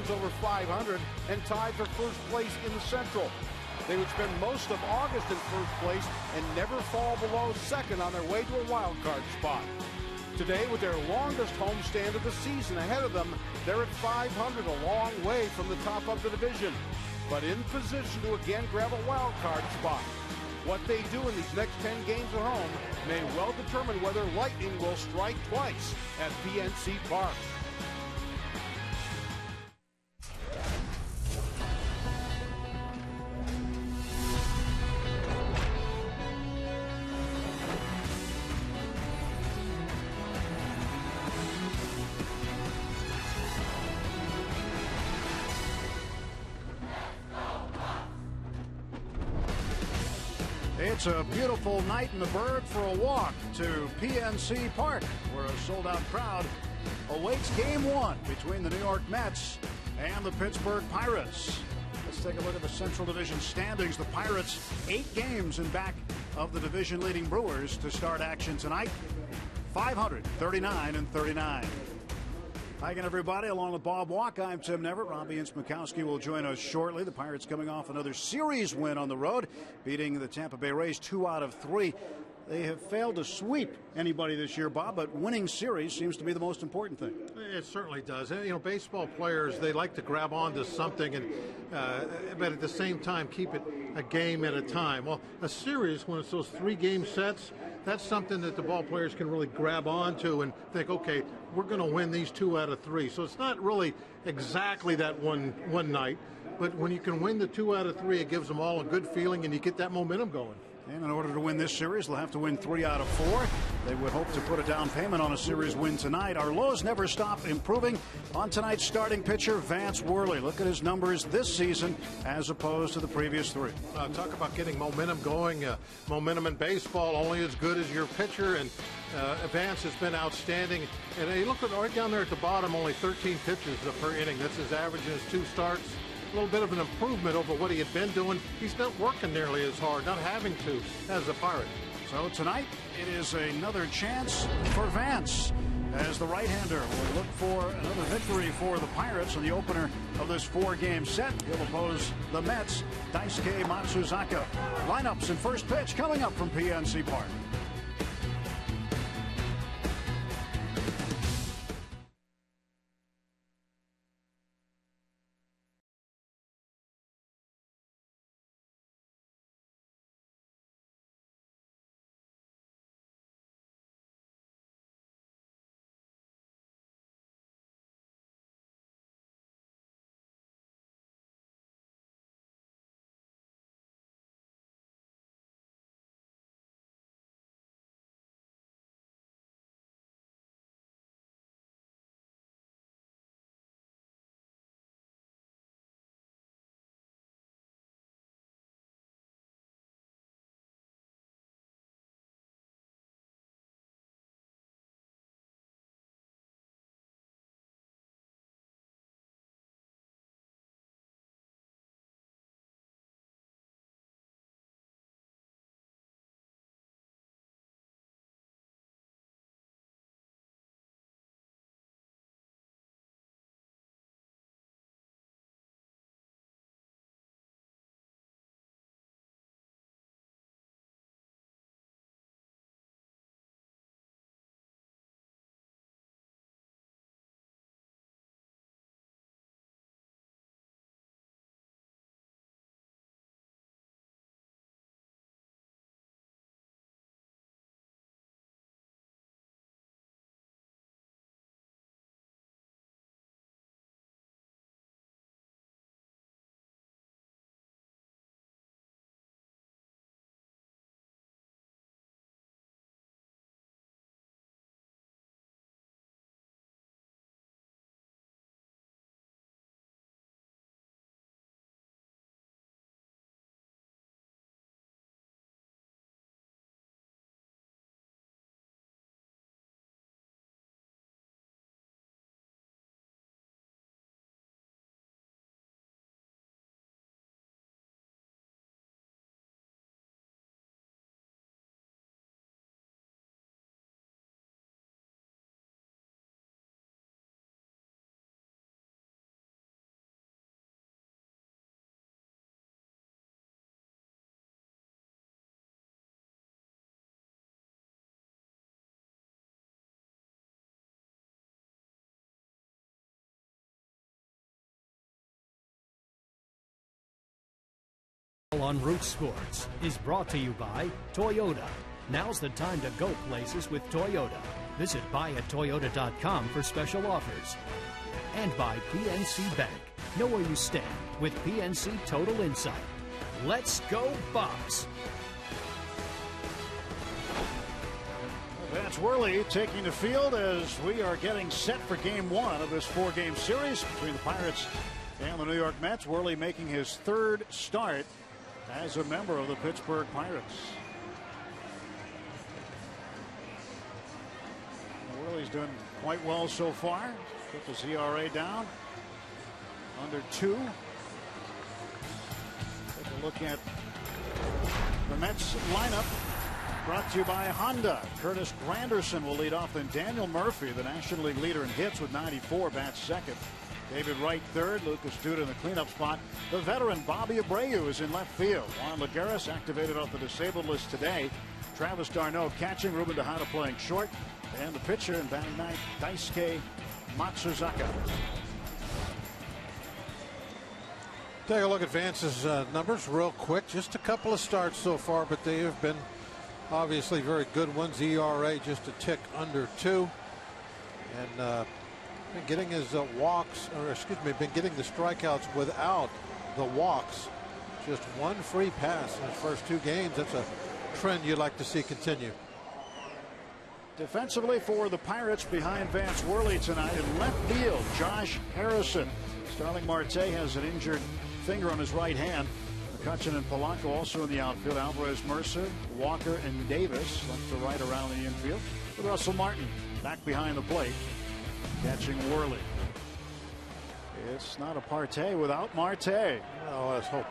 records over 500 and tied for first place in the Central. They would spend most of August in first place and never fall below second on their way to a wild card spot. Today, with their longest homestand of the season ahead of them, they're at 500, a long way from the top of the division, but in position to again grab a wild card spot. What they do in these next 10 games at home may well determine whether lightning will strike twice at PNC Park. It's a beautiful night in the Burgh for a walk to PNC Park, where a sold-out crowd awaits Game 1 between the New York Mets and the Pittsburgh Pirates. Let's take a look at the Central Division standings. The Pirates 8 games in back of the division-leading Brewers to start action tonight. 500, 39 and 39. Hi again, everybody. Along with Bob Walk, I'm Tim Neverett. Robbie Ince-Mikowski will join us shortly. The Pirates coming off another series win on the road, beating the Tampa Bay Rays 2 out of 3. They have failed to sweep anybody this year, Bob, but winning series seems to be the most important thing. It certainly does. You know, baseball players, they like to grab onto something, and but at the same time keep it a game at a time. Well, a series, when it's those 3-game sets, that's something that the ball players can really grab onto and think, okay, we're going to win these 2 out of 3. So it's not really exactly that one night, but when you can win the 2 out of 3, it gives them all a good feeling, and you get that momentum going. And in order to win this series, they'll have to win 3 out of 4. They would hope to put a down payment on a series win tonight. Our lows never stop improving. On tonight's starting pitcher, Vance Worley. Look at his numbers this season as opposed to the previous 3. Talk about getting momentum going. Momentum in baseball only as good as your pitcher, and Vance has been outstanding. And you look at right down there at the bottom, only 13 pitches per inning. That's his average in his 2 starts. A little bit of an improvement over what he had been doing. He's not working nearly as hard, not having to, as a Pirate. So tonight, it is another chance for Vance, as the right-hander will look for another victory for the Pirates in the opener of this 4-game set. He'll oppose the Mets, Daisuke Matsuzaka. Lineups and first pitch coming up from PNC Park. on Root Sports is brought to you by Toyota. Now's the time to go places with Toyota. Visit buyattoyota.com for special offers. And by PNC Bank. Know where you stand with PNC Total Insight. Let's go Bucks! Vance Worley taking the field as we are getting set for game one of this 4-game series between the Pirates and the New York Mets. Worley making his third start as a member of the Pittsburgh Pirates. Worley's doing quite well so far. Put his ERA down under 2. Take a look at the Mets lineup. Brought to you by Honda. Curtis Granderson will lead off. Then Daniel Murphy, the National League leader in hits with 94, bats second. David Wright third. Lucas Duda in the cleanup spot. The veteran Bobby Abreu is in left field. Juan Lagares activated off the disabled list today. Travis d'Arnaud catching. Ruben Tejada playing short. And the pitcher in batting ninth, Daisuke Matsuzaka. Take a look at Vance's numbers real quick. Just a couple of starts so far, but they have been obviously very good ones. ERA just a tick under 2. And been getting his walks, or excuse me, been getting the strikeouts without the walks. Just one free pass in his first 2 games. That's a trend you'd like to see continue. Defensively for the Pirates behind Vance Worley tonight in left field, Josh Harrison. Starling Marte has an injured finger on his right hand. McCutchen and Polanco also in the outfield. Alvarez, Mercer, Walker, and Davis left to right around the infield. With Russell Martin back behind the plate, catching Worley. It's not a Partey without Marte. Well, let's hope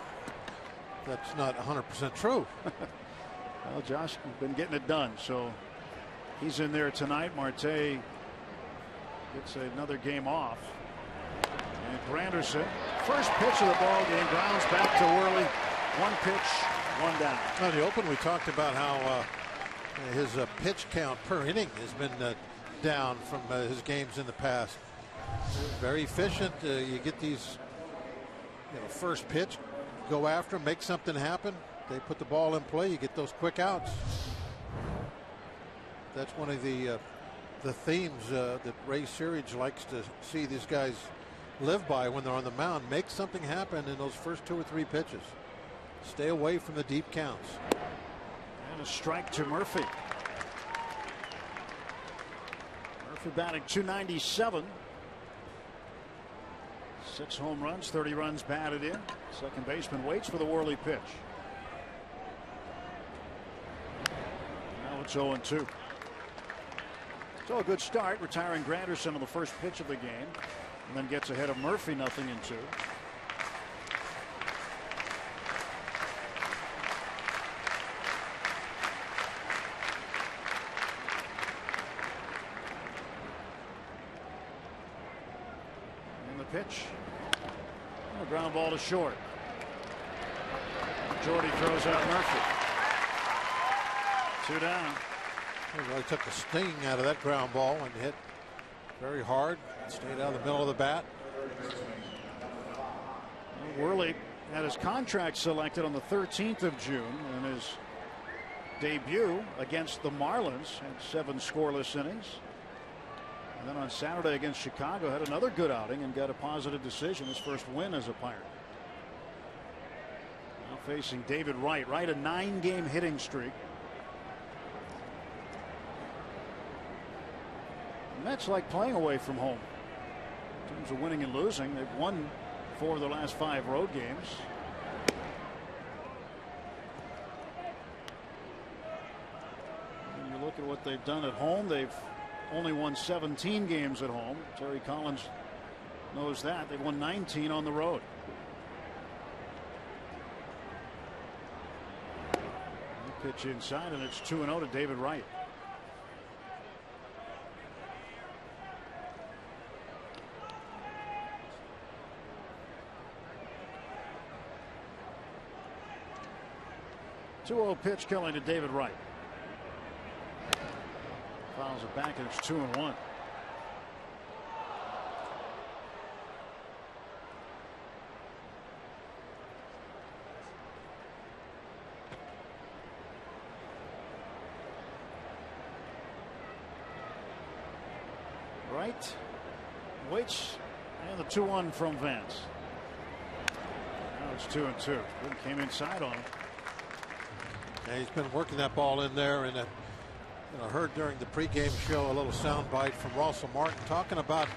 that's not 100% true. Well, Josh has been getting it done, so he's in there tonight. Marte gets another game off. And Granderson, first pitch of the ball game, grounds back to Worley. 1 pitch, 1 down. Now, in the open, we talked about how his pitch count per inning has been down from his games in the past. Very efficient. You get these, first pitch, go after, make something happen. They put the ball in play. You get those quick outs. That's one of the themes that Ray Searage likes to see these guys live by when they're on the mound. Make something happen in those first 2 or 3 pitches. Stay away from the deep counts. And a strike to Murphy. Murphy batting .297. 6 home runs, 30 runs batted in. Second baseman waits for the Worley pitch. Now it's 0-2. So a good start, retiring Granderson on the first pitch of the game, and then gets ahead of Murphy, 0-2. And the pitch. And a ground ball to short. Jordy throws out Murphy. 2 down. He really took the sting out of that ground ball and hit very hard. Stayed out of the middle of the bat. Worley had his contract selected on the 13th of June in his debut against the Marlins. Had 7 scoreless innings. And then on Saturday against Chicago had another good outing and got a positive decision, his first win as a Pirate. Now facing David Wright. Wright, a 9-game hitting streak. Mets like playing away from home. Teams are winning and losing. They've won 4 of their last 5 road games. When you look at what they've done at home, they've only won 17 games at home. Terry Collins knows that. They've won 19 on the road. Pitch inside, and it's 2-0 to David Wright. Two-0 pitch killing to David Wright. Fouls it back, and it's 2-1. right. Waits, and the 2-1 from Vance. Now it's 2-2. Came inside on him. Yeah, he's been working that ball in there, and I heard during the pregame show a little soundbite from Russell Martin talking about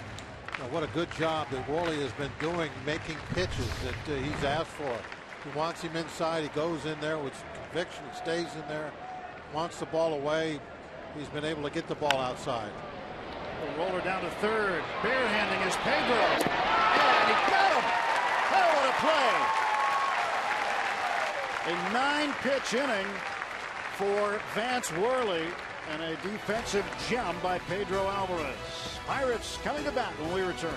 what a good job that Worley has been doing making pitches that he's asked for. He wants him inside. He goes in there with conviction and stays in there. Wants the ball away. He's been able to get the ball outside. The roller down to third. Barehanding is Pedro. And he got him. Oh, what a play. A 9-pitch inning for Vance Worley and a defensive gem by Pedro Alvarez. Pirates coming to bat when we return.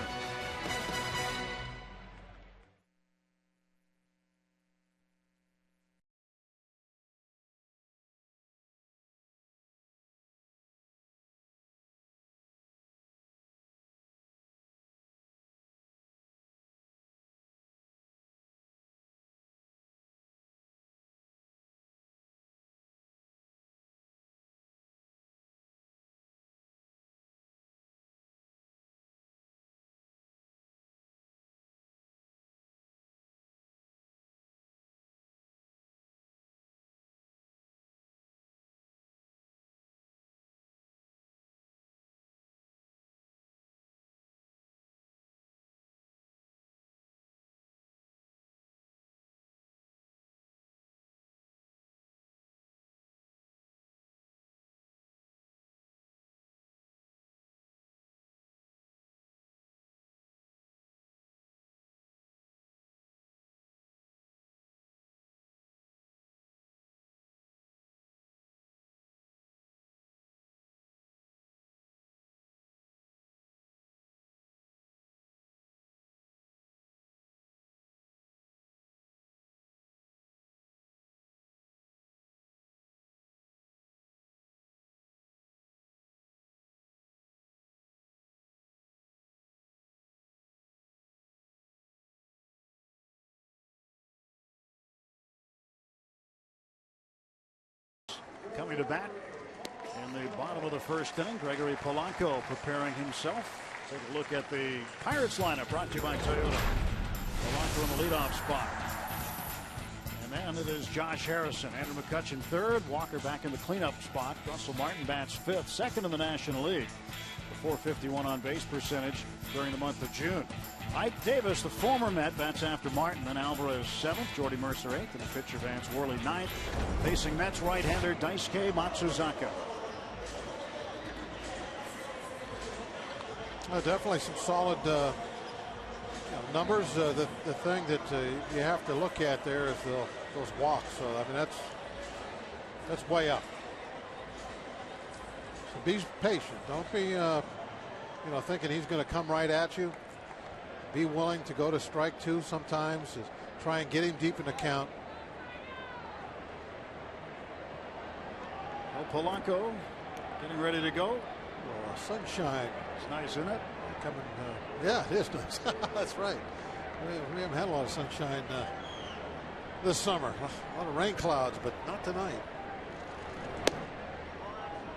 Coming to bat in the bottom of the first inning, Gregory Polanco preparing himself. Take a look at the Pirates lineup brought to you by Toyota. Polanco in the leadoff spot. And then it is Josh Harrison, Andrew McCutchen third, Walker back in the cleanup spot. Russell Martin bats fifth, second in the National League. The .451 on base percentage during the month of June. Ike Davis, the former Met, bats after Martin, then Alvarez seventh, Jordy Mercer eighth, and the pitcher Vance Worley ninth. Facing Mets right-hander Daisuke Matsuzaka. Definitely some solid numbers. The thing that you have to look at there is those walks. So I mean that's way up. So be patient. Don't be thinking he's going to come right at you. Be willing to go to strike two sometimes. Try and get him deep in the count. Well, Polanco getting ready to go. Oh, sunshine. It's nice, isn't it? Coming. Yeah, it is nice. That's right. We haven't had a lot of sunshine this summer. A lot of rain clouds, but not tonight.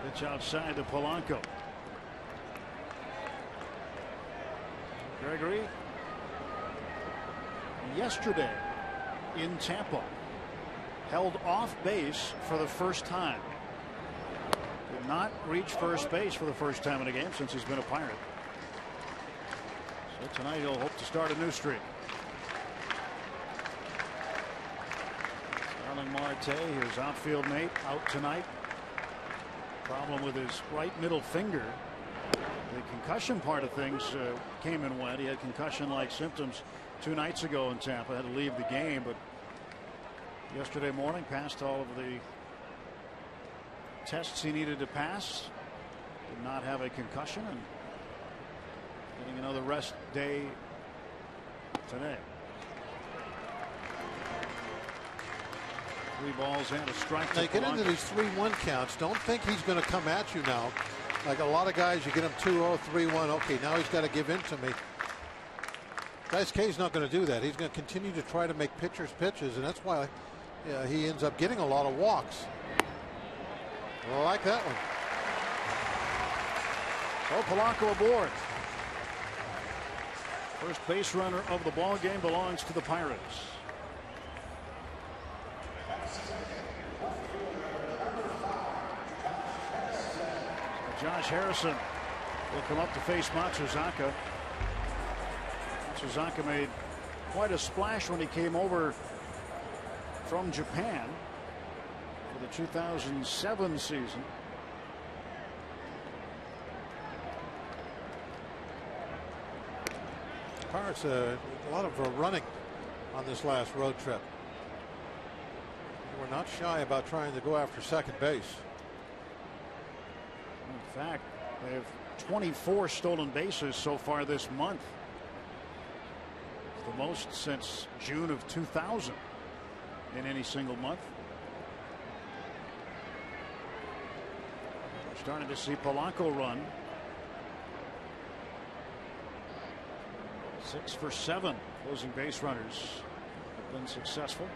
Pitch outside to Polanco. Gregory, yesterday in Tampa, held off base for the first time. Did not reach first base for the first time in a game since he's been a Pirate. So tonight he'll hope to start a new streak. Starling Marte, his outfield mate, out tonight. Problem with his right middle finger. The concussion part of things came and went. He had concussion-like symptoms 2 nights ago in Tampa. Had to leave the game, but yesterday morning passed all of the tests he needed to pass. Did not have a concussion, and getting another rest day today. 3 balls and a strike. They get into these 3-1 counts. Don't think he's going to come at you now. Like a lot of guys, you get him 2-0, 3-1. Okay, now he's got to give in to me. Daisuke's not going to do that. He's going to continue to try to make pitchers pitches, and that's why he ends up getting a lot of walks. I like that one. So Polanco aboard. First base runner of the ball game belongs to the Pirates. Josh Harrison will come up to face Matsuzaka. Matsuzaka made quite a splash when he came over from Japan for the 2007 season. Pirates a lot of running on this last road trip. They were not shy about trying to go after second base. In fact, they have 24 stolen bases so far this month. The most since June of 2000 in any single month. We're starting to see Polanco run. 6 for 7 closing base runners have been successful.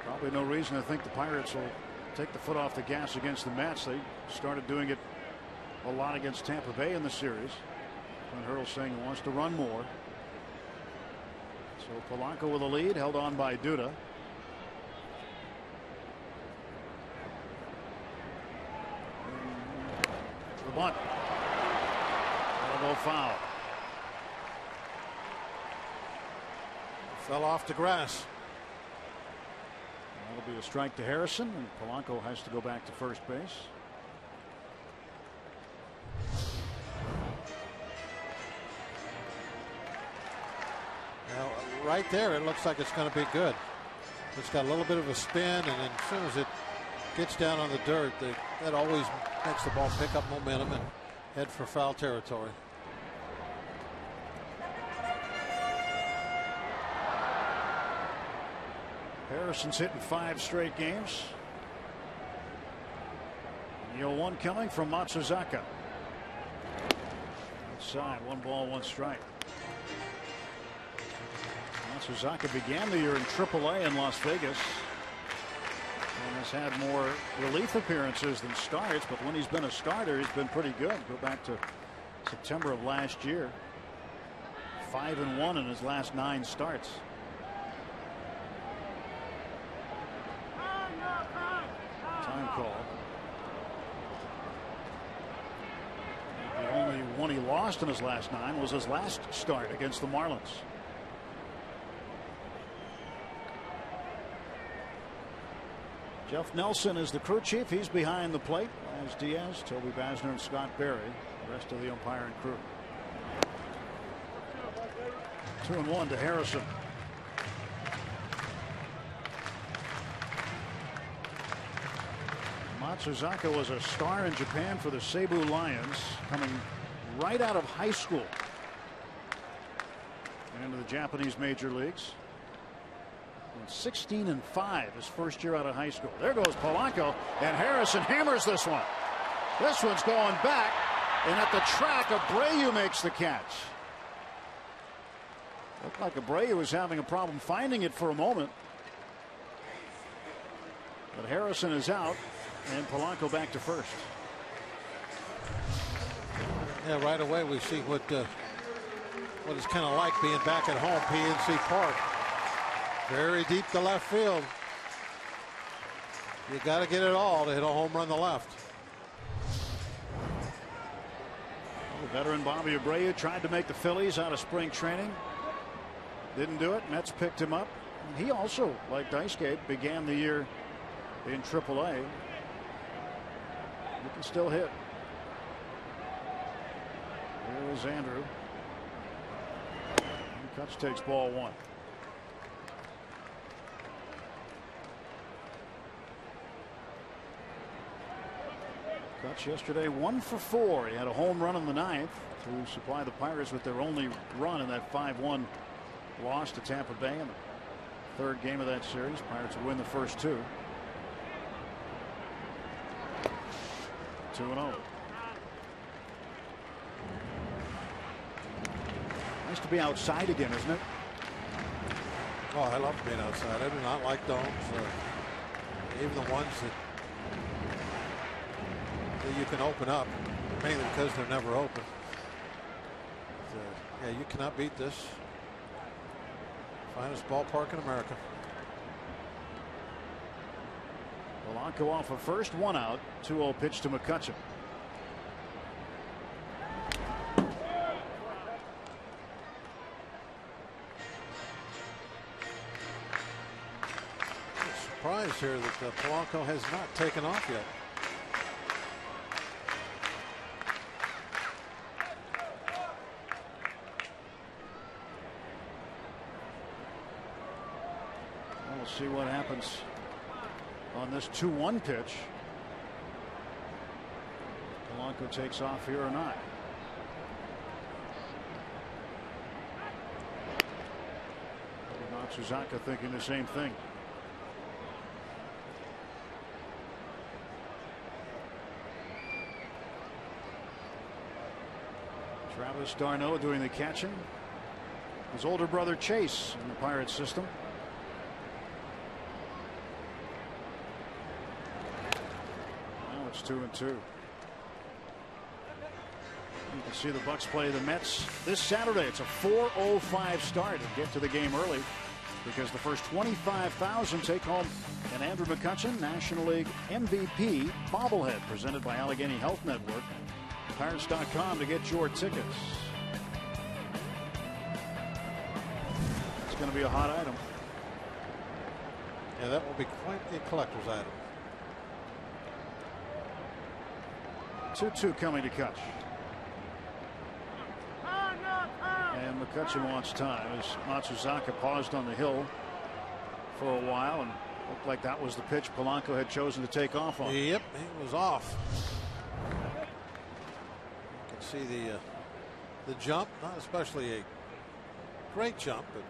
Probably no reason to think the Pirates will take the foot off the gas against the Mets. They started doing it a lot against Tampa Bay in the series. And Hurdle saying he wants to run more. So Polanco with a lead, held on by Duda. The bunt. That'll go foul. Fell off the grass. That'll be a strike to Harrison, and Polanco has to go back to first base. Now, right there, it looks like it's going to be good. It's got a little bit of a spin, and then as soon as it gets down on the dirt, that always makes the ball pick up momentum and head for foul territory. Harrison's hitting 5 straight games. 0-1 coming from Matsuzaka. Outside, 1 ball, 1 strike. Matsuzaka began the year in AAA in Las Vegas and has had more relief appearances than starts, but when he's been a starter, he's been pretty good. Go back to September of last year. 5-1 in his last 9 starts. Time call. The only one he lost in his last 9 was his last start against the Marlins. Jeff Nelson is the crew chief. He's behind the plate, as Diaz, Toby Basner, and Scott Berry, the rest of the umpire and crew. 2-1 to Harrison. Matsuzaka was a star in Japan for the Seibu Lions, coming right out of high school and into the Japanese major leagues. 16-5 his first year out of high school. There goes Polanco, and Harrison hammers this one. This one's going back, and at the track, Abreu makes the catch. Looked like Abreu was having a problem finding it for a moment, but Harrison is out, and Polanco back to first. Yeah, right away we see what it's kind of like being back at home, PNC Park. Very deep to left field. You got to get it all to hit a home run to left. Well, the veteran Bobby Abreu tried to make the Phillies out of spring training. Didn't do it. Mets picked him up. He also, like Dice-Gate, began the year in AAA. He can still hit. Here is Andrew. And Kutch takes ball 1. Kutch yesterday 1 for 4. He had a home run in the 9th to supply the Pirates with their only run in that 5-1 loss to Tampa Bay in the 3rd game of that series. Pirates would win the first 2. 2-0. Nice to be outside again, isn't it? Oh, I love being outside. I do not like domes, even the ones that that you can open up, mainly because they're never open. Yeah, you cannot beat this. Finest ballpark in America. Polanco off of first, 1 out, 2-0 pitch to McCutchen. Surprise here that Polanco has not taken off yet. We'll see what happens on this 2-1 pitch. Polanco takes off here or not. Matsuzaka thinking the same thing. Travis d'Arnaud doing the catching. His older brother Chase in the Pirates system. Now it's 2-2. You can see the Bucks play the Mets this Saturday. It's a 4:05 start and get to the game early because the first 25,000 take home an Andrew McCutchen National League MVP bobblehead presented by Allegheny Health Network. Pirates.com to get your tickets. It's going to be a hot item. Yeah, that will be quite a collector's item. 2-2 coming to Kutch. And McCutchen wants time as Matsuzaka paused on the hill for a while and looked like that was the pitch Polanco had chosen to take off on. Yep, he was off. See the jump, not especially a great jump, but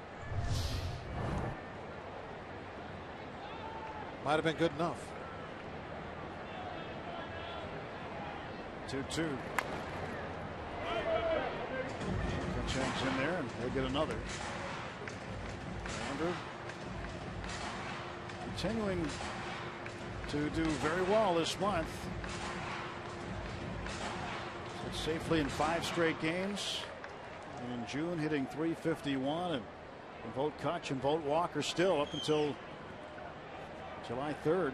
might have been good enough. 2-2. Chang's in there and they'll get another. Andrew continuing to do very well this month. Safely in 5 straight games. And in June hitting .351 and vote Kutch and vote Walker still up until July 3rd.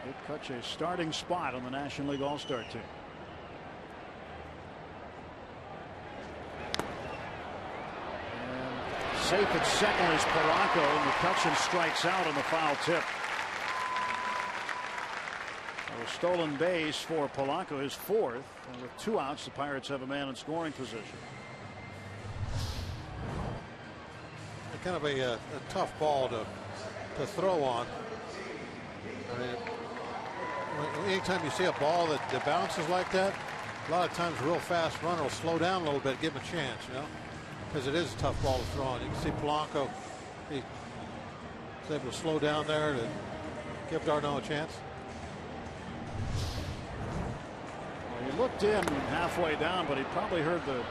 Give Kutch a starting spot on the National League All-Star team. And safe at second is Polanco, and McCutchen strikes out on the foul tip. A stolen base for Polanco, his 4th, and with 2 outs the Pirates have a man in scoring position. Kind of a tough ball to throw on. I mean, anytime you see a ball that bounces like that, a lot of times a real fast runner will slow down a little bit, give him a chance, you know, because it is a tough ball to throw on. You can see Polanco, he's able to slow down there to give d'Arnaud a chance. He looked in halfway down, but he probably heard the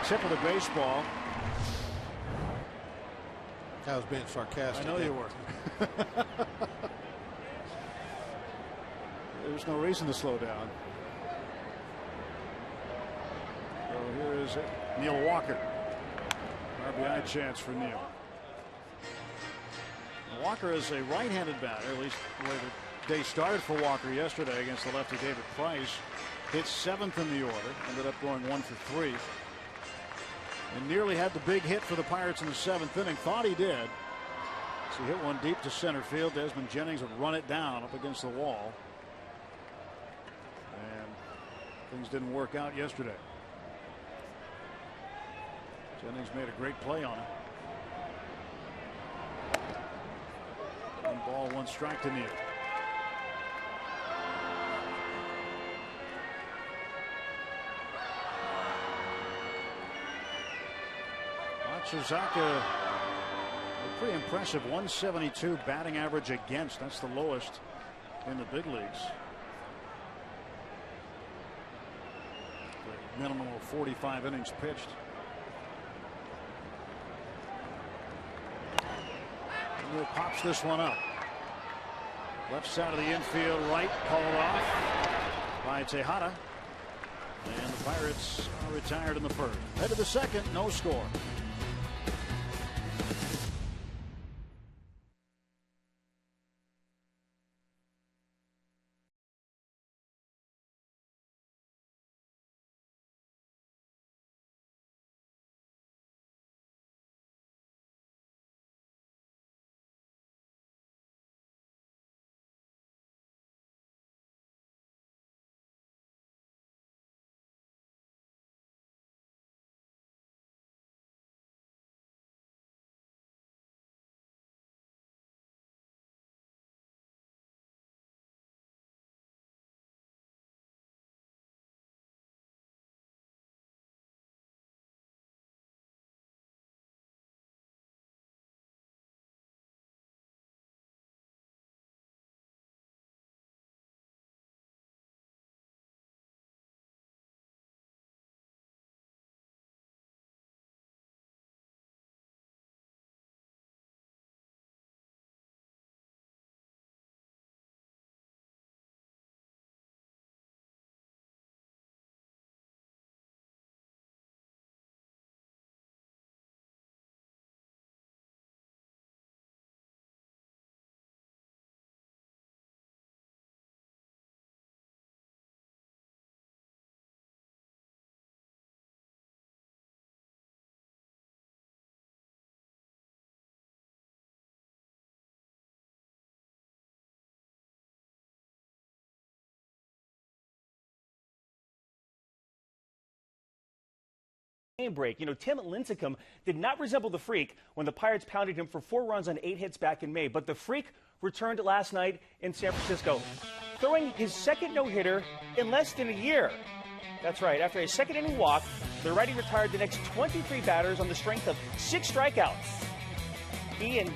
tip of the baseball. I was being sarcastic. I know you were. There's no reason to slow down. So here is Neil Walker. RBI chance for Neil. Walker is a right-handed batter, at least the way the day started for Walker yesterday against the lefty David Price. Hit 7th in the order, ended up going 1 for 3. And nearly had the big hit for the Pirates in the 7th inning. Thought he did. So he hit one deep to center field. Desmond Jennings would run it down up against the wall. And things didn't work out yesterday. Jennings made a great play on it. 1 ball, 1 strike to Neal. Matsuzaka, pretty impressive 172 batting average against. That's the lowest in the big leagues. The minimum of 45 innings pitched. Neal pops this one up. Left side of the infield, right, called off by Tejada. And the Pirates are retired in the first. Head to the second, no score. Break. You know, Tim Lincecum did not resemble the Freak when the Pirates pounded him for 4 runs on 8 hits back in May, but the Freak returned last night in San Francisco, throwing his second no-hitter in less than a year. That's right, after a second-inning walk, the righty retired the next 23 batters on the strength of 6 strikeouts. He and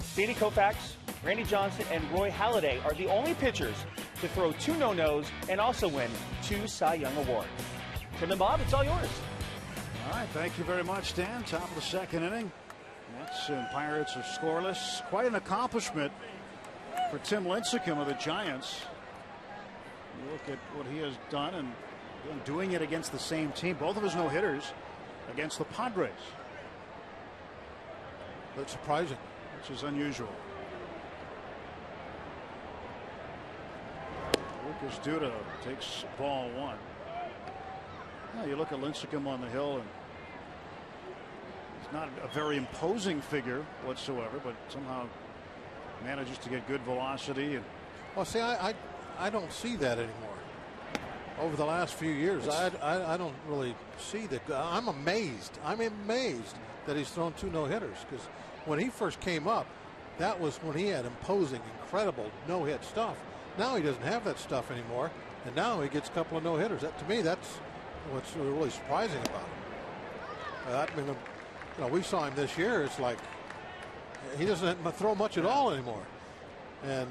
Sandy Koufax, Randy Johnson, and Roy Halladay are the only pitchers to throw 2 no-nos and also win 2 Cy Young Awards. Tim and Bob, it's all yours. All right, thank you very much, Dan. Top of the second inning. Mets and Pirates are scoreless. Quite an accomplishment for Tim Lincecum of the Giants. You look at what he has done and doing it against the same team. Both of his no-hitters against the Padres. That's surprising. Which is unusual. Lucas Duda takes ball 1. Well, you look at Lincecum on the hill, and he's not a very imposing figure whatsoever, but somehow manages to get good velocity. And well, see, I don't see that anymore. Over the last few years, I don't really see that. I'm amazed. I'm amazed that he's thrown 2 no-hitters, because when he first came up, that was when he had imposing, incredible no-hit stuff. Now he doesn't have that stuff anymore, and now he gets a couple of no-hitters. That, to me, that's what's really surprising about him. I mean, you know, we saw him this year. It's like he doesn't throw much at all anymore, and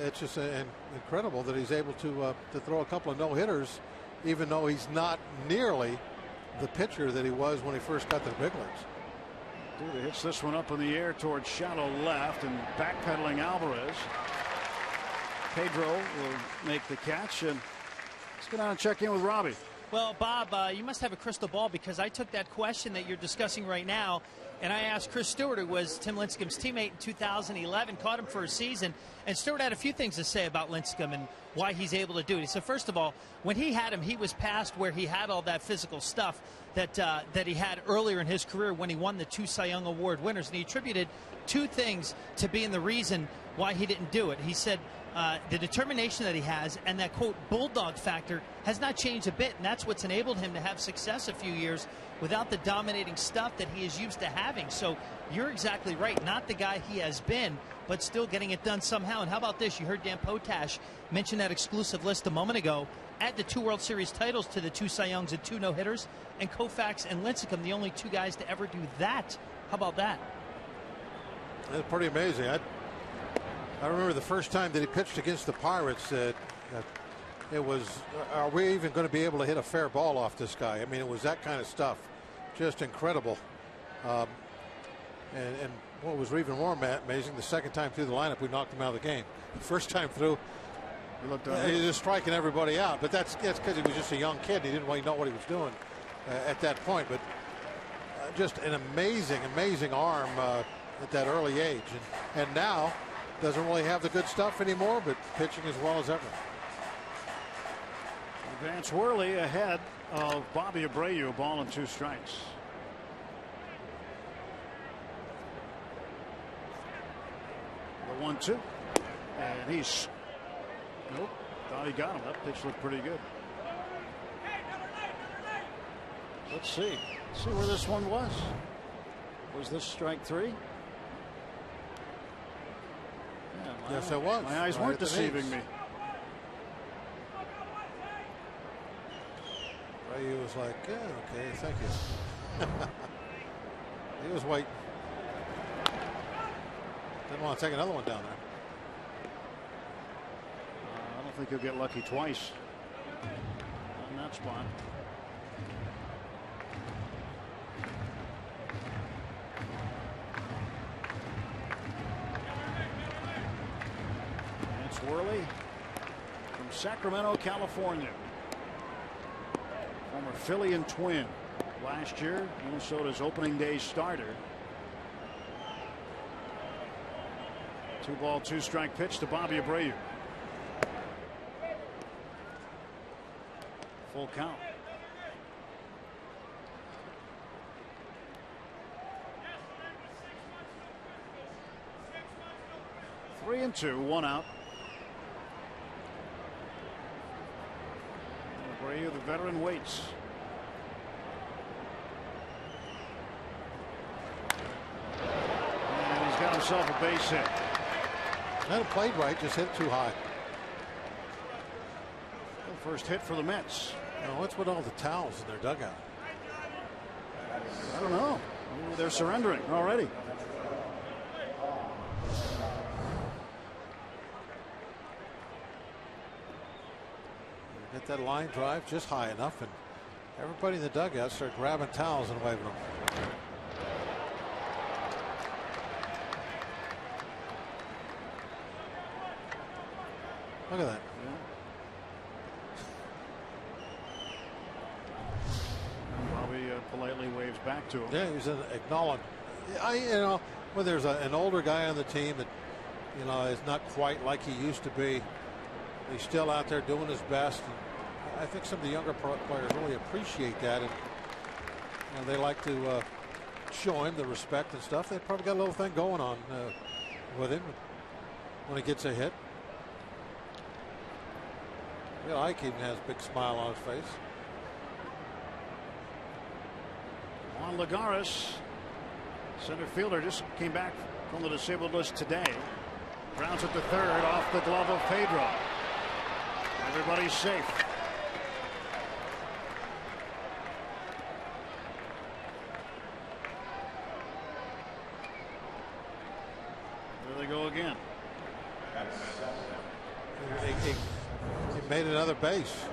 it's just incredible that he's able to throw a couple of no-hitters, even though he's not nearly the pitcher that he was when he first got to the big leagues. Duda hits this one up in the air towards shallow left, and backpedaling Alvarez. Pedro will make the catch, and let's go down and check in with Robbie. Well, Bob, you must have a crystal ball, because I took that question that you're discussing right now, and I asked Chris Stewart, who was Tim Lincecum's teammate in 2011, caught him for a season, and Stewart had a few things to say about Lincecum and why he's able to do it. He said, first of all, when he had him, he was past where he had all that physical stuff that he had earlier in his career when he won the 2 Cy Young Award winners, and he attributed 2 things to being the reason why he didn't do it. He said the determination that he has and that, quote, bulldog factor has not changed a bit, and that's what's enabled him to have success a few years without the dominating stuff that he is used to having. So you're exactly right. Not the guy he has been, but still getting it done somehow. And how about this? You heard Dan Potash mention that exclusive list a moment ago. Add the 2 World Series titles to the 2 Cy Youngs and 2 no-hitters, and Koufax and Lincecum, the only 2 guys to ever do that. How about that? That's pretty amazing. I remember the first time that he pitched against the Pirates, it was, are we even going to be able to hit a fair ball off this guy? I mean, it was that kind of stuff. Just incredible. And what was even more amazing, the second time through the lineup, we knocked him out of the game. The first time through, he looked he was just striking everybody out. But that's because he was just a young kid. He didn't really know what he was doing at that point. But just an amazing arm at that early age. And now doesn't really have the good stuff anymore, but pitching as well as ever. Vance Worley ahead of Bobby Abreu, ball and 2 strikes. The 1-2, and he's nope. Thought he got him. That pitch looked pretty good. Let's see where this one was. Was this strike 3? Yeah, yes, it was. My eyes weren't deceiving me. He was like, yeah, okay, thank you. He was waiting. Didn't want to take another one down there. I don't think he'll get lucky twice on that spot. It's Worley from Sacramento, California. Former Philly and Twin. Last year, Minnesota's opening day starter. 2-ball, 2-strike pitch to Bobby Abreu. Full count. Three and 2, 1 out. Abreu, the veteran, waits. And he's got himself a base hit. Not played right, just hit too high. The first hit for the Mets. Now, what's with all the towels in their dugout? I don't know. They're surrendering already. Get that line drive just high enough, and everybody in the dugout start grabbing towels and waving them. Look at that. Bobby politely waves back to him. Yeah, he was acknowledged. When there's an older guy on the team that, is not quite like he used to be, he's still out there doing his best. And I think some of the younger players really appreciate that, and they like to show him the respect and stuff. They probably got a little thing going on with him when he gets a hit. Ike even has a big smile on his face. Juan Lagares, center fielder, just came back from the disabled list today. Grounds at the third off the glove of Pedro. Everybody's safe. There they go again. He made another base.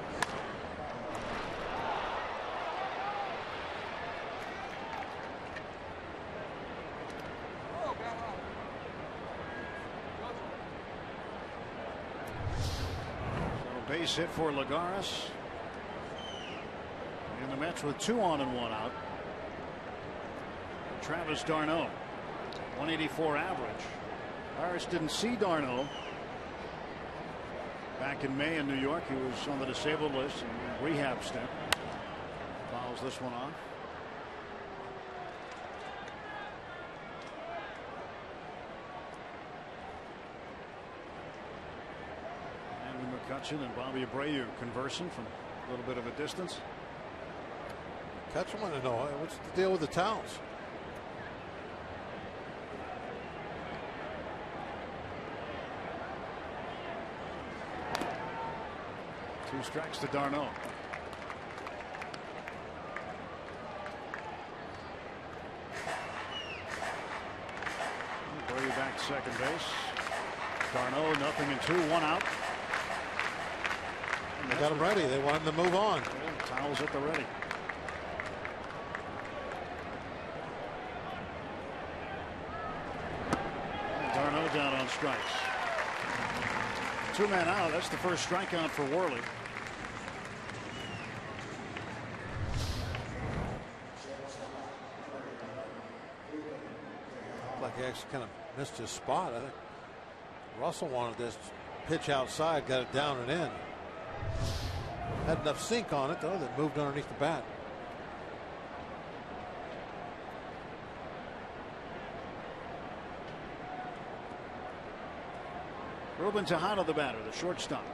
So base hit for Lagares. And the Mets with 2 on and 1 out. Travis d'Arnaud, 184 average. Harris didn't see d'Arnaud back in May in New York. He was on the disabled list and rehab stint. Fouls this one off. Andy McCutchen and Bobby Abreu conversing from a little bit of a distance. McCutchen wanted to know what's the deal with the towels. Two strikes to d'Arnaud. Abreu back to second base. d'Arnaud, nothing in 2, 1 out. They got him ready. They want him to move on. Yeah, towels at the ready. strikes. 2 men out. That's the first strikeout for Worley. Like he actually kind of missed his spot. I think Russell wanted this pitch outside, got it down and in. Had enough sink on it though that moved underneath the bat. Ruben Tejada, the batter, the shortstop.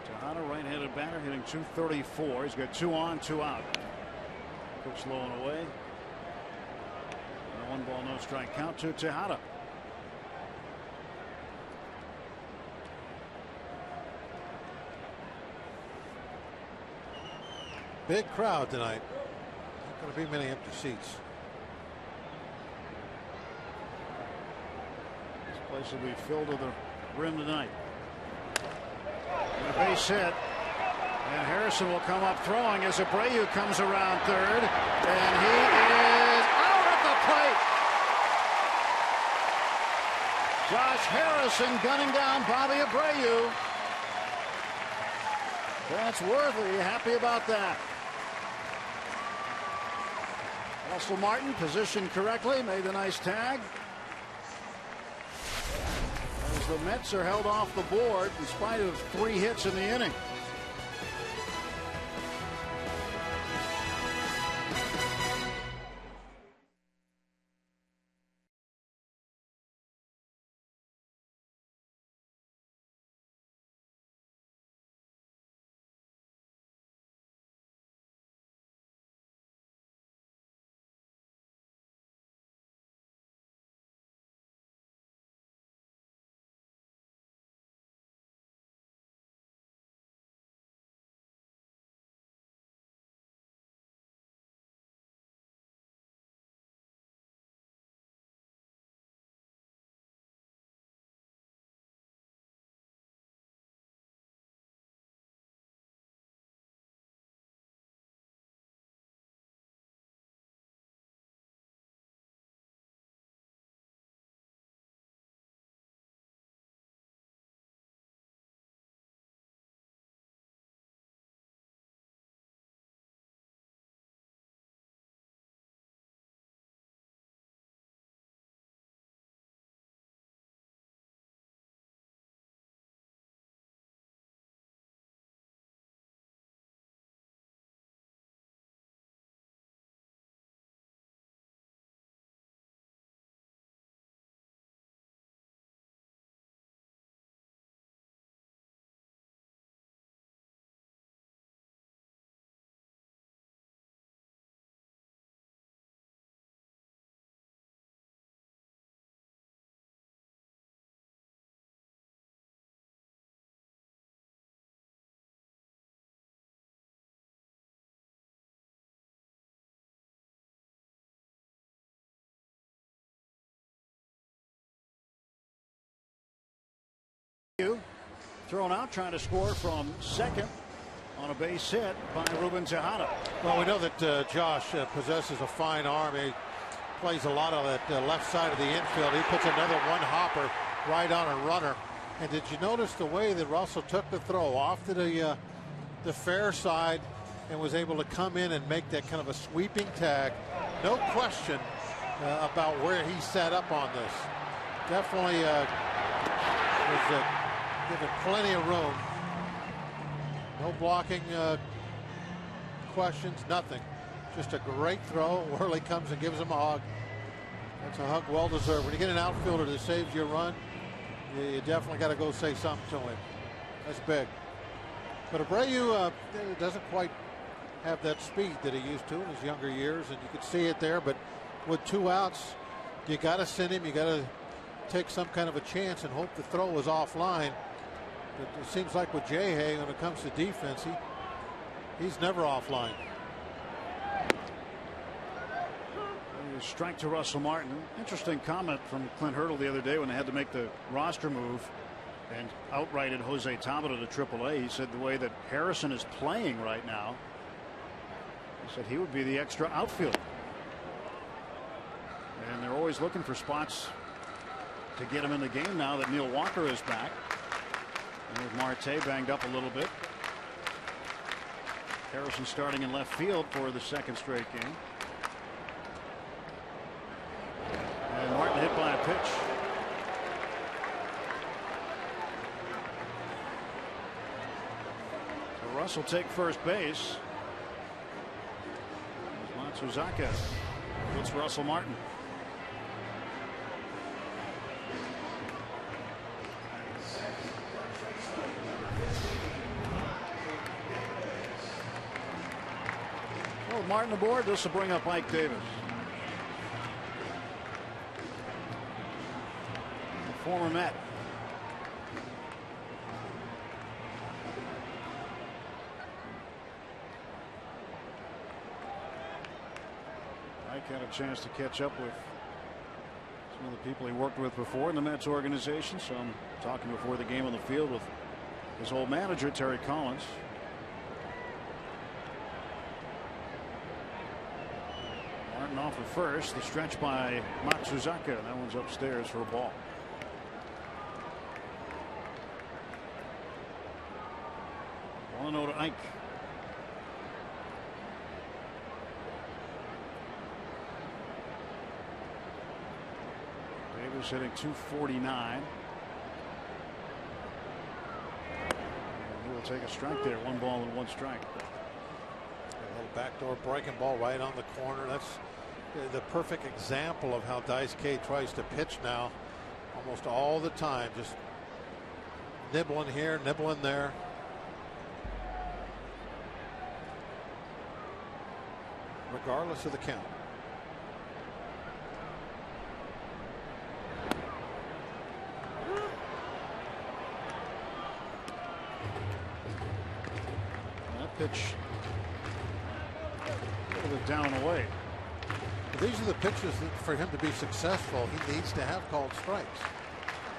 Tejada, right-handed batter, hitting .234. He's got 2 on, 2 out. Pitch low and away. And a 1-ball, no strike count to Tejada. Big crowd tonight. Not going to be many empty seats. This place will be filled to the rim tonight. And a base hit. And Harrison will come up throwing as Abreu comes around third. And he is out at the plate. Josh Harrison gunning down Bobby Abreu. That's Worthy happy about that. Russell Martin positioned correctly, made the nice tag. As the Mets are held off the board in spite of 3 hits in the inning. Thrown out, trying to score from second on a base hit by Ruben Tejada. Well, we know that Josh possesses a fine arm. He plays a lot of that left side of the infield. He puts another one-hopper right on a runner. And did you notice the way that Russell took the throw off to the fair side and was able to come in and make that kind of a sweeping tag? No question about where he set up on this. Definitely was given plenty of room. No blocking questions, nothing. Just a great throw. Worley comes and gives him a hug. That's a hug well deserved. When you get an outfielder that saves your run, you definitely got to go say something to him. That's big. But Abreu doesn't quite have that speed that he used to in his younger years, and you could see it there. But with 2 outs, you got to send him. You got to take some kind of a chance and hope the throw is offline. But it seems like with Jay, when it comes to defense, he's never offline. Strike to Russell Martin. Interesting comment from Clint Hurdle the other day when they had to make the roster move and outrighted Jose Tabata to AAA. He said the way that Harrison is playing right now, He said he would be the extra outfielder. And they're always looking for spots to get him in the game now that Neil Walker is back. And with Marte banged up a little bit. Harrison starting in left field for the second straight game. And Martin hit by a pitch. So Russ will take first base. Matsuzaka puts Russell Martin. With Martin aboard, this will bring up Ike Davis. The former Met. Ike had a chance to catch up with some of the people he worked with before in the Mets organization. So I'm talking before the game on the field with his old manager, Terry Collins. Martin off at first. The stretch by Matsuzaka. That one's upstairs for a ball. One to Ike. Davis hitting .249. He will take a strike there. 1 ball and 1 strike. A little backdoor breaking ball right on the corner. That's the perfect example of how Dice K tries to pitch now almost all the time. Just nibbling here, nibbling there. Regardless of the count. That pitch a little bit down and away. These are the pitches that for him to be successful, he needs to have called strikes.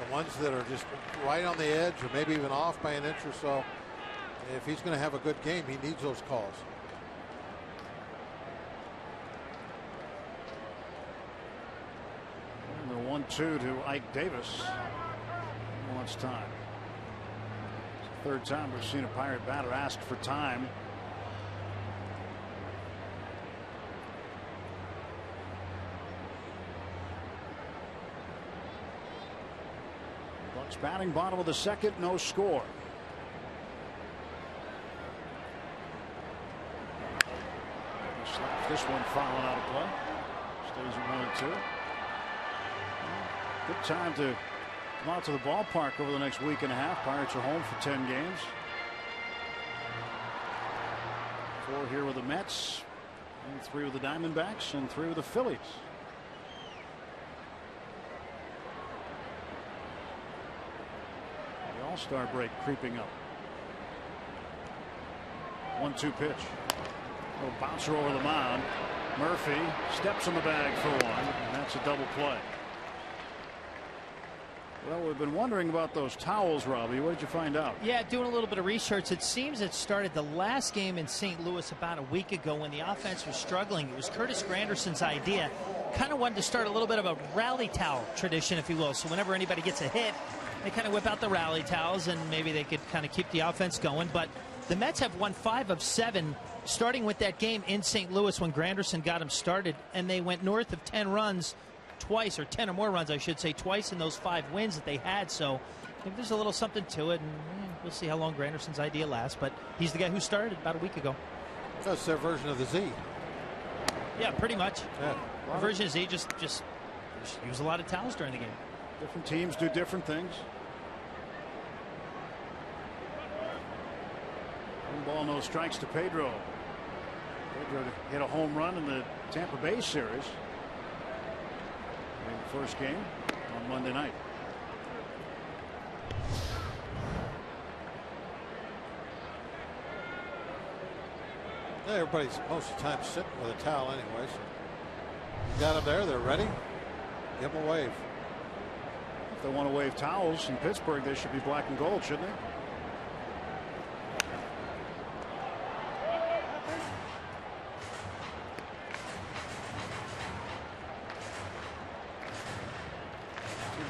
The ones that are just right on the edge or maybe even off by an inch or so. If he's going to have a good game, he needs those calls. And the 1-2 to Ike Davis. He wants time. It's the third time we've seen a Pirate batter ask for time. Bucks batting bottom of the second, no score. Slaps this one fouling out of play. Stays at 1-2. Good time to come out to the ballpark over the next week and a half. Pirates are home for 10 games. 4 here with the Mets, and 3 with the Diamondbacks, and 3 with the Phillies. The All-Star break creeping up. 1-2 pitch. Little bouncer over the mound. Murphy steps in the bag for 1, and that's a double play. Well, we've been wondering about those towels, Robbie. What did you find out? Yeah, doing a little bit of research. It seems it started the last game in St. Louis about a week ago when the offense was struggling. It was Curtis Granderson's idea. Kind of wanted to start a little bit of a rally towel tradition, if you will. So whenever anybody gets a hit, they kind of whip out the rally towels, and maybe they could kind of keep the offense going. But the Mets have won 5 of 7, starting with that game in St. Louis when Granderson got them started, and they went north of 10 runs twice, or 10 or more runs, I should say, twice in those 5 wins that they had. So I think there's a little something to it, and we'll see how long Granderson's idea lasts. But he's the guy who started about a week ago. That's their version of the Z. Yeah, pretty much. Yeah. The version of Z just use a lot of towels during the game. Different teams do different things. 1 ball, no strikes to Pedro. Pedro hit a home run in the Tampa Bay series in the first game on Monday night. Yeah, everybody's most of the time sitting with a towel anyway. So you got them there, they're ready. Give them a wave. If they want to wave towels in Pittsburgh, they should be black and gold, shouldn't they?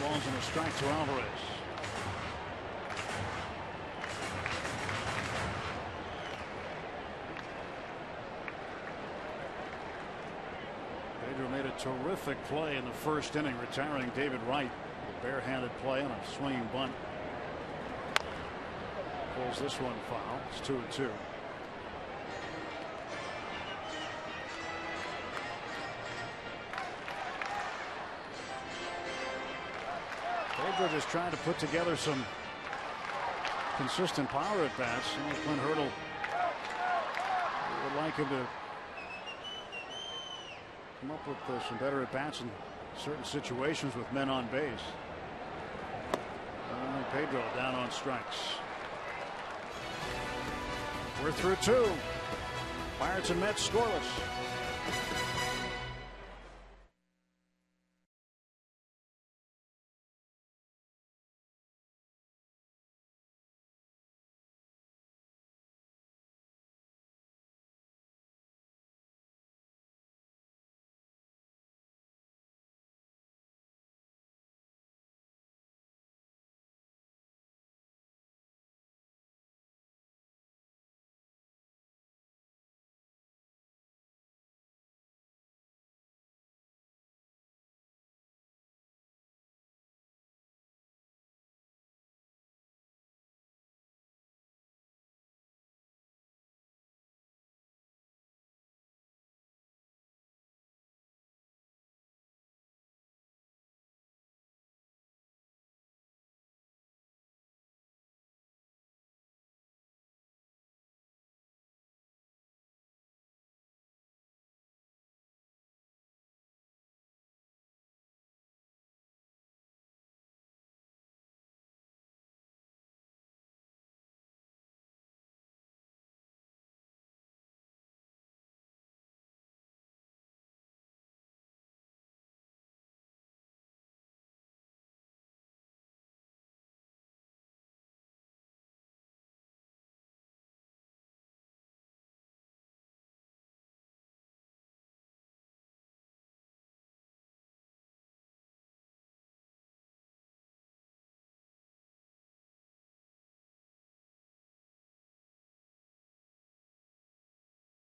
balls and a strike to Alvarez. Pedro made a terrific play in the first inning, retiring David Wright. A barehanded play on a swinging bunt. Pulls this one foul. It's 2-2. Pedro just trying to put together some consistent power at bats. Clint Hurdle would like him to come up with some better at bats in certain situations with men on base. Pedro down on strikes. We're through 2. Pirates and Mets scoreless.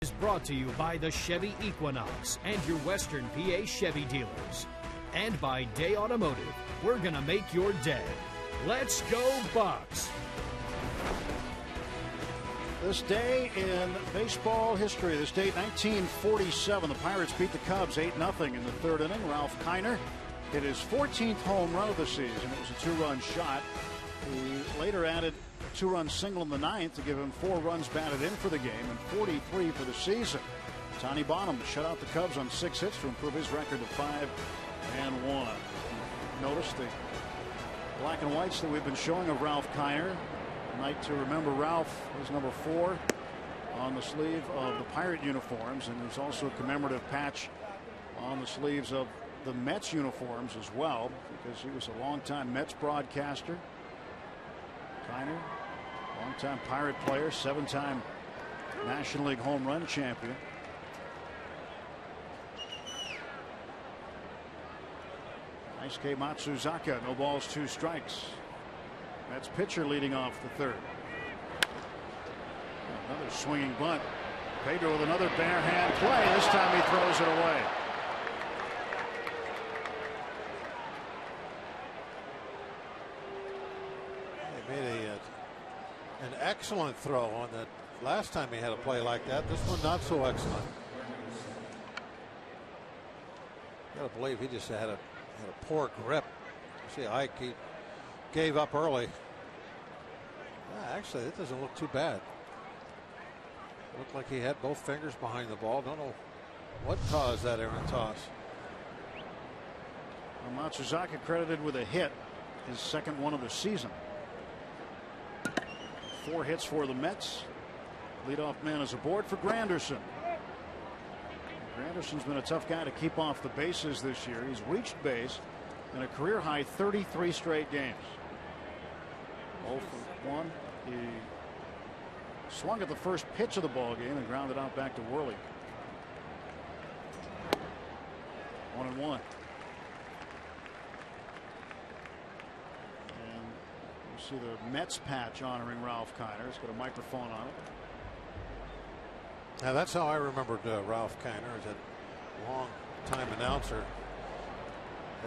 Is brought to you by the Chevy Equinox and your Western PA Chevy dealers. And by Day Automotive. We're going to make your day. Let's go Bucks! This day in baseball history, this date 1947, the Pirates beat the Cubs 8-0 in the third inning. Ralph Kiner hit his 14th home run of the season. It was a 2-run shot. He later added a 2-run single in the ninth to give him 4 runs batted in for the game and 43 for the season. Tony Bonham shut out the Cubs on 6 hits to improve his record to 5-1. Notice the black and whites that we've been showing of Ralph Kiner. Night to remember Ralph is number 4 on the sleeve of the Pirate uniforms, and there's also a commemorative patch on the sleeves of the Mets uniforms as well, because he was a longtime Mets broadcaster. Kiner, longtime Pirate player, 7-time National League home run champion. Daisuke Matsuzaka, no balls, 2 strikes. Mets pitcher leading off the third. Another swinging bunt. Pedro with another barehand play. This time he throws it away. He made an excellent throw on that last time he had a play like that. This one not so excellent. You gotta believe he just had a poor grip. See, Ike, he gave up early. Yeah, actually, it doesn't look too bad. It looked like he had both fingers behind the ball. Don't know what caused that errant toss. Well, Matsuzaka credited with a hit, his second one of the season. 4 hits for the Mets. Leadoff man is aboard for Granderson. Granderson's been a tough guy to keep off the bases this year. He's reached base in a career high 33 straight games. 0 for 1. He swung at the first pitch of the ball game and grounded out back to Worley. 1-1. See the Mets patch honoring Ralph Kiner. It's got a microphone on it. Now that's how I remembered Ralph Kiner as a long-time announcer,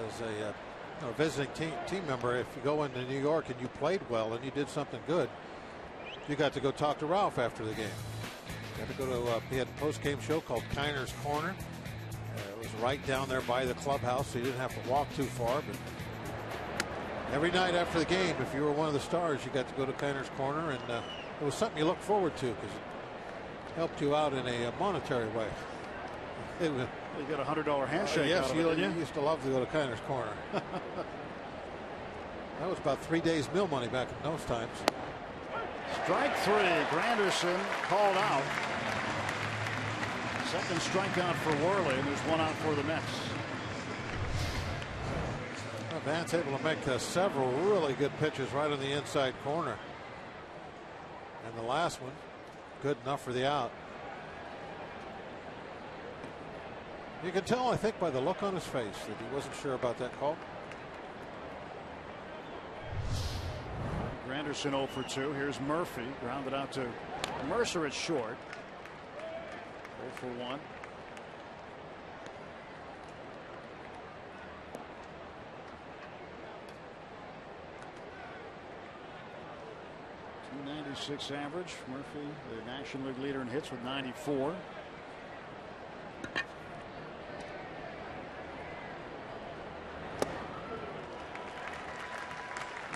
as a visiting team member. If you go into New York and you played well and you did something good, you got to go talk to Ralph after the game. You had to go to he had a post-game show called Kiner's Corner. It was right down there by the clubhouse, so you didn't have to walk too far. But every night after the game, if you were one of the stars, you got to go to Kiner's Corner, and it was something you looked forward to because it helped you out in a monetary way. You got a $100 handshake. Yes, out of it, you used to love to go to Kiner's Corner. That was about 3 days' meal money back in those times. Strike three. Granderson called out. Second strikeout for Worley, and there's one out for the Mets. Vance able to make several really good pitches right on the inside corner. And the last one, good enough for the out. You can tell, I think, by the look on his face that he wasn't sure about that call. Granderson 0 for 2. Here's Murphy. Grounded out to Mercer at short. 0 for 1. .296 average. Murphy, the National League leader in hits with 94.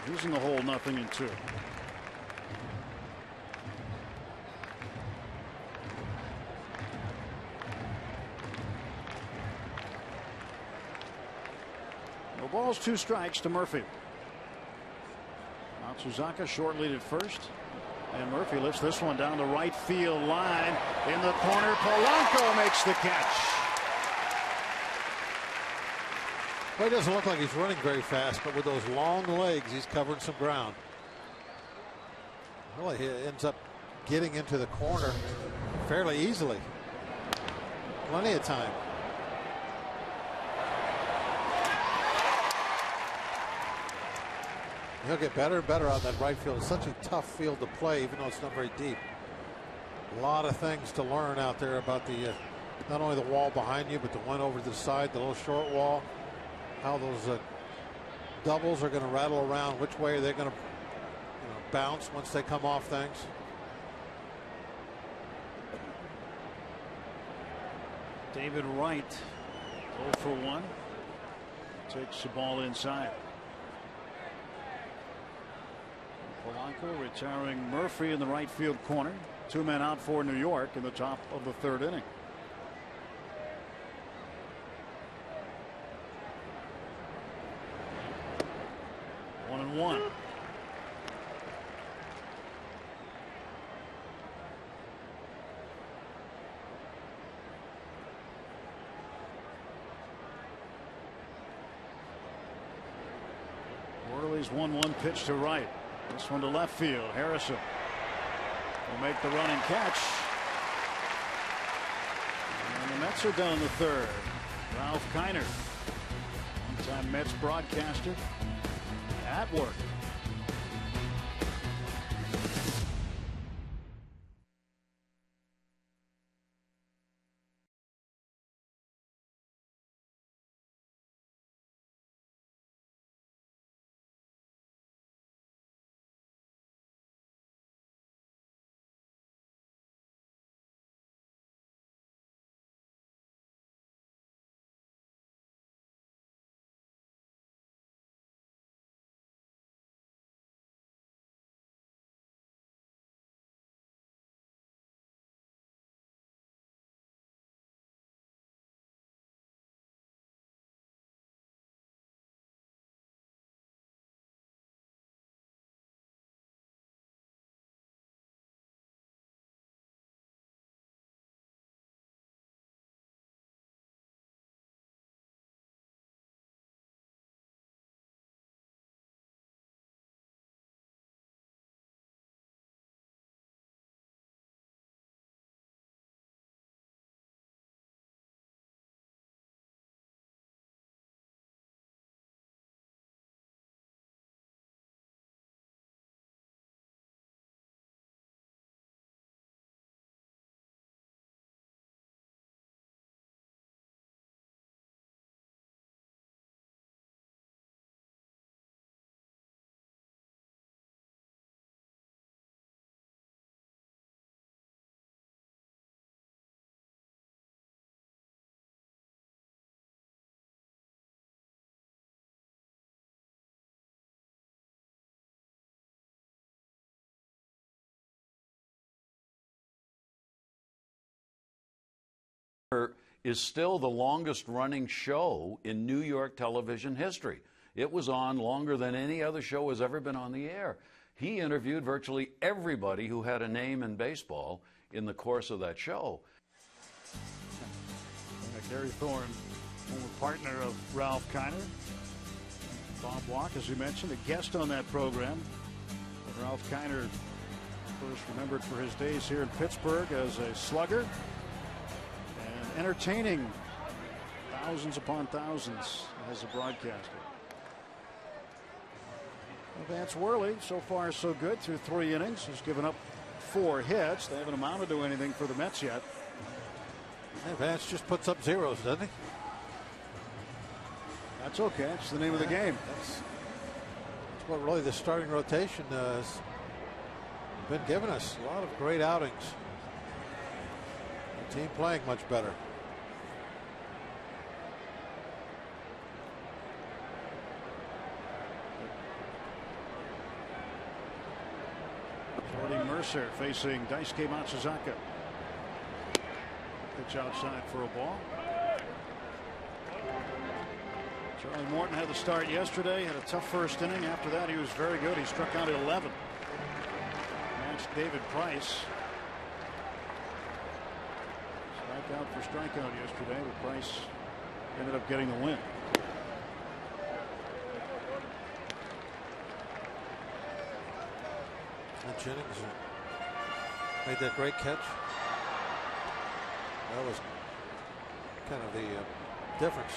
He's in the hole, 0-2. No balls, 2 strikes to Murphy. Matsuzaka short lead at first. And Murphy lifts this one down the right field line. In the corner, Polanco makes the catch. Well, he doesn't look like he's running very fast, but with those long legs, he's covering some ground. Well, he ends up getting into the corner fairly easily. Plenty of time. He'll get better and better on that right field. It's such a tough field to play, even though it's not very deep. A lot of things to learn out there about the not only the wall behind you, but the one over to the side, the little short wall. How those doubles are going to rattle around. Which way are they going to bounce once they come off things? David Wright 0 for 1. Takes the ball inside. Polanco retiring Murphy in the right field corner. 2 men out for New York in the top of the 3rd inning. 1-1. Worley's 1-1 pitch to right. This one to left field. Harrison will make the running catch. And the Mets are done in the 3rd. Ralph Kiner, one-time Mets broadcaster, at work. is still the longest running show in New York television history. It was on longer than any other show has ever been on the air. He interviewed virtually everybody who had a name in baseball in the course of that show. Gary Thorne, former partner of Ralph Kiner. Bob Walk, as we mentioned, a guest on that program. Ralph Kiner, first remembered for his days here in Pittsburgh as a slugger and entertaining thousands upon thousands as a broadcaster. Vance Worley, so far so good through 3 innings. He's given up 4 hits. They haven't amounted to anything for the Mets yet. Hey, Vance just puts up zeros, doesn't he? That's okay. It's the name of the game. That's what really the starting rotation has been giving us. A lot of great outings. The team playing much better. Jordy Mercer facing Daisuke Matsuzaka. Pitch outside for a ball. Charlie Morton had the start yesterday, had a tough first inning. After that, he was very good. He struck out at 11. Matched David Price. Strikeout for strikeout yesterday, but Price ended up getting the win. And Jennings made that great catch. That was kind of the difference.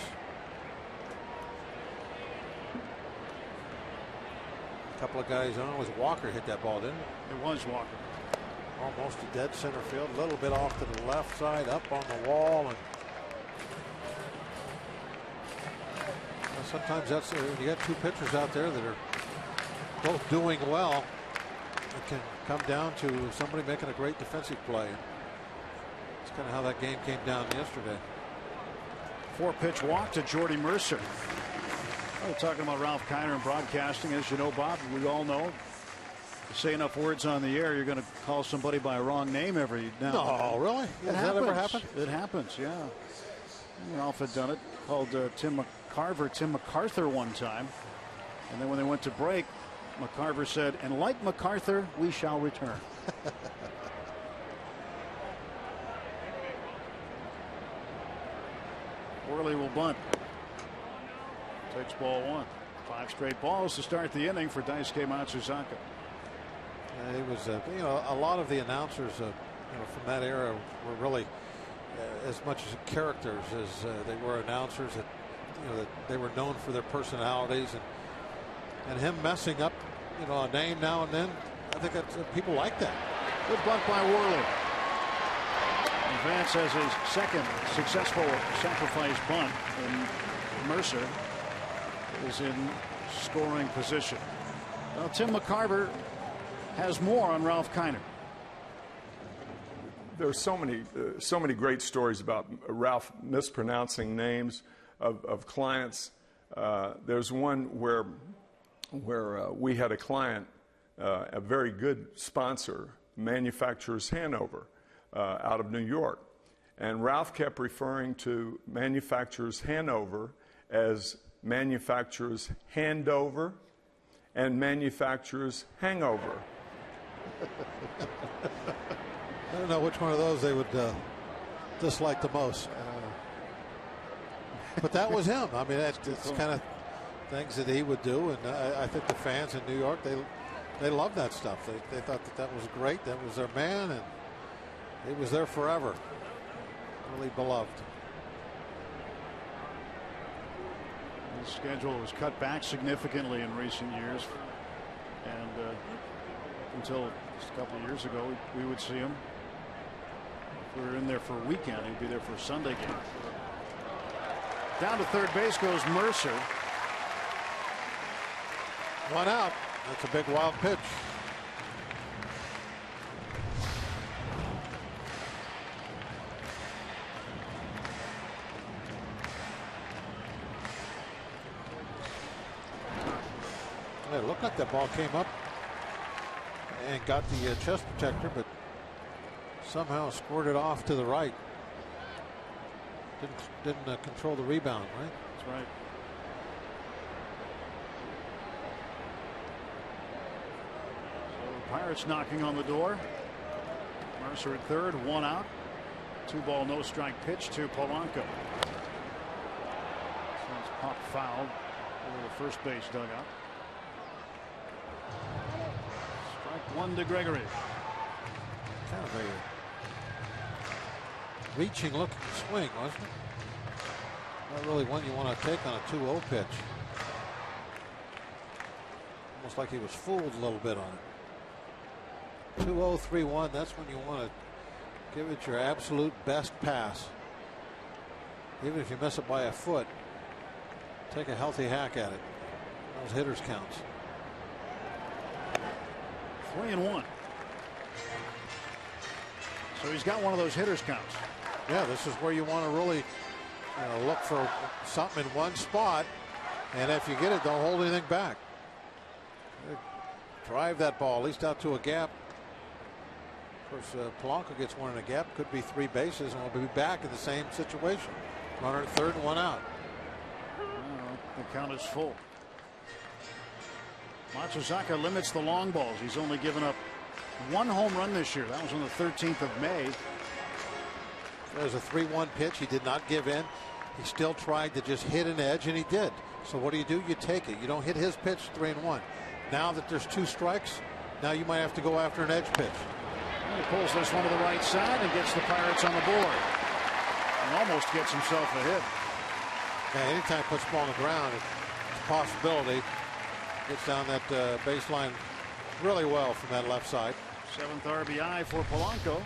A couple of guys on. Was Walker hit that ball, didn't it? It was Walker. Almost to dead center field. A little bit off to the left side, up on the wall. And sometimes that's when you got 2 pitchers out there that are both doing well. It can come down to somebody making a great defensive play. That's kind of how that game came down yesterday. 4-pitch walk to Jordy Mercer. We're talking about Ralph Kiner and broadcasting. As you know, Bob, we all know, you say enough words on the air, you're going to call somebody by a wrong name every now. No, really? Has that ever happened? It happens, yeah. Ralph had done it. Called Tim MacArthur one time. And then when they went to break, MacArthur said, "And like MacArthur, we shall return." Worley will bunt. Takes ball 1. 5 straight balls to start the inning for Daisuke Matsuzaka. It was, a lot of the announcers, from that era were really as much as characters as they were announcers. That they were known for their personalities, and him messing up, a name now and then. I think that's people like that. Good bunt by Worley. Vance has his second successful sacrifice bunt, and Mercer is in scoring position. Well, Tim MacArthur has more on Ralph Kiner. There's so many great stories about Ralph mispronouncing names of clients. There's one where we had a client, a very good sponsor, Manufacturers Hanover, out of New York, and Ralph kept referring to Manufacturers Hanover as Manufacturers Handover and Manufacturers Hangover. I don't know which one of those they would dislike the most. But that was him. I mean, that's kind of things that he would do, and I think the fans in New York, they love that stuff. They thought that was great. That was their man, and he was there forever. Really beloved. His schedule was cut back significantly in recent years, and until just a couple of years ago, we would see him. If we were in there for a weekend, he'd be there for a Sunday game. Down to third base goes Mercer. 1 out. That's a big wild pitch. It looked like that ball came up and got the chest protector, but somehow squirted off to the right. Didn't control the rebound, right? That's right. So the Pirates knocking on the door. Mercer at third, 1 out. 2-ball, no strike pitch to Polanco. He's popped foul over the first base dugout. Strike 1 to Gregory. Kind of a reaching looking swing, wasn't it? Not really one you want to take on a 2-0 pitch. Almost like he was fooled a little bit on it. 2-0, 3-1, that's when you want to give it your absolute best pass. Even if you miss it by a foot, take a healthy hack at it. Those hitters counts. 3-1. So he's got one of those hitters counts. Yeah, this is where you want to really look for something in one spot, and if you get it, don't hold anything back. Drive that ball at least out to a gap. Of course, Polanco gets one in a gap, could be 3 bases, and we'll be back in the same situation. Runner at third and 1 out. The count is full. Matsuzaka limits the long balls. He's only given up 1 home run this year. That was on the 13th of May. There's a 3-1 pitch. He did not give in. He still tried to just hit an edge, and he did. So what do? You take it. You don't hit his pitch. 3-1. Now that there's 2 strikes, now you might have to go after an edge pitch. And he pulls this one to the right side and gets the Pirates on the board. And almost gets himself a hit. Yeah, anytime he puts the ball on the ground, it's a possibility. Gets down that baseline really well from that left side. 7th RBI for Polanco.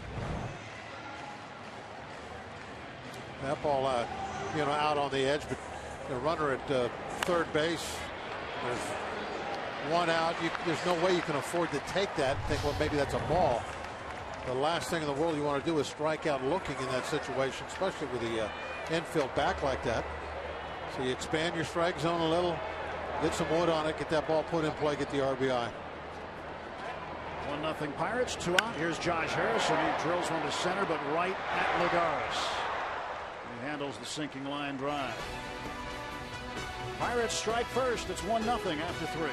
That ball, out on the edge, but the runner at third base. There's 1 out. There's no way you can afford to take that and think, well, maybe that's a ball. The last thing in the world you want to do is strike out looking in that situation, especially with the infield back like that. So you expand your strike zone a little, get some wood on it, get that ball put in play, get the RBI. 1-0 Pirates, 2 out. Here's Josh Harrison. He drills one to center, but right at Lagares. He handles the sinking line drive. Pirates strike first. It's 1-0 after 3.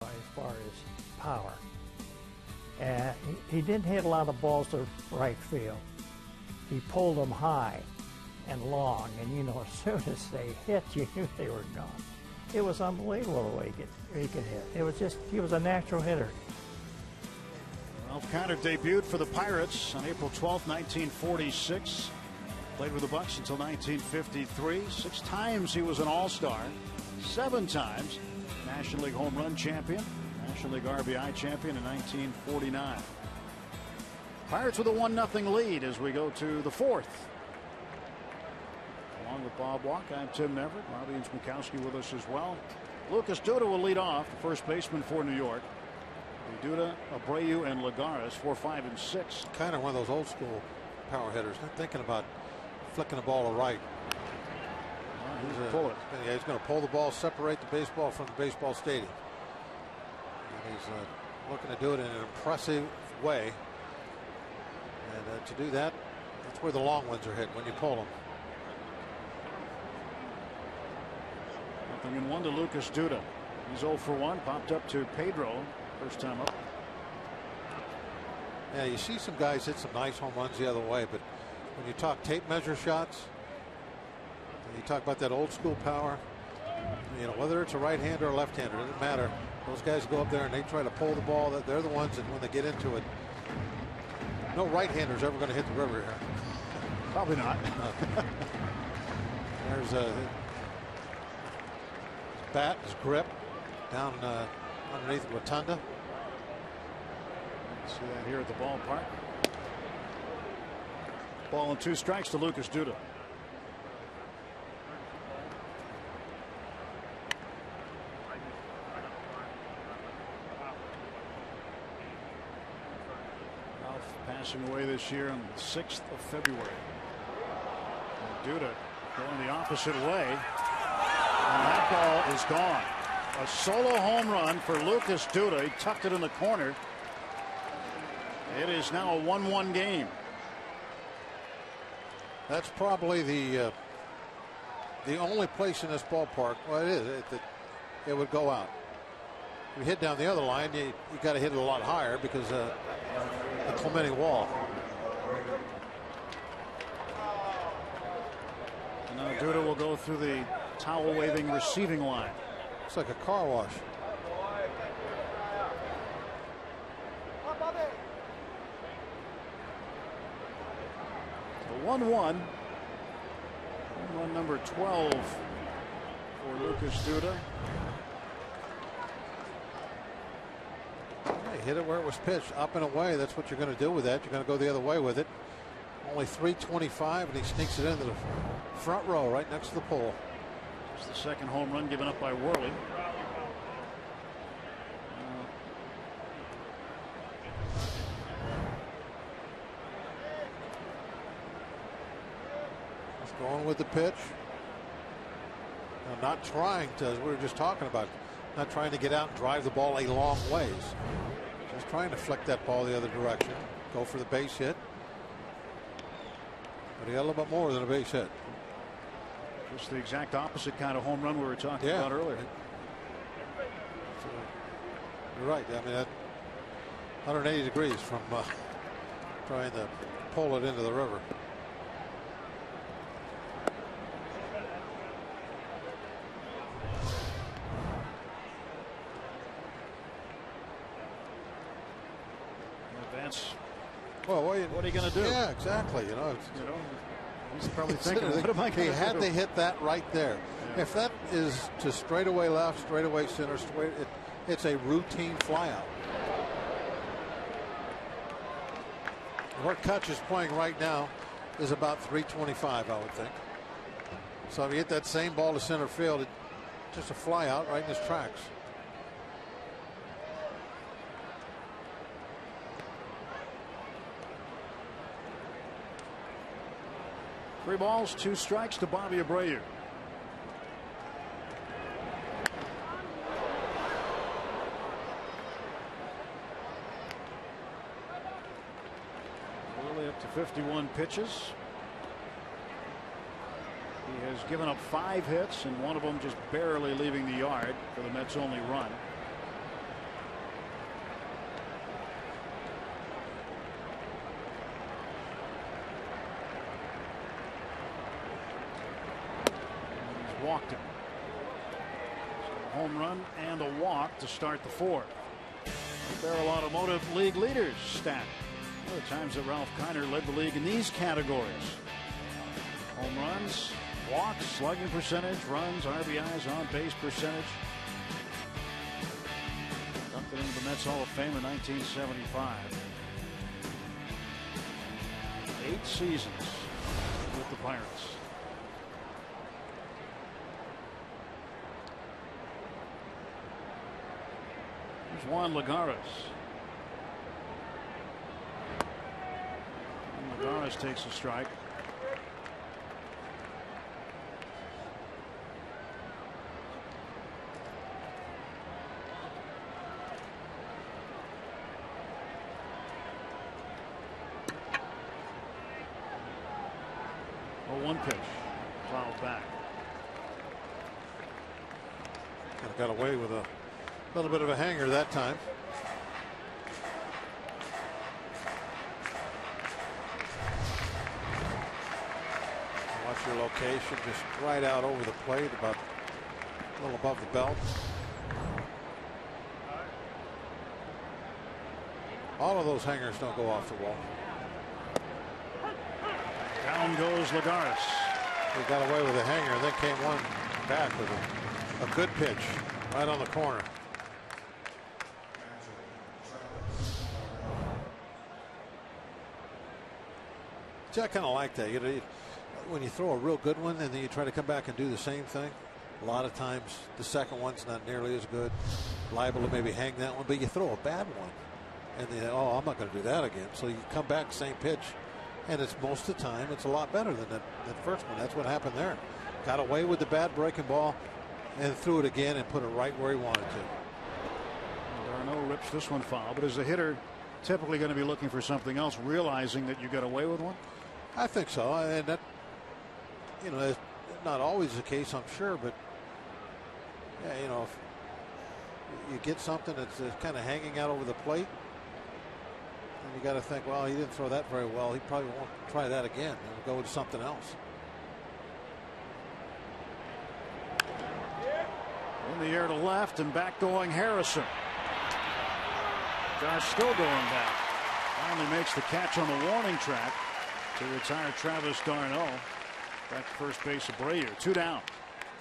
As far as power, and he didn't hit a lot of balls to right field. He pulled them high and long, and as soon as they hit, you knew they were gone. It was unbelievable the way he could hit. It was just, he was a natural hitter. Ralph Kiner debuted for the Pirates on April 12, 1946. Played with the Bucks until 1953. 6 times he was an All-Star. 7 times National League home run champion, National League RBI champion in 1949. Pirates with a 1-0 lead as we go to the 4th. Along with Bob Walk, I'm Tim Neverett. Bobby Smikowski with us as well. Lucas Duda will lead off, the first baseman for New York. Duda, Abreu, and Lagares 4, 5, and 6. Kind of one of those old school power hitters. Not thinking about flicking the ball to right. Pull it. Yeah, he's going to pull the ball, separate the baseball from the baseball stadium. And he's looking to do it in an impressive way. And to do that, that's where the long ones are hit, when you pull them. 0-1 to Lucas Duda. He's 0 for 1. Popped up to Pedro. First time up. Yeah, you see some guys hit some nice home runs the other way, but when you talk tape measure shots, and you talk about that old school power, you know, whether it's a right hander or a left hander, it doesn't matter. Those guys go up there and they try to pull the ball. They're the ones that when they get into it, no right hander's ever going to hit the river here. Probably not. There's his bat, his grip down underneath the rotunda. See that here at the ballpark. Ball and 2 strikes to Lucas Duda. Ralph passing away this year on the 6th of February. And Duda going the opposite way. And that ball is gone. A solo home run for Lucas Duda. He tucked it in the corner. It is now a 1-1 game. That's probably the only place in this ballpark. Well, it is. It would go out. If you hit down the other line, you got to hit it a lot higher because the Clemente wall. And now Duda will go through the towel waving receiving line. It's like a car wash. So 1-1. Home run number 12 for Lucas Duda. He hit it where it was pitched, up and away. That's what you're going to do with that. You're going to go the other way with it. Only 325, and he sneaks it into the front row right next to the pole. It's the second home run given up by Worley. Just going with the pitch. Now, not trying to, as we were just talking about, not trying to get out and drive the ball a long ways. Just trying to flick that ball the other direction. Go for the base hit. But he got a little bit more than a base hit. Just the exact opposite kind of home run we were talking about earlier. So, you're right. I mean, that 180 degrees from trying to pull it into the river. Advance. Well, what are you going to do? Yeah, exactly. You know, he's probably thinking, what am I going to do? He had to hit that right there. Yeah. If that is to straightaway left, straightaway center, it's a routine flyout. Where Kutch is playing right now is about 325, I would think. So if you hit that same ball to center field, it's just a flyout right in his tracks. Three balls, 2 strikes to Bobby Abreu. Worley up to 51 pitches. He has given up 5 hits, and one of them just barely leaving the yard for the Mets' only run. Walked him. So home run and a walk to start the 4th. Barrel Automotive League leaders stat. The times that Ralph Kiner led the league in these categories: home runs, walks, slugging percentage, runs, RBIs, on base percentage. Dumped it into the Mets Hall of Fame in 1975. 8 seasons with the Pirates. Juan Lagares. Lagares takes a strike. One pitch. Fouled back. Kind of got away with a little bit of a hanger that time. Watch your location, just right out over the plate, about a little above the belt. All of those hangers don't go off the wall. Down goes Lagares. He got away with a hanger, and then came one back with a good pitch right on the corner. See, I kind of like that. When you throw a real good one and then you try to come back and do the same thing, a lot of times the second one's not nearly as good. Liable to maybe hang that one, but you throw a bad one and then, oh, I'm not going to do that again. So you come back, same pitch. And it's most of the time, it's a lot better than that first one. That's what happened there. Got away with the bad breaking ball and threw it again and put it right where he wanted to. There are no rips this one foul, but as a hitter, typically going to be looking for something else, realizing that you got away with one? I think so. And that, it's not always the case, I'm sure, but yeah, if you get something that's kind of hanging out over the plate, and you got to think, well, he didn't throw that very well. He probably won't try that again. He'll go with something else. In the air to left and back going Harrison. Josh still going back. Finally makes the catch on the warning track to retire Travis d'Arnaud. Back to first base of Abreu. 2 down.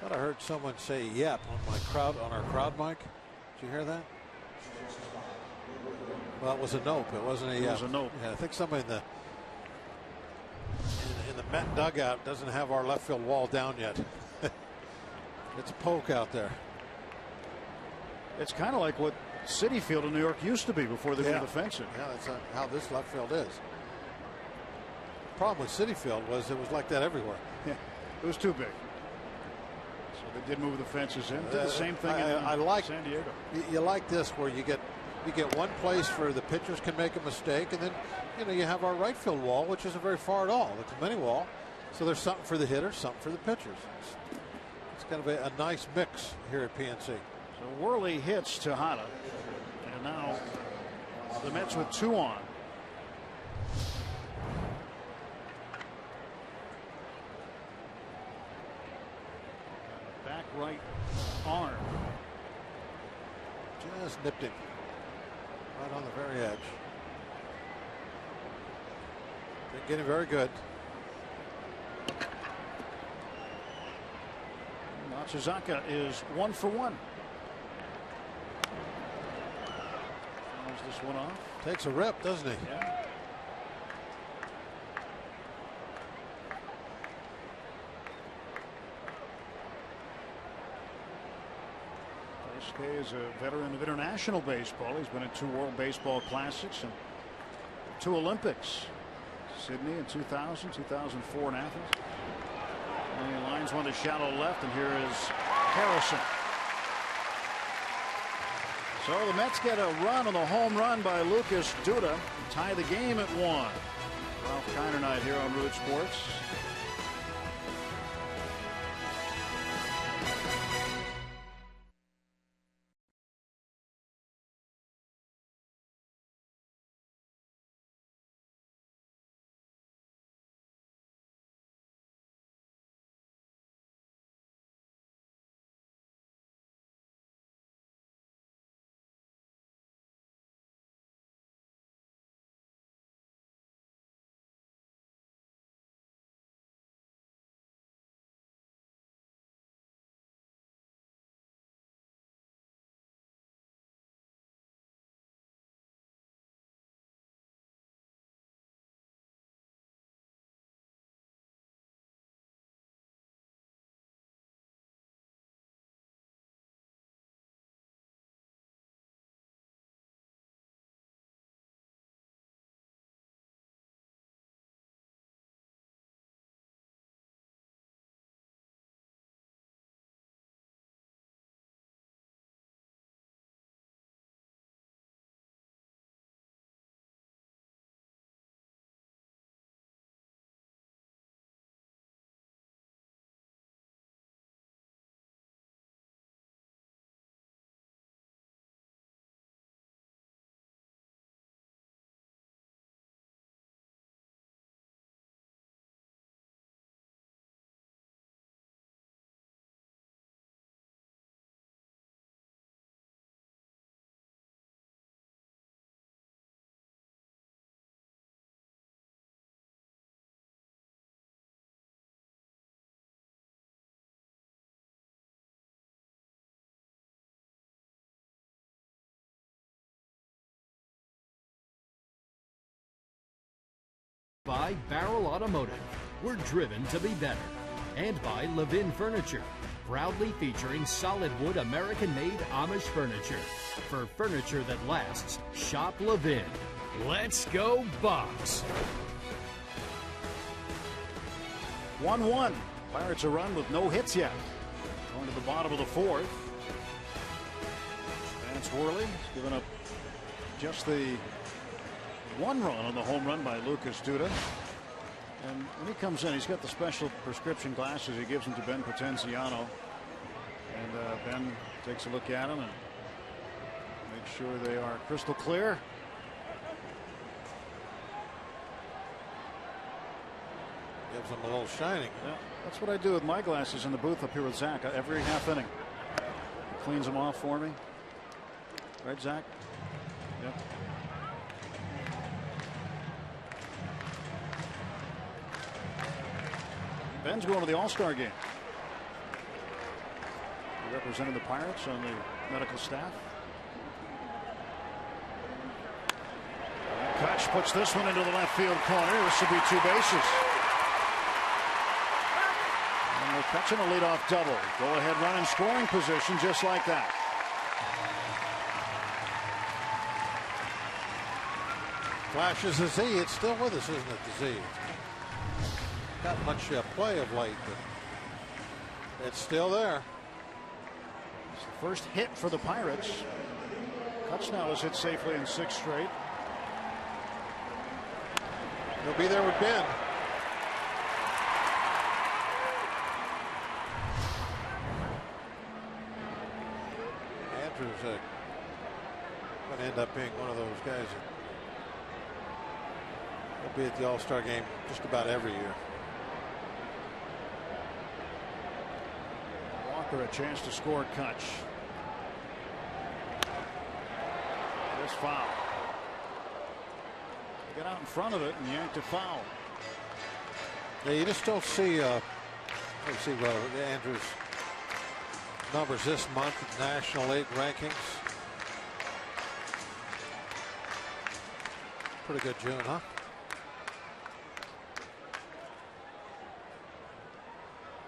Thought I heard someone say "yep" on our crowd mic. Did you hear that? Well, it was a nope. It wasn't a yep. It was a nope. Yeah, I think somebody in the Met dugout doesn't have our left field wall down yet. It's a poke out there. It's kind of like what Citi Field in New York used to be before they moved the fence in. Yeah, that's how this left field is. The problem with Citi Field was it was like that everywhere. Yeah, it was too big. So they did move the fences in. Did the same thing in San Diego. You like this where you get one place where the pitchers can make a mistake, and then you have our right field wall, which isn't very far at all. It's a mini wall, so there's something for the hitters, something for the pitchers. It's kind of a nice mix here at PNC. So Worley hits Tejada, and now the Mets with 2 on. Back right arm. Just nipped him right on the very edge. Didn't get him very good. Matsuzaka is 1 for 1. Fouls this one off. Takes a rip, doesn't he? Yeah. Is a veteran of international baseball. He's been in 2 World Baseball Classics and 2 Olympics. Sydney in 2000, 2004 in Athens. And he lines one to shallow left, and here is Harrison. So the Mets get a run on the home run by Lucas Duda, tie the game at 1. Ralph Kiner night here on Root Sports. by Barrel Automotive. We're driven to be better. And by Levin Furniture, proudly featuring solid wood American-made Amish furniture. For furniture that lasts, shop Levin. Let's go Bucks! 1-1. Pirates a run with no hits yet. Going to the bottom of the fourth. Vance Worley has given up just the 1 run on the home run by Lucas Duda. And when he comes in, he's got the special prescription glasses. He gives them to Ben Potenziano. And Ben takes a look at them and makes sure they are crystal clear. Gives them a little shining. Yeah, that's what I do with my glasses in the booth up here with Zach every half inning. He cleans them off for me. Right, Zach? Yep. Ben's going to the All-Star game. He represented the Pirates on the medical staff. Kutch puts this one into the left field corner. This will be 2 bases. And we're catching a leadoff double. Go ahead run in scoring position just like that. Flashes the Z. It's still with us, isn't it, the Z? Not much play of late, but it's still there. It's the first hit for the Pirates. Kutch now has hit safely in 6 straight. He'll be there with Ben. Andrews going to end up being one of those guys that will be at the All-Star game just about every year. Walker a chance to score Kutch. This foul. Get out in front of it and yanked a foul. Yeah, you just don't see Andrews' numbers this month in National League rankings. Pretty good June, huh?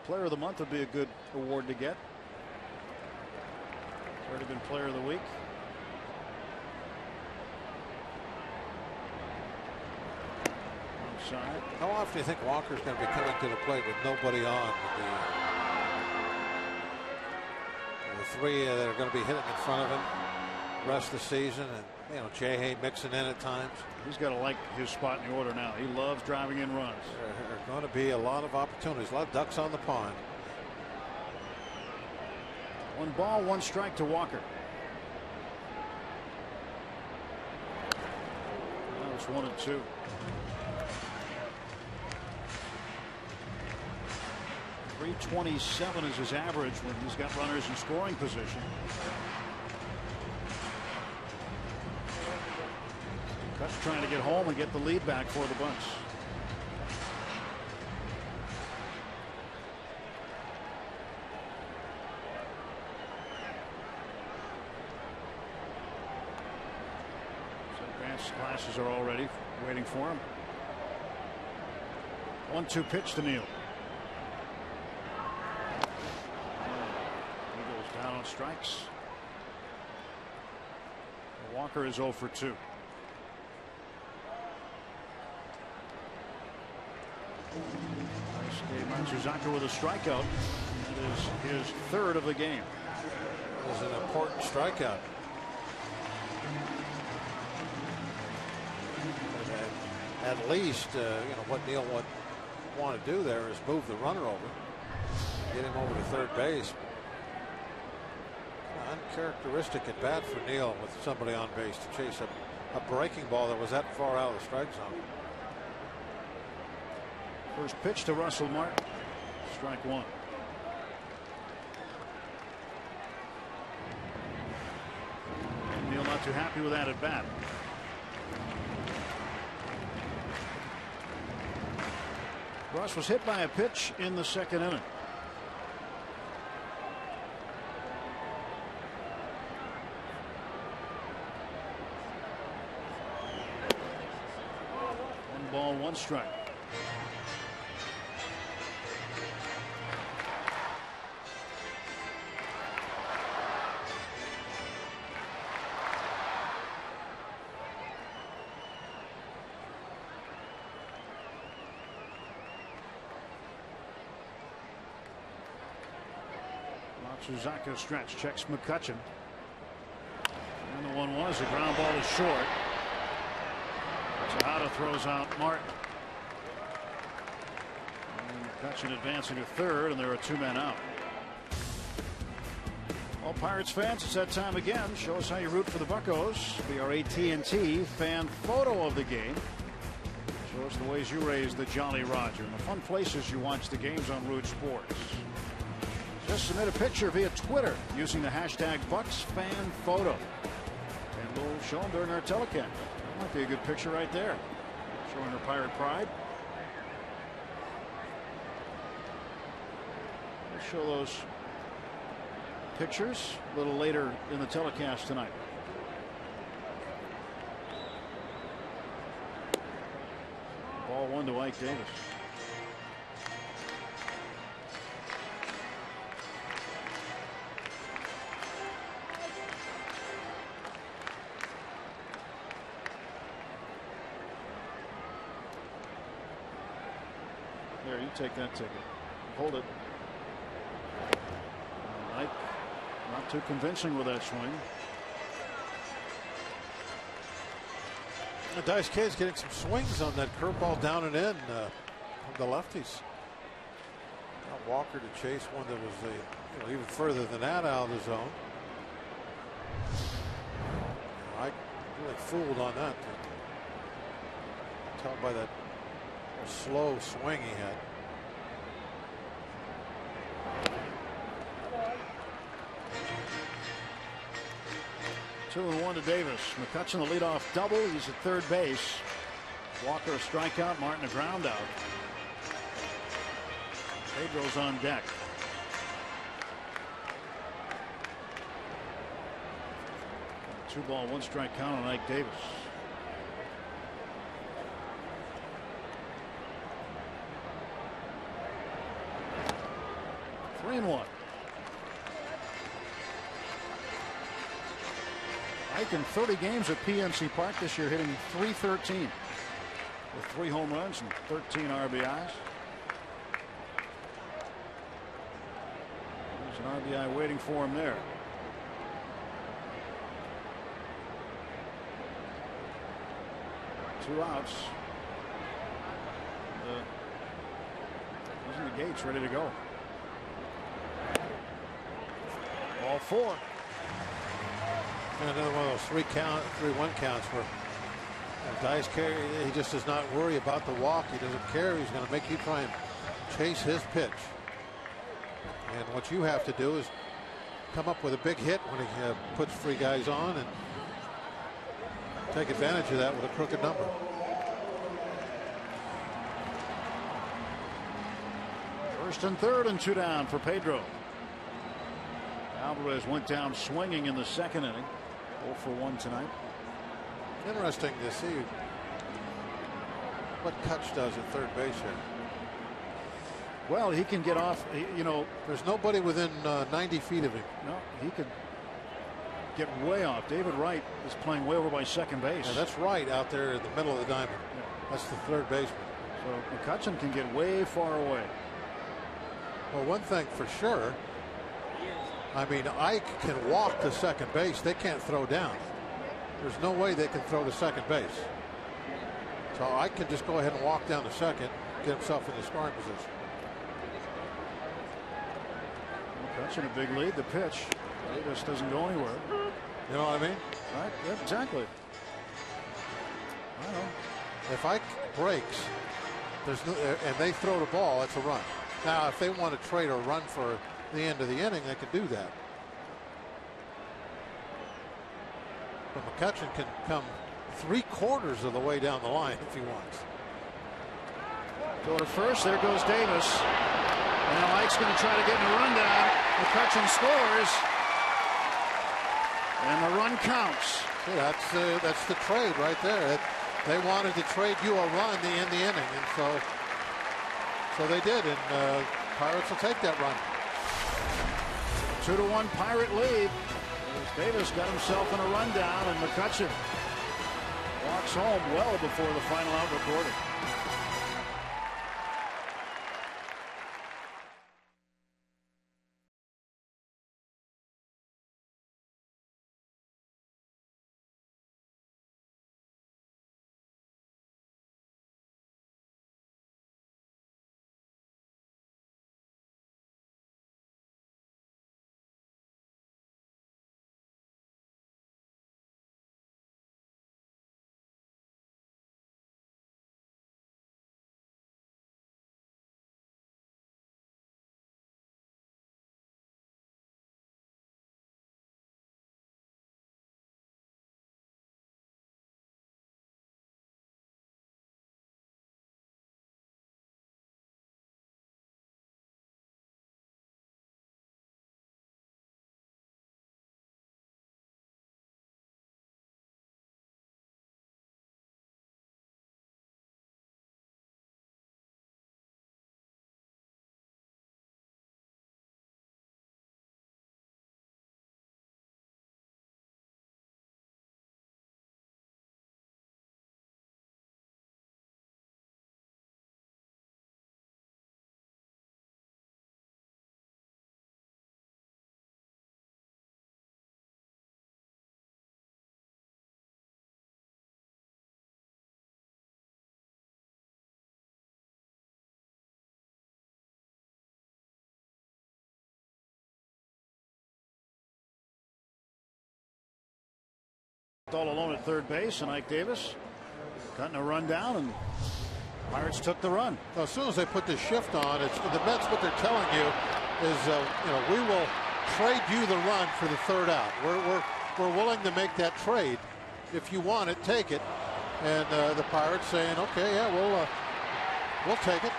Player of the month would be a good award to get. He's already been player of the week. Outside. How often do you think Walker's going to be coming to the plate with nobody on? The 3 that are going to be hitting in front of him the rest of the season, and Jay mixing in at times. He's got to like his spot in the order now. He loves driving in runs. There are going to be a lot of opportunities, a lot of ducks on the pond. 1 ball, 1 strike to Walker. That was 1 and 2. .327 is his average when he's got runners in scoring position. Kutch trying to get home and get the lead back for the Bunts. So advanced glasses are all ready, waiting for him. 1-2 pitch to Neal. He goes down on strikes. Walker is 0 for 2. Matsuzaka with a strikeout. That is his 3rd of the game. It was an important strikeout. At least, what Neal would want to do there is move the runner over, get him over to third base. Uncharacteristic at bat for Neal with somebody on base to chase a breaking ball that was that far out of the strike zone. First pitch to Russell Martin. Strike 1. Neal not too happy with that at bat. Russ was hit by a pitch in the 2nd inning. ball, 1 strike. Matsuzaka stretch, checks McCutchen. And the 1-1 as the ground ball is short. Tejada throws out Martin. And McCutchen advancing to third, and there are 2 men out. Well, Pirates fans, it's that time again. Show us how you root for the Buccos. Be our AT&T fan photo of the game. Show us the ways you raise the Jolly Roger and the fun places you watch the games on Root Sports. Just submit a picture via Twitter using the hashtag BucksFanPhoto. And we'll show them during our telecast. That might be a good picture right there. Showing her Pirate pride. We'll show those pictures a little later in the telecast tonight. Ball 1 to Ike Davis. There, you take that ticket. Hold it. Ike, not too convincing with that swing. Dice K's getting some swings on that curveball down and in from the lefties. Got Walker to chase one that was even further than that out of the zone. Ike really fooled on that. Tell by that slow swing he had. Two and 1 to Davis. McCutchen the leadoff double. He's at third base. Walker a strikeout. Martin a ground out. Pedro's on deck. A 2-ball, 1-strike count on Ike Davis. Three and 1. Ike in 30 games at PNC Park this year, hitting .313 with 3 home runs and 13 RBIs. There's an RBI waiting for him there. Two outs. He's in the gates, ready to go. Ball 4. And another one of those 3-1 counts where Dice K, he just does not worry about the walk. He doesn't care. He's going to make you try and chase his pitch. And what you have to do is come up with a big hit when he puts 3 guys on and take advantage of that with a crooked number. First and third and 2 down for Pedro. Alvarez went down swinging in the second inning. 0 for 1 tonight. Interesting to see what Kutch does at third base here. Well, he can get off. You know, there's nobody within 90 feet of him. No, he could get way off. David Wright is playing way over by second base. Yeah, that's right out there in the middle of the diamond. Yeah. That's the third baseman. So McCutchen can get way far away. Well, one thing for sure. I mean, Ike can walk to second base. They can't throw down. There's no way they can throw to second base. So Ike can just go ahead and walk down to second, get himself in the scoring position. McCutchen a big lead. The pitch. Davis doesn't go anywhere. You know what I mean? Right. Yeah, exactly. I know. If Ike breaks, there's no, and they throw the ball, it's a run. Now, if they want to trade a run for the end of the inning, they can do that. But McCutchen can come 3/4 of the way down the line if he wants. Go to first. There goes Davis. Now Ike's going to try to get in a run down. McCutchen scores, and the run counts. See, that's the trade right there. They wanted to trade you a run in the inning, and so they did, and Pirates will take that run. 2-1 Pirate lead. As Davis got himself in a rundown, and McCutchen walks home well before the final out recorded. All alone at third base, and Ike Davis cutting a run down, and Pirates took the run. Well, as soon as they put the shift on, it's the Mets. What they're telling you is, we will trade you the run for the third out. We're willing to make that trade. If you want it, take it. And the Pirates saying, okay, yeah, we'll take it.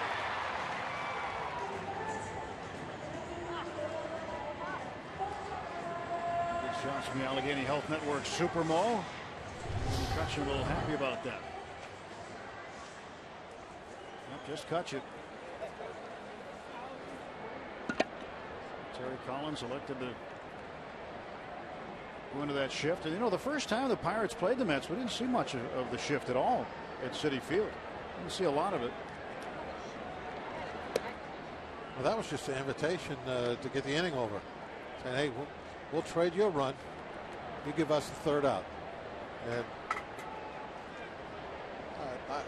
Shots from the Allegheny Health Network Super Mo. McCutchen a little happy about that. Yep, just catch it. Terry Collins elected to go into that shift. And the first time the Pirates played the Mets, we didn't see much of the shift at all at Citi Field. Didn't see a lot of it. Well, that was just an invitation to get the inning over. Saying, hey, we'll trade you a run. You give us the third out. And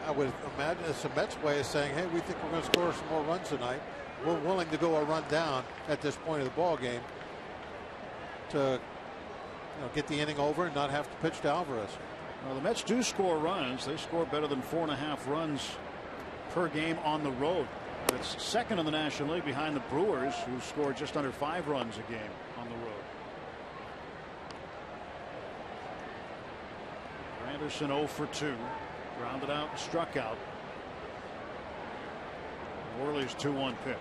I would imagine it's a Mets way of saying, hey, we think we're going to score some more runs tonight. We're willing to go a run down at this point of the ball game to get the inning over and not have to pitch to Alvarez. Well, the Mets do score runs. They score better than 4.5 runs per game on the road. That's second in the National League behind the Brewers, who score just under 5 runs a game on the road. Anderson 0 for 2. Grounded out and struck out. Worley's 2-1 pitch.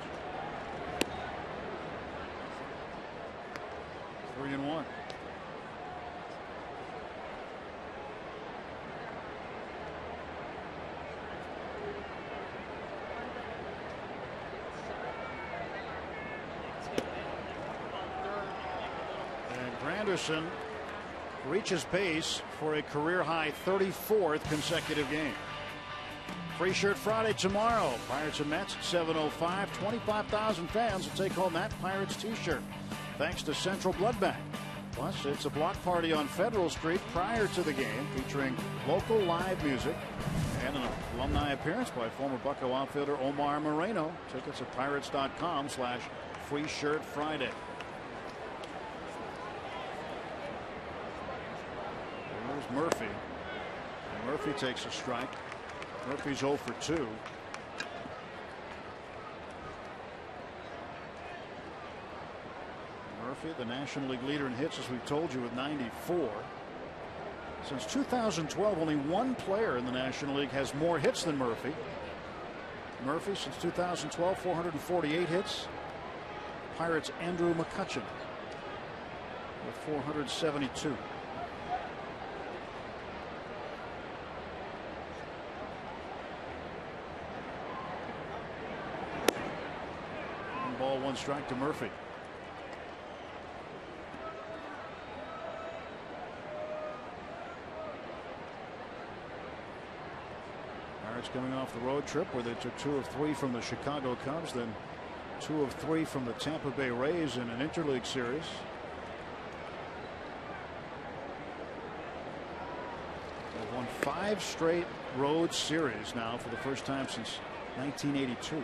3-1. And Granderson reaches base for a career-high 34th consecutive game. Free Shirt Friday tomorrow. Pirates and Mets at 7:05. 25,000 fans will take home that Pirates t-shirt, thanks to Central Blood Bank. Plus, it's a block party on Federal Street prior to the game, featuring local live music and an alumni appearance by former Bucco outfielder Omar Moreno. Tickets at pirates.com/Free Shirt Friday. Murphy. And Murphy takes a strike. Murphy's 0 for 2. Murphy, the National League leader in hits, as we told you, with 94. Since 2012, only one player in the National League has more hits than Murphy. Murphy, since 2012, 448 hits. Pirates' Andrew McCutchen with 472. ball, 1 strike to Murphy. Pirates coming off the road trip where they took 2 of 3 from the Chicago Cubs, then 2 of 3 from the Tampa Bay Rays in an interleague series. They've won 5 straight road series now for the first time since 1982.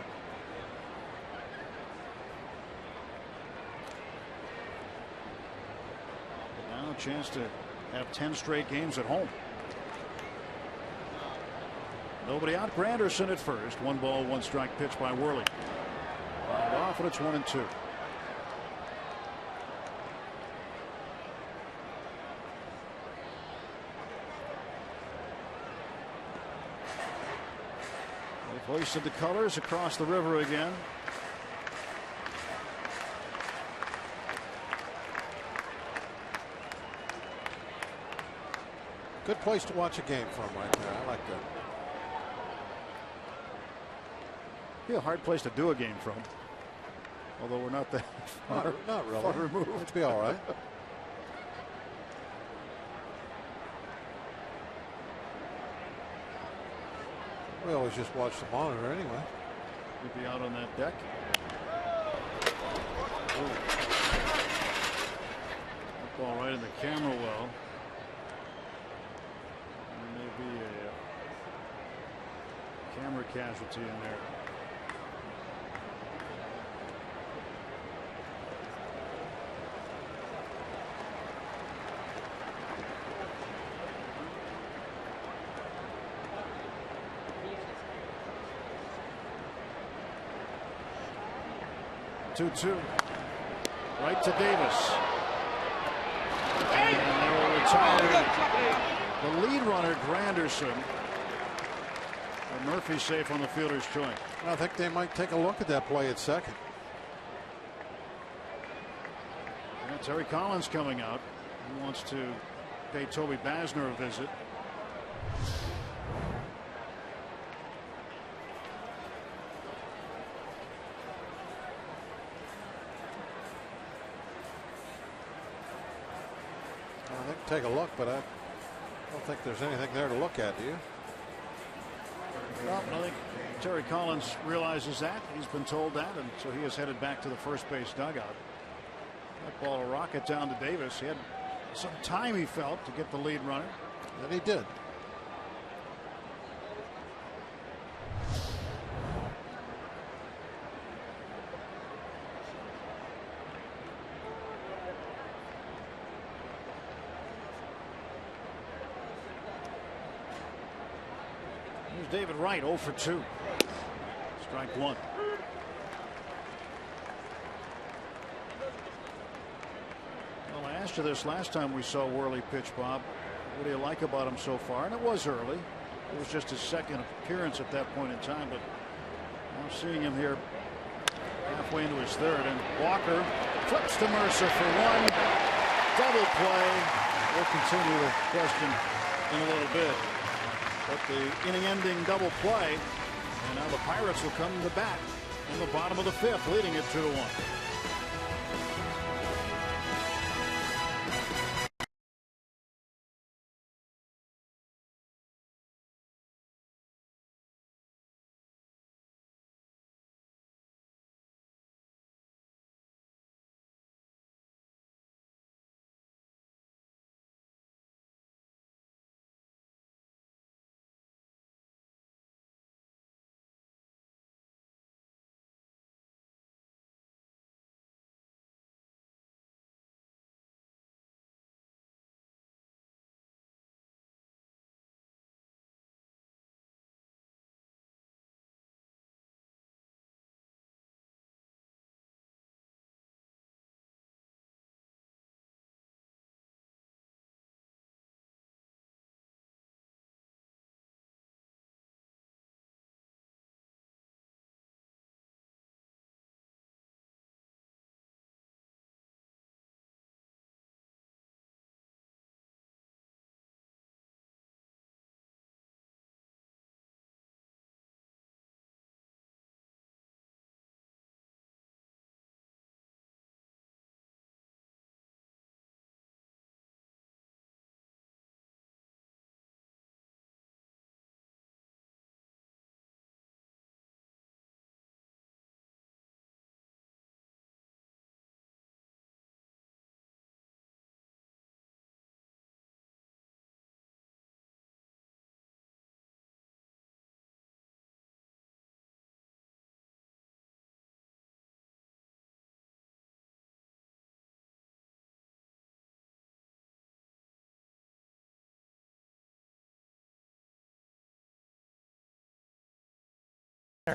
But now a chance to have 10 straight games at home. Nobody out. Granderson at first. 1 ball, 1 strike pitch by Worley. Fouled off, and it's 1-2. They've hoisted the colors across the river again. Good place to watch a game from right there. I like that. Be a hard place to do a game from. Although we're not that far, not really. far removed. It'd be all right. We always just watch the monitor anyway. We'd be out on that deck. Oh. That ball right in the camera well. There may be a camera casualty in there. Two. Right to Davis. And they will retire the lead runner, Granderson. And Murphy's safe on the fielder's choice. I think they might take a look at that play at second. And Terry Collins coming out. He wants to pay Toby Basner a visit. Take a look, but I don't think there's anything there to look at, do you? Well, I think Terry Collins realizes that. He's been told that, and so he is headed back to the first base dugout. That ball a rocket down to Davis. He had some time, he felt, to get the lead runner. And he did. David Wright 0 for 2. Strike 1. Well, I asked you this last time we saw Worley pitch, Bob. What do you like about him so far? And it was early. It was just his second appearance at that point in time. But I'm seeing him here halfway into his third. And Walker flips to Mercer for 1. Double play. We'll continue the question in a little bit. But the inning-ending double play, and now the Pirates will come to bat in the bottom of the 5th, leading it 2-1.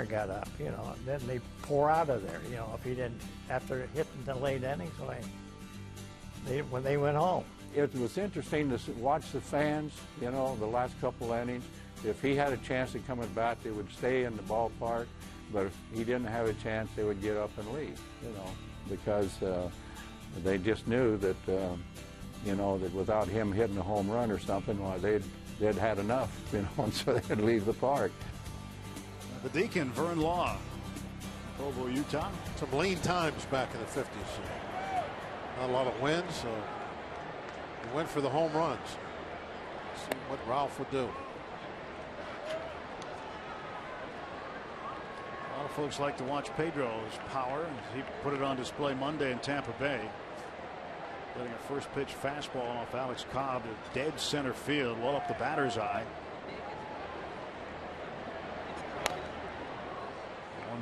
got up, you know, and then they pour out of there, you know, if he didn't, after hitting the late innings, when they went home. It was interesting to watch the fans, you know, the last couple innings. If he had a chance to come at bat, they would stay in the ballpark. But if he didn't have a chance, they would get up and leave, you know, because they just knew that, you know, that without him hitting a home run or something, well, they'd had enough, you know, and so they'd leave the park. The Deacon, Vern Law, Provo, Utah. Some lean times back in the 50s. Not a lot of wins, so he went for the home runs. See what Ralph would do. A lot of folks like to watch Pedro's power. He put it on display Monday in Tampa Bay. Getting a first pitch fastball off Alex Cobb to dead center field, well up the batter's eye.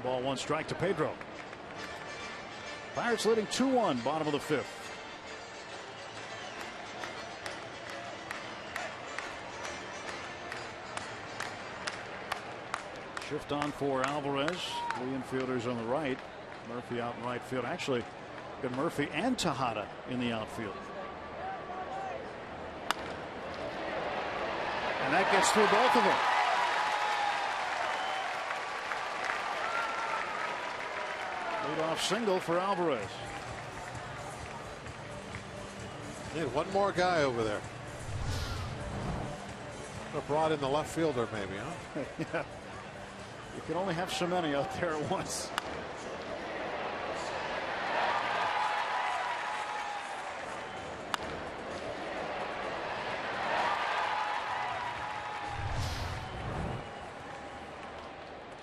1-1 strike to Pedro. Pirates leading 2-1, bottom of the 5th. Shift on for Alvarez. 3 infielders on the right. Murphy out in right field. Actually, got Murphy and Tejada in the outfield. And that gets through both of them. Leadoff single for Alvarez. Need one more guy over there. Brought in the left fielder, maybe, huh? Yeah. You can only have so many out there at once.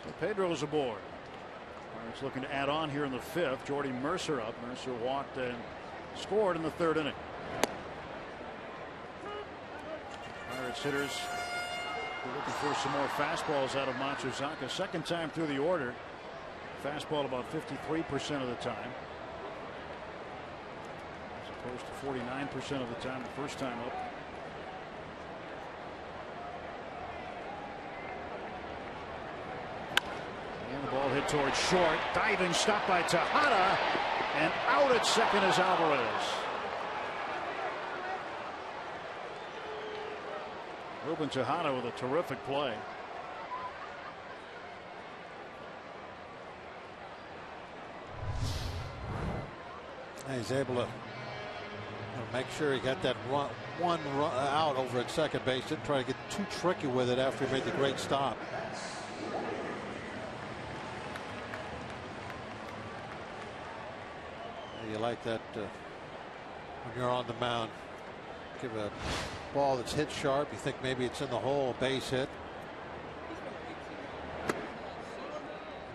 So Pedro's aboard. Pirates looking to add on here in the 5th. Jordy Mercer up. Mercer walked and scored in the 3rd inning. Pirates hitters are looking for some more fastballs out of Matsuzaka. Second time through the order. Fastball about 53% of the time, as opposed to 49% of the time the first time up. And the ball hit towards short. Diving stop by Tejada. And out at second is Alvarez. Ruben Tejada with a terrific play. He's able to make sure he got that one run out over at second base. Didn't try to get too tricky with it after he made the great stop. You like that when you're on the mound. Give a ball that's hit sharp. You think maybe it's in the hole, a base hit.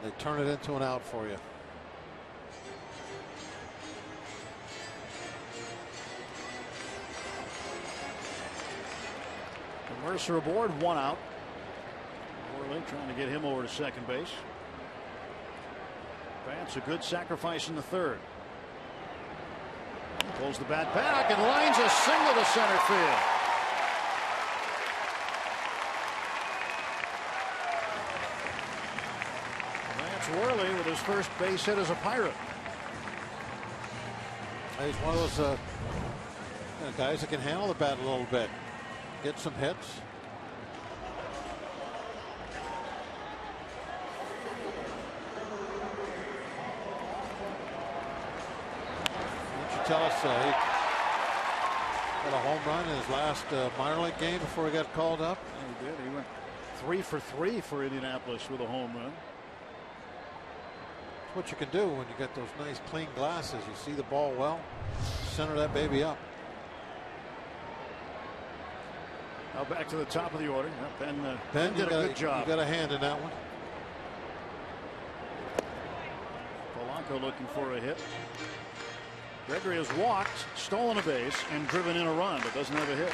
They turn it into an out for you. Mercer aboard, 1 out. Worley trying to get him over to second base. Vance, a good sacrifice in the 3rd. Pulls the bat back and lines a single to center field. Vance Worley with his first base hit as a Pirate. He's one of those guys that can handle the bat a little bit. Get some hits. Didn't you tell us he got a home run in his last minor league game before he got called up? Yeah, he did. He went 3 for 3 for Indianapolis with a home run. That's what you can do when you get those nice clean glasses. You see the ball well, center that baby up. Now back to the top of the order. Ben did a good job. You got a hand in that one. Polanco looking for a hit. Gregory has walked, stolen a base, and driven in a run, but doesn't have a hit.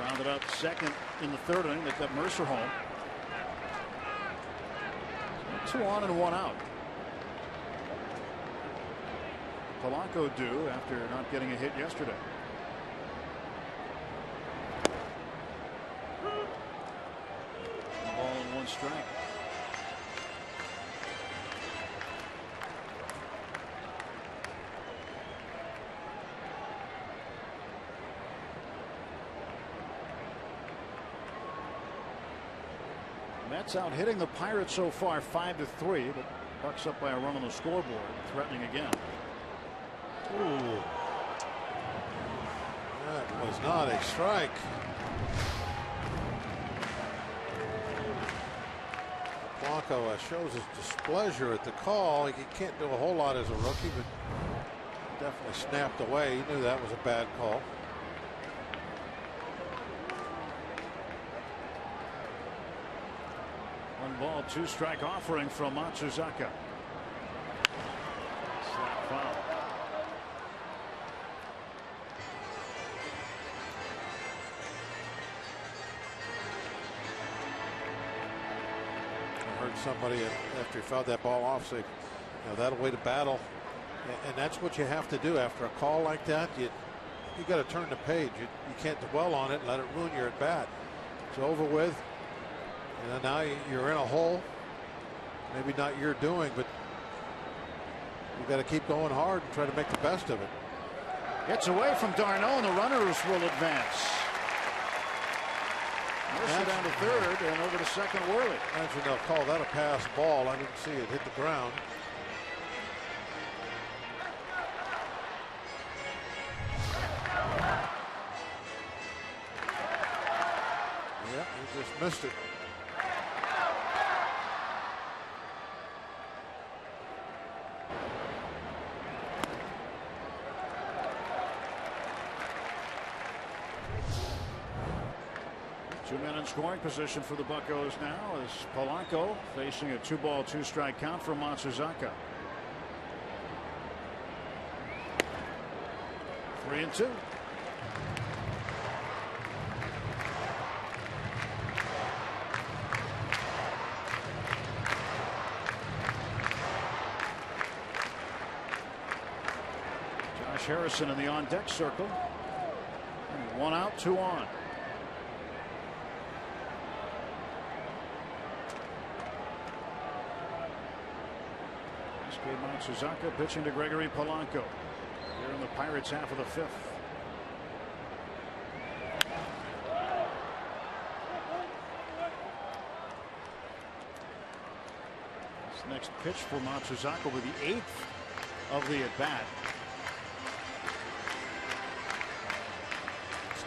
Rounded out second in the 3rd inning. They've got Mercer home. 2 on and 1 out. Polanco due after not getting a hit yesterday. 1 strike. Mets out hitting the Pirates so far 5-3, but Bucks up by a run on the scoreboard, threatening again. Ooh. That was not a strike. Blanco shows his displeasure at the call. He can't do a whole lot as a rookie, but definitely snapped away. He knew that was a bad call. 1 ball, 2 strike offering from Matsuzaka. Slap foul. I heard somebody after he fouled that ball off say, that'll way to battle, and that's what you have to do after a call like that. You got to turn the page. You can't dwell on it and let it ruin your at bat. It's over with. And now you're in a hole. Maybe not your doing, but you got to keep going hard and try to make the best of it. Gets away from Darno, and the runners will advance. Mercer down to third and over to second, Worley. Imagine they'll call that a pass ball. I didn't see it hit the ground. Yeah, he just missed it. Two-men in scoring position for the Buccos now as Polanco facing a 2-ball, 2-strike count from Matsuzaka. 3-2. Josh Harrison in the on-deck circle. 1 out, 2 on. Matsuzaka pitching to Gregory Polanco here in the Pirates half of the 5th. This next pitch for Matsuzaka will be the 8th of the at bat.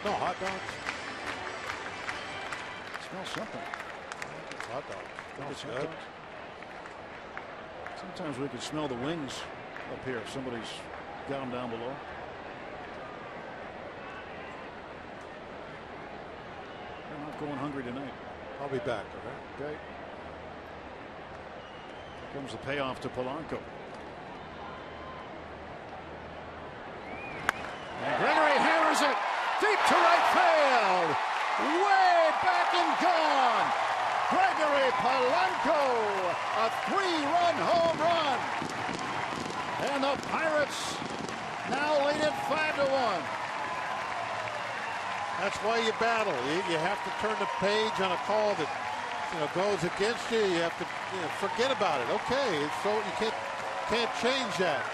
Smell hot dogs. Smell something. It's hot dogs. Smells good. Sometimes we can smell the wings up here. Somebody's got them down below. They're not going hungry tonight. I'll be back. Okay. Here comes the payoff to Polanco. And Gregory hammers it deep to right field. Way back and gone. Gregory Polanco, a 3-run home run. And the Pirates now lead it 5-1. That's why you battle. You have to turn the page on a call that goes against you. You have to forget about it. Okay, so you can't change that.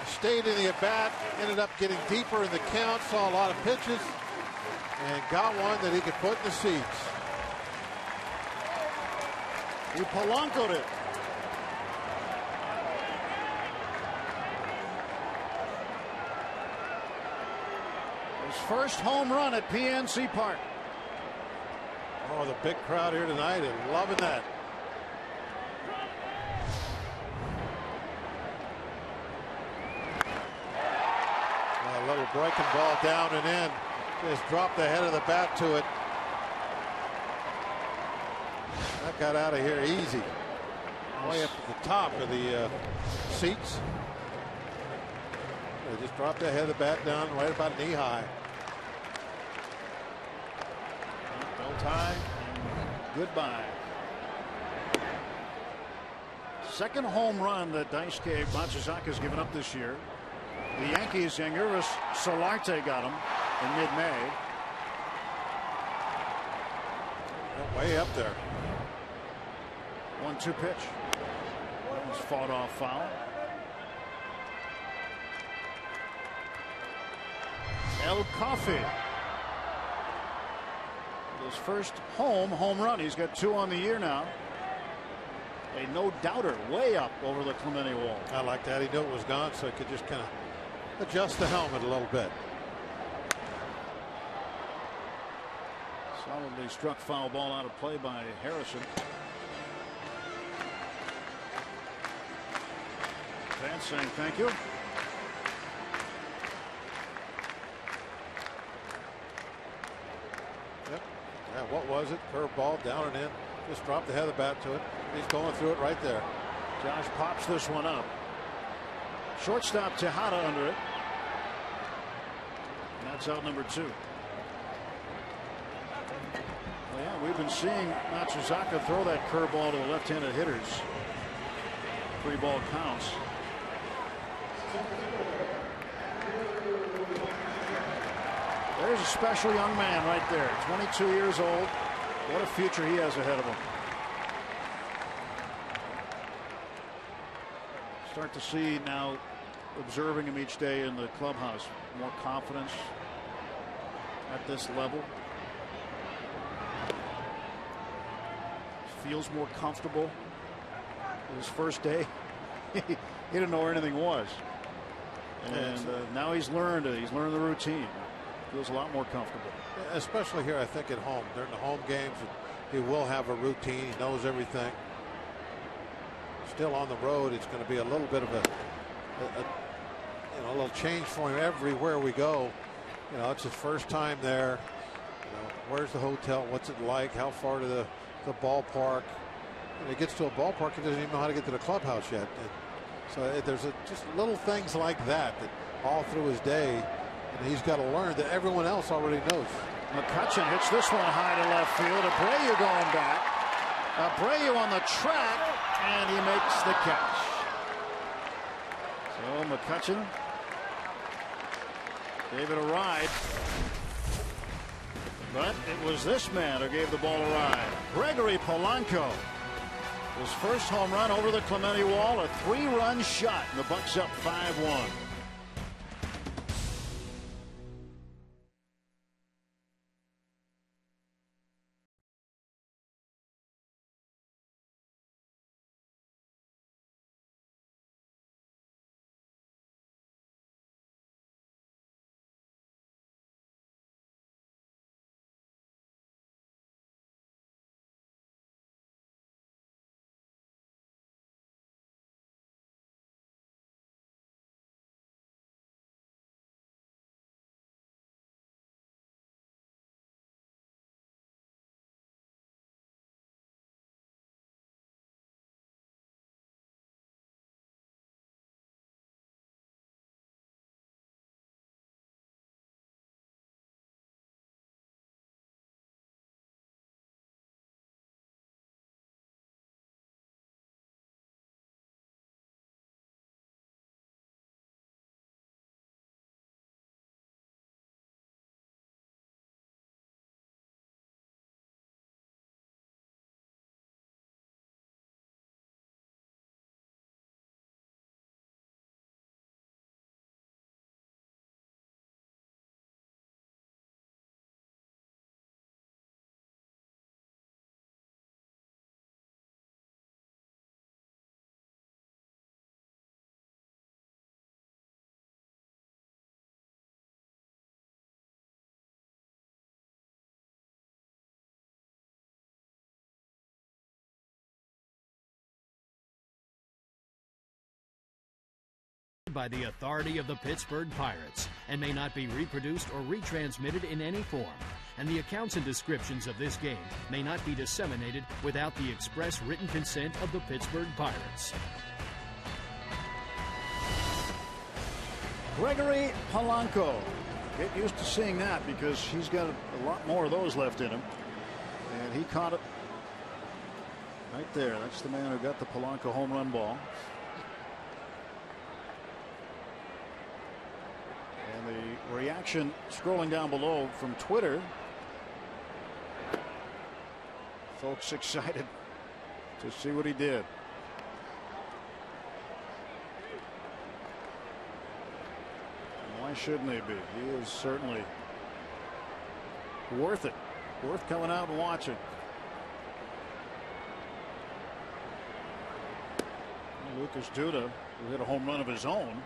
Stayed in the at bat, ended up getting deeper in the count, saw a lot of pitches, and got one that he could put in the seats. He Polanco'd it. His first home run at PNC Park. Oh, the big crowd here tonight is loving that. A little breaking ball down and in. Just dropped the head of the bat to it. That got out of here easy. Way up at the top of the seats. They just dropped the head of the bat down right about knee high. No tie. Goodbye. Second home run that Daisuke Matsuzaka has given up this year. The Yankees, Yangervis Solarte got him in mid-May. Way up there. 1-2 pitch. He's fought off foul. El Coffey. His first home run. He's got 2 on the year now. A no-doubter way up over the Clemente wall. I like that. He knew it was gone, so he could just kind of adjust the helmet a little bit. Solidly struck foul ball out of play by Harrison. Vance saying thank you. Yep. Yeah, what was it? Curve ball down and in. Just dropped the head of the bat to it. He's going through it right there. Josh pops this one up. Shortstop Tejada under it. And that's out number 2. Well, yeah, we've been seeing Matsuzaka throw that curveball to the left-handed hitters. 3 ball counts. There's a special young man right there. 22 years old. What a future he has ahead of him. Start to see now, observing him each day in the clubhouse, more confidence at this level. Feels more comfortable. His first day, he didn't know where anything was, and now he's learned the routine. Feels a lot more comfortable. Especially here, I think, at home. During the home games, he will have a routine. He knows everything. Still on the road, it's going to be a little bit of a little change for him everywhere we go. It's his first time there. Where's the hotel? What's it like? How far to the ballpark? When he gets to a ballpark, he doesn't even know how to get to the clubhouse yet. So there's just little things like that all through his day. And he's got to learn that everyone else already knows. McCutchen hits this one high to left field. Abreu going back. Abreu on the track, and he makes the catch. So McCutchen gave it a ride. But it was this man who gave the ball a ride. Gregory Polanco. His first home run over the Clemente wall, a 3-run shot, and the Bucks up 5-1. By the authority of the Pittsburgh Pirates and may not be reproduced or retransmitted in any form. And the accounts and descriptions of this game may not be disseminated without the express written consent of the Pittsburgh Pirates. Gregory Polanco. Get used to seeing that because he's got a lot more of those left in him. And he caught it right there. That's the man who got the Polanco home run ball. And the reaction scrolling down below from Twitter. Folks excited to see what he did. And why shouldn't they be? He is certainly worth it. Worth coming out and watching. Lucas Duda, who hit a home run of his own.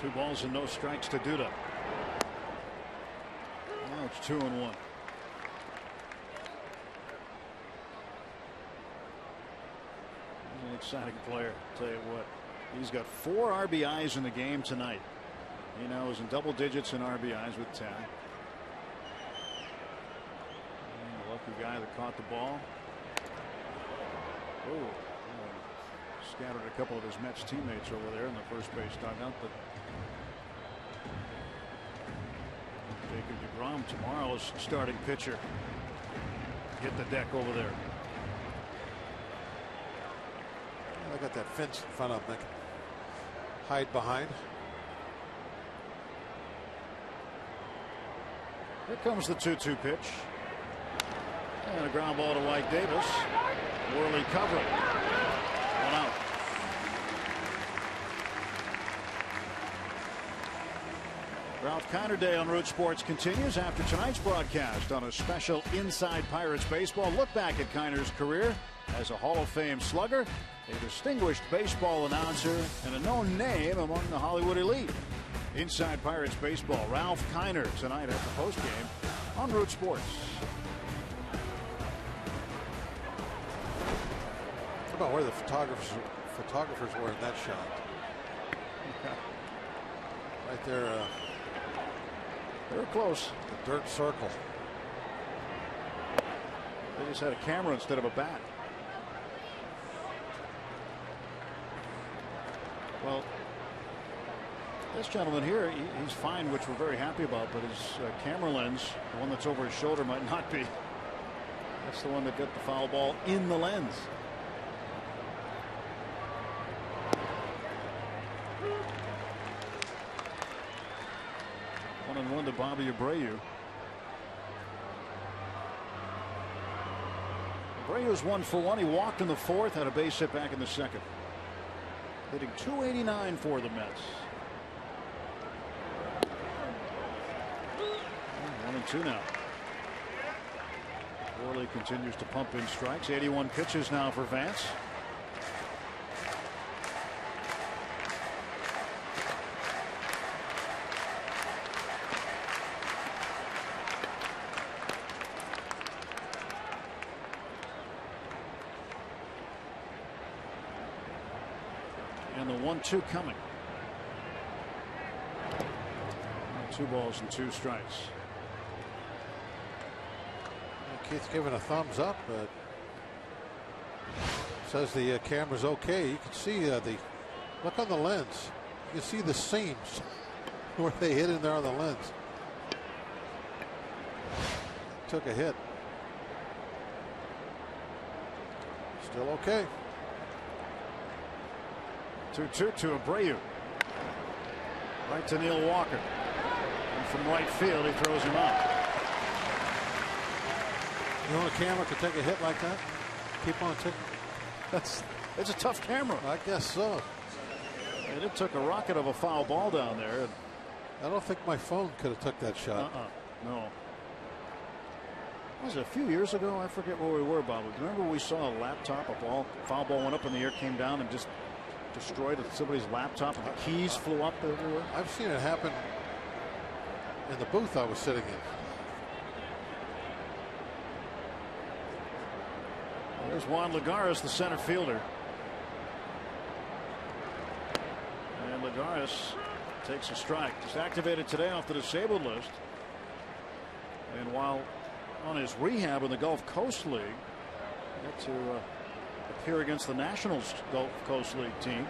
Two balls and no strikes to Duda. Now it's 2-1. He's an exciting player, tell you what. He's got 4 RBIs in the game tonight. He now is in double digits in RBIs with 10. And the lucky guy that caught the ball. Oh, scattered a couple of his Mets teammates over there in the first base dugout. But Jacob deGrom, tomorrow's starting pitcher, hit the deck over there. I got that fence in front of them. They can hide behind. Here comes the 2-2 pitch. And a ground ball to White Davis. Worley covering. 1 out. Ralph Kiner Day on Root Sports continues after tonight's broadcast on a special Inside Pirates Baseball look back at Kiner's career as a Hall of Fame slugger, a distinguished baseball announcer, and a known name among the Hollywood elite. Inside Pirates Baseball, Ralph Kiner tonight at the postgame on Root Sports. How about where the photographers were in that shot? Right there. They were close. The dirt circle. They just had a camera instead of a bat. Well, this gentleman here, he's fine, which we're very happy about, but his camera lens, the one that's over his shoulder, might not be. That's the one that got the foul ball in the lens. One and one to Bobby Abreu. Abreu's 1 for 1. He walked in the 4th, had a base hit back in the 2nd. Hitting .289 for the Mets. 1-2 now. Worley continues to pump in strikes. 81 pitches now for Vance. And the 1-2 coming. 2 balls and 2 strikes. Keith's giving a thumbs up, but says the camera's okay. You can see the look on the lens. You see the seams where they hit in there on the lens. Took a hit. Still okay. 2-2 to Abreu. Right to Neil Walker. And from right field, he throws him out. You know, a camera could take a hit like that? Keep on ticking. It's a tough camera. I guess so. And it took a rocket of a foul ball down there. I don't think my phone could have took that shot. No. Was it a few years ago? I forget where we were, Bob. Remember we saw a laptop, foul ball went up in the air, came down and just destroyed somebody's laptop, and the keys flew up everywhere. I've seen it happen in the booth I was sitting in. There's Juan Lagares, the center fielder. And Lagares takes a strike. He's activated today off the disabled list. And while on his rehab in the Gulf Coast League, got to appear against the Nationals Gulf Coast League team.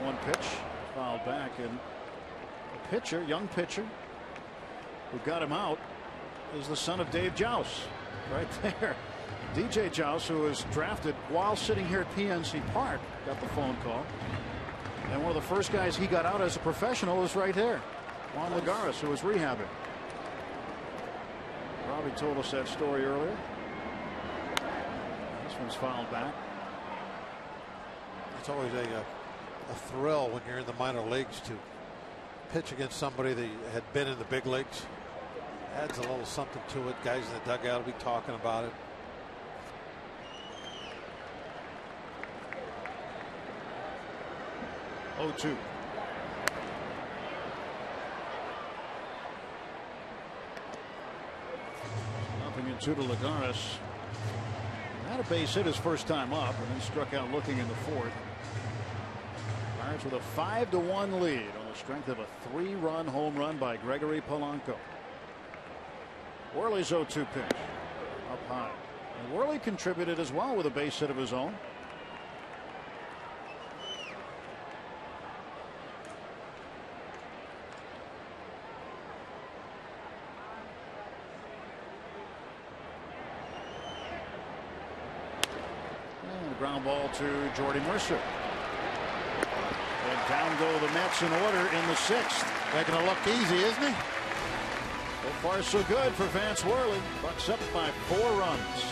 1 pitch, fouled back, and the pitcher, young pitcher, who got him out, is the son of Dave Joust. Right there. DJ Joust, who was drafted while sitting here at PNC Park, got the phone call. And one of the first guys he got out as a professional was right here, Juan Lagares, who was rehabbing. Robbie told us that story earlier. This one's fouled back. It's always a thrill when you're in the minor leagues to pitch against somebody that had been in the big leagues. Adds a little something to it. Guys in the dugout will be talking about it. Oh, 2. Nothing in 2 to Lagares. Had a base hit his first time up and then struck out looking in the 4th. Pirates with a 5-1 lead on the strength of a 3-run home run by Gregory Polanco. Worley's 0-2 pitch up high. And Worley contributed as well with a base hit of his own. Ground ball to Jordy Mercer. And down go the Mets in order in the 6th. Making it look easy, isn't he? So far so good for Vance Worley. Bucks up by 4 runs.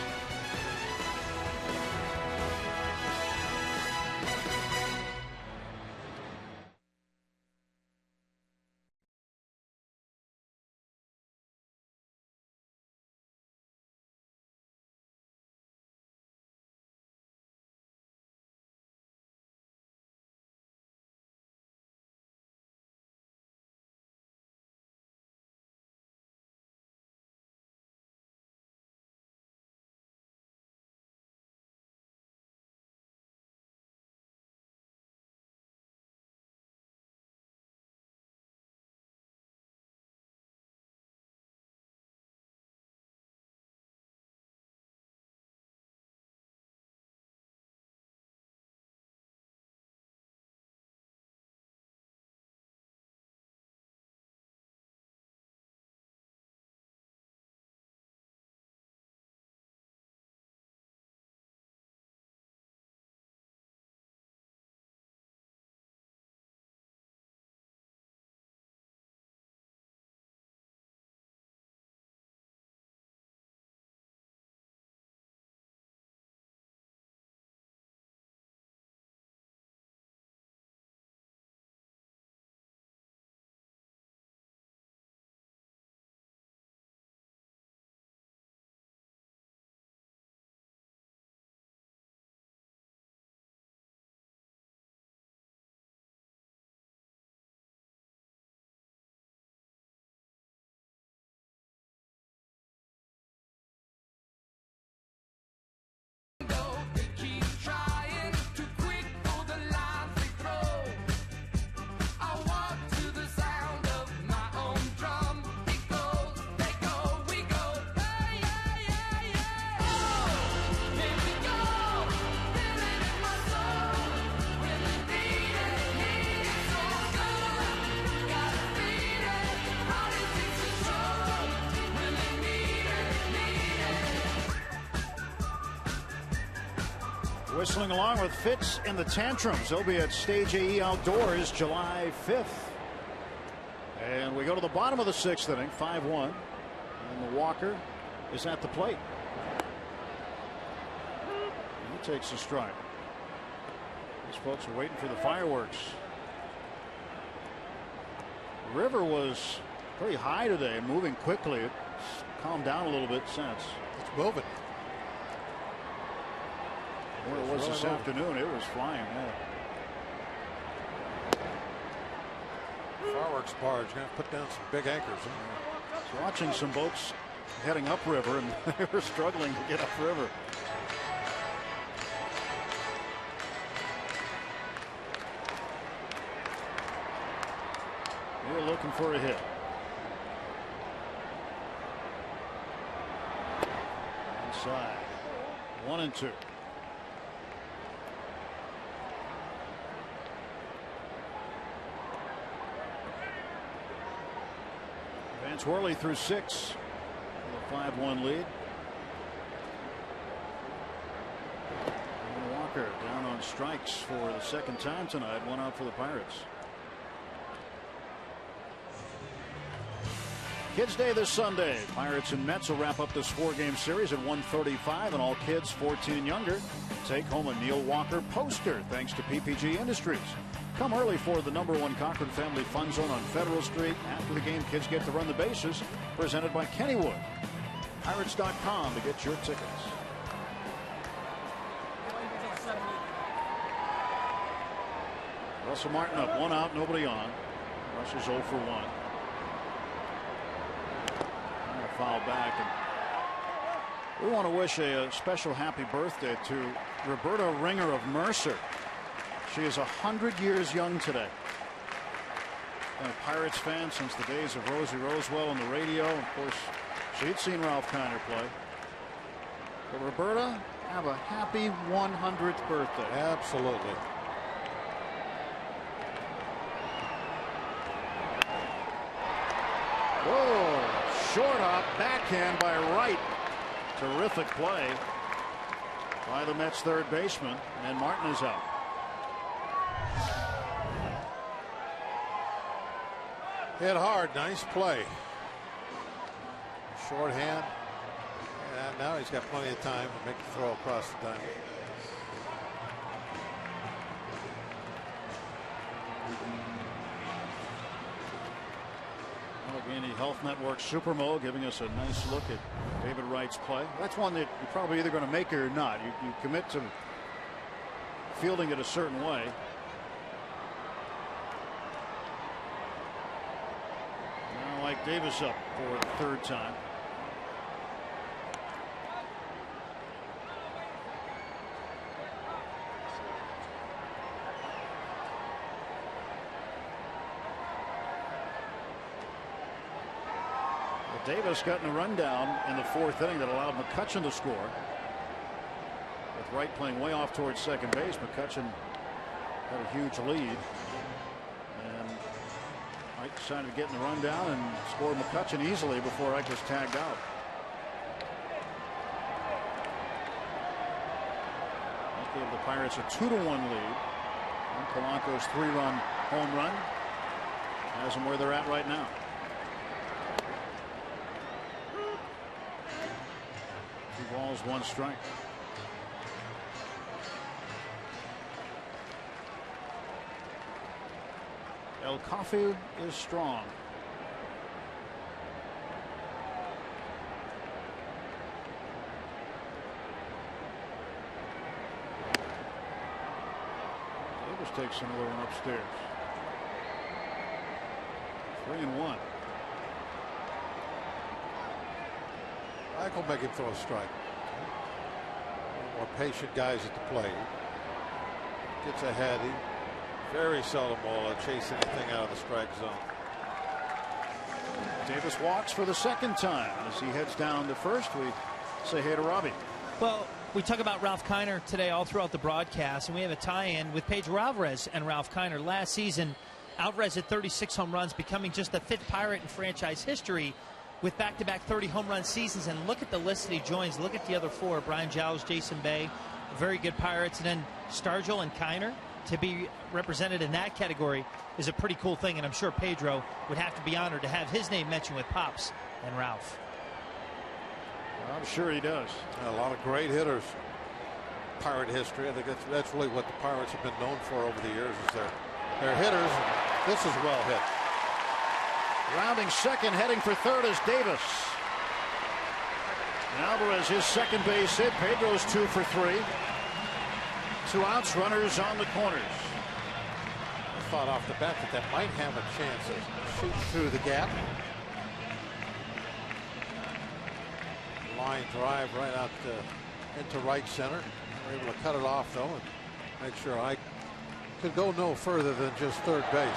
Whistling along with Fitz and the Tantrums. They'll be at Stage AE Outdoors July 5th. And we go to the bottom of the 6th inning, 5-1. And the Walker is at the plate. He takes a strike. These folks are waiting for the fireworks. River was pretty high today, moving quickly. It's calmed down a little bit since. It's moving. Where it was really this afternoon, it was flying. Yeah. Fireworks barge going to put down some big anchors. So watching some boats heading upriver, and they were struggling to get upriver. They're looking for a hit. Inside. 1-2. Vance Worley through 6 with a 5-1 lead. Walker down on strikes for the second time tonight. One out for the Pirates. Kids Day this Sunday. Pirates and Mets will wrap up this 4-game series at 1:35, and all kids 14 and younger take home a Neil Walker poster thanks to PPG Industries. Come early for the #1 Cochran Family Fun Zone on Federal Street. After the game, kids get to run the bases, presented by Kennywood. Pirates.com to get your tickets. Russell Martin up, 1 out, nobody on. Rush is 0 for 1. Foul back, and we want to wish a special happy birthday to Roberta Ringer of Mercer. She is 100 years young today. Been a Pirates fan since the days of Rosie Rosewell on the radio. Of course, she'd seen Ralph Kiner play. But Roberta, have a happy 100th birthday. Absolutely. Whoa! Short hop, backhand by Wright. Terrific play by the Mets third baseman, and Martin is out. Hit hard, nice play. Shorthand, and now he's got plenty of time to make the throw across the diamond. Allegheny Health Network Supermo giving us a nice look at David Wright's play. That's one that you're probably either going to make it or not. You commit to fielding it a certain way. Now Mike Davis up for the third time. Davis got in a rundown in the 4th inning that allowed McCutchen to score. With Wright playing way off towards second base, McCutchen had a huge lead. And Wright decided to get in the rundown and score McCutchen easily before Wright was tagged out. That gave the Pirates a 2-1 lead. And Polanco's 3-run home run has them where they're at right now. 2 balls, 1 strike. El Cafu is strong. Davis takes another one upstairs. 3-1. Michael make him throw a strike. More patient guys at the plate. Gets ahead. He very seldom will chase anything out of the strike zone. Davis walks for the second time. As he heads down to first, we say hey to Robbie. Well, we talk about Ralph Kiner today all throughout the broadcast, and we have a tie-in with Pedro Alvarez and Ralph Kiner. Last season, Alvarez had 36 home runs, becoming just the 5th Pirate in franchise history with back-to-back 30 home run seasons. And look at the list that he joins. Look at the other 4. Brian Giles, Jason Bay, very good Pirates. And then Stargell and Kiner to be represented in that category is a pretty cool thing. And I'm sure Pedro would have to be honored to have his name mentioned with Pops and Ralph. I'm sure he does. A lot of great hitters. Pirate history. I think that's really what the Pirates have been known for over the years, is their hitters. This is well hit. Rounding second, heading for third is Davis. And Alvarez, his second base hit. Pedro's 2 for 3. 2 outs, runners on the corners. I thought off the bat that might have a chance of shooting through the gap. Line drive right out into right center. We're able to cut it off though and make sure I could go no further than just third base.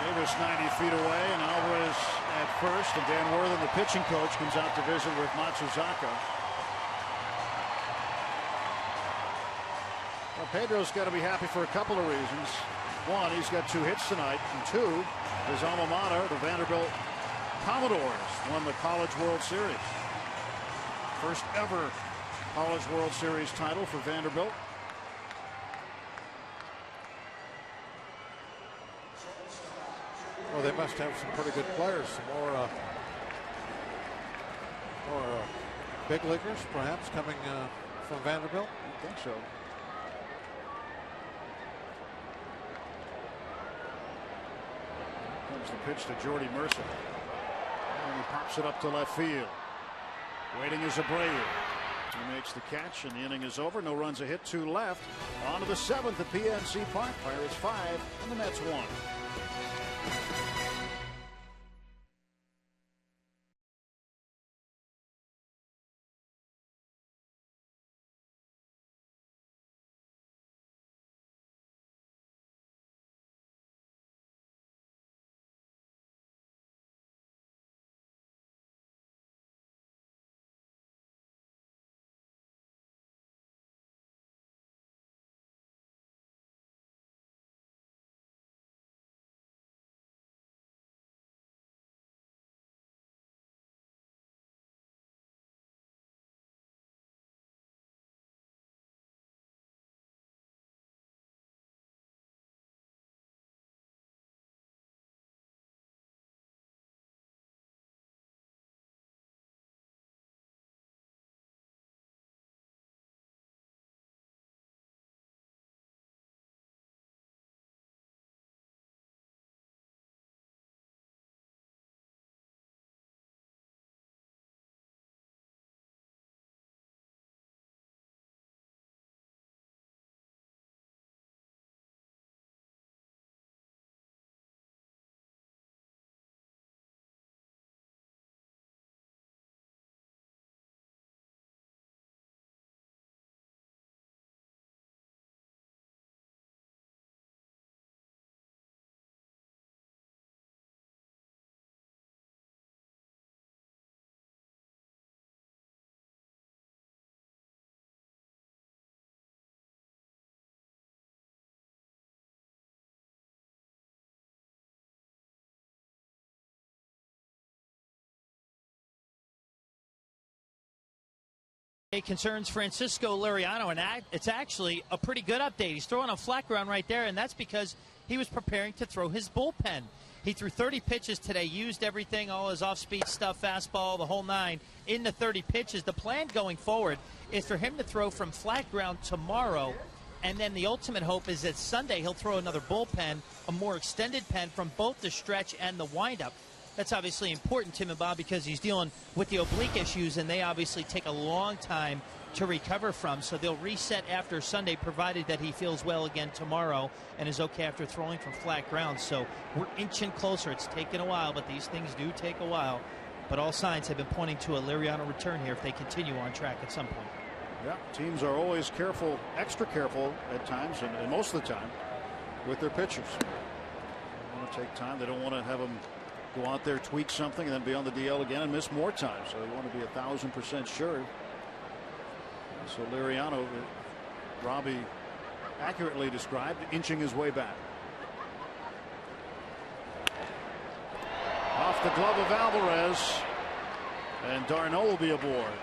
Davis 90 feet away, and Alvarez at first, and Dan Worthen, the pitching coach, comes out to visit with Matsuzaka. Well, Pedro's got to be happy for a couple of reasons. one. He's got 2 hits tonight, and 2, his alma mater, the Vanderbilt Commodores, won the College World Series. First ever College World Series title for Vanderbilt. Well, they must have some pretty good players. Some more big leaguers, perhaps, coming from Vanderbilt. I think so. Comes the pitch to Jordy Mercer. And he pops it up to left field. Waiting is Abreu. He makes the catch, and the inning is over. No runs, a hit, 2 left. On to the 7th at PNC Park. Pirates 5 and the Mets 1. Concerns Francisco Liriano, and it's actually a pretty good update. He's throwing on flat ground right there, and that's because he was preparing to throw his bullpen. He threw 30 pitches today, used everything, all his off-speed stuff, fastball, the whole 9, in the 30 pitches. The plan going forward is for him to throw from flat ground tomorrow, and then the ultimate hope is that Sunday he'll throw another bullpen, a more extended pen from both the stretch and the windup. That's obviously important, Tim and Bob, because he's dealing with the oblique issues, and they obviously take a long time to recover from. So they'll reset after Sunday, provided that he feels well again tomorrow and is okay after throwing from flat ground. So we're inching closer. It's taken a while, but these things do take a while. But all signs have been pointing to a Liriano return here if they continue on track at some point. Yeah, teams are always careful, extra careful at times, and most of the time, with their pitchers. They want to take time. They don't want to have them go out there, tweak something, and then be on the DL again and miss more time. So they want to be 1,000% sure. So Liriano, Robbie accurately described, inching his way back. Off the glove of Alvarez, and d'Arnaud will be aboard.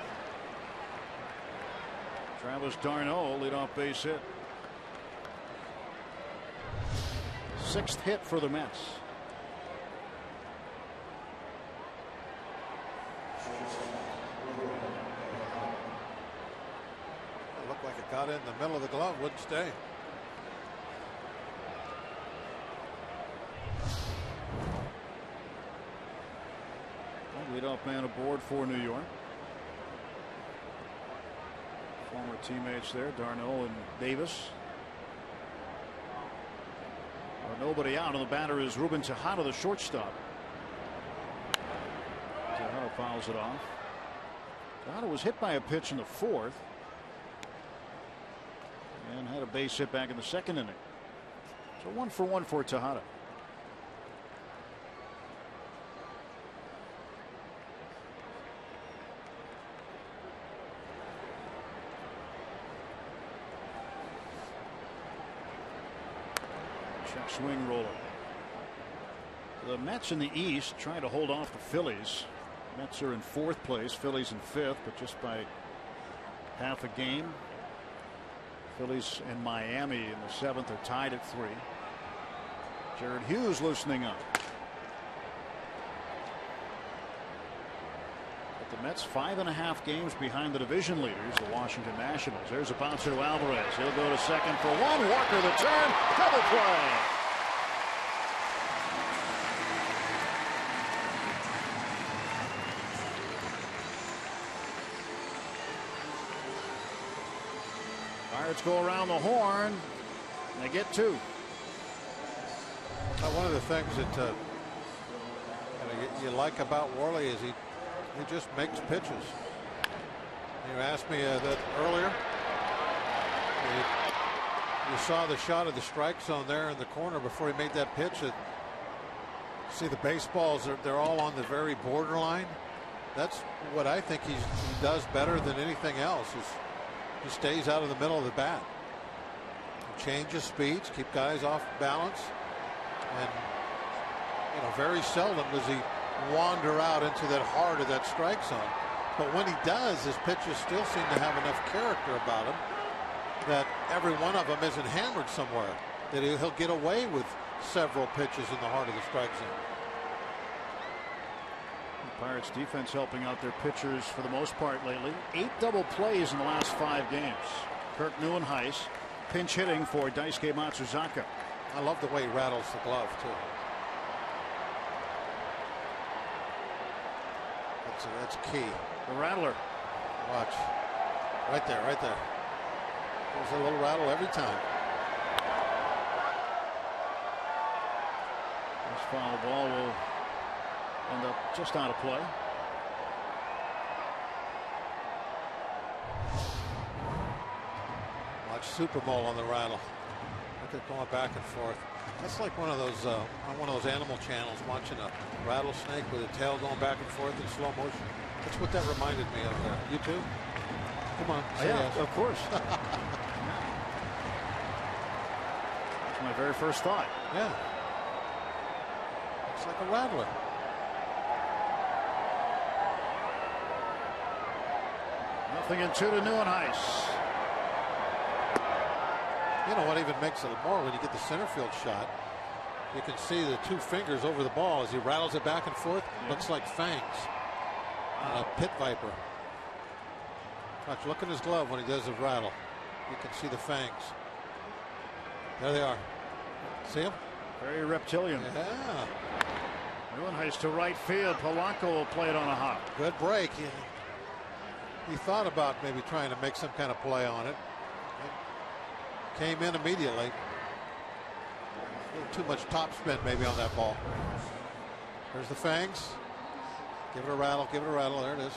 Travis d'Arnaud, leadoff base hit. 6th hit for the Mets. It looked like it got in the middle of the glove, wouldn't stay. Leadoff man aboard for New York. Former teammates there, d'Arnaud and Davis. Nobody out, and the batter is Ruben Tejada, the shortstop. Tejada fouls it off. Tejada was hit by a pitch in the 4th and had a base hit back in the 2nd inning. So 1 for 1 for Tejada. Check swing roller. The Mets in the East trying to hold off the Phillies. Mets are in 4th place, Phillies in 5th, but just by half a game. Phillies and Miami in the 7th are tied at 3. Jared Hughes loosening up. But the Mets 5.5 games behind the division leaders, the Washington Nationals. There's a bouncer to Alvarez. He'll go to second for one. Walker the turn. Double play. Pirates go around the horn. And they get 2. One of the things that you like about Worley is he just makes pitches. You asked me that earlier. You saw the shot of the strike zone there in the corner before he made that pitch. See the baseballs, they're all on the very borderline. That's what I think he does better than anything else. He stays out of the middle of the bat. He changes speeds, keep guys off balance. And very seldom does he wander out into that heart of that strike zone. But when he does, his pitches still seem to have enough character about him that every one of them isn't hammered somewhere. That he'll get away with several pitches in the heart of the strike zone. The Pirates defense helping out their pitchers for the most part lately. 8 double plays in the last 5 games. Kirk Neuenhuis pinch hitting for Daisuke Matsuzaka. I love the way he rattles the glove, too. That's key. The rattler. Watch. Right there, right there. There's a little rattle every time. This foul ball will end up just out of play. Watch Super Bowl on the rattle. Look at going back and forth. That's like one of those on one of those animal channels watching a rattlesnake with a tail going back and forth in slow motion. That's what that reminded me of there. You too? Come on. Yeah, yes. Of course. That's my very first thought. Yeah. It's like a rattler. Nothing in 2 to Neuenhuis. You know what even makes it more when you get the center field shot. You can see the 2 fingers over the ball as he rattles it back and forth. Yeah. Looks like fangs. A pit viper. Watch, look at his glove when he does the rattle. You can see the fangs. There they are. See them? Very reptilian. Yeah. Neuenhuis to right field. Polanco will play it on a hop. Good break. He thought about maybe trying to make some kind of play on it. Came in immediately. A little too much topspin maybe on that ball. There's the fangs. Give it a rattle. Give it a rattle. There it is.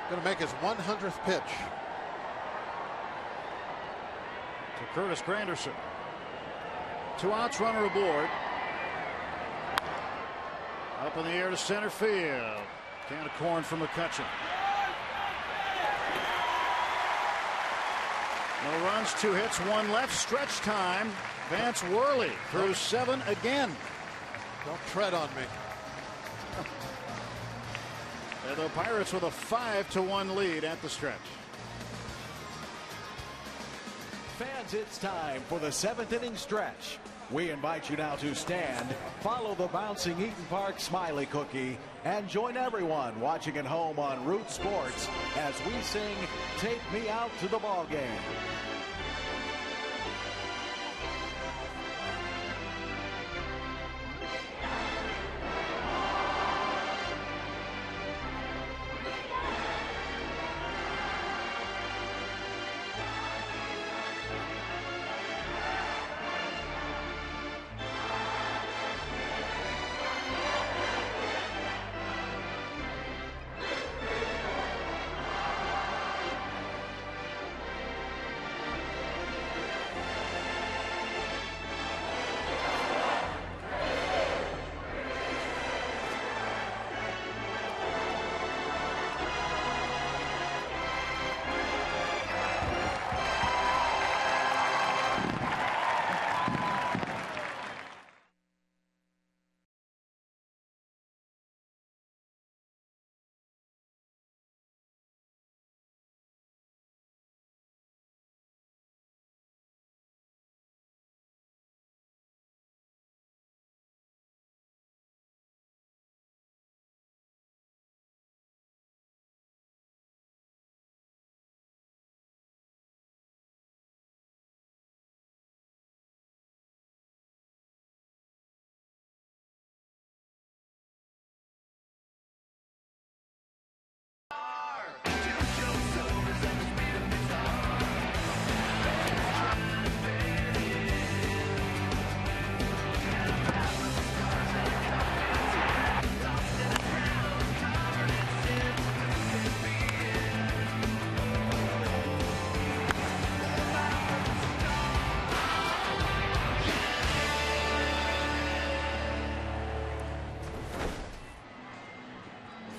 Going to make his 100th pitch. To Curtis Granderson. 2 outs, runner aboard. Up in the air to center field. Can of corn from McCutchen. No runs, 2 hits, 1 left. Stretch time. Vance Worley through 7 again. Don't tread on me. And the Pirates with a 5-1 lead at the stretch. Fans, it's time for the 7th inning stretch. We invite you now to stand, follow the bouncing Eaton Park Smiley Cookie, and join everyone watching at home on Root Sports as we sing "Take Me Out to the Ball Game."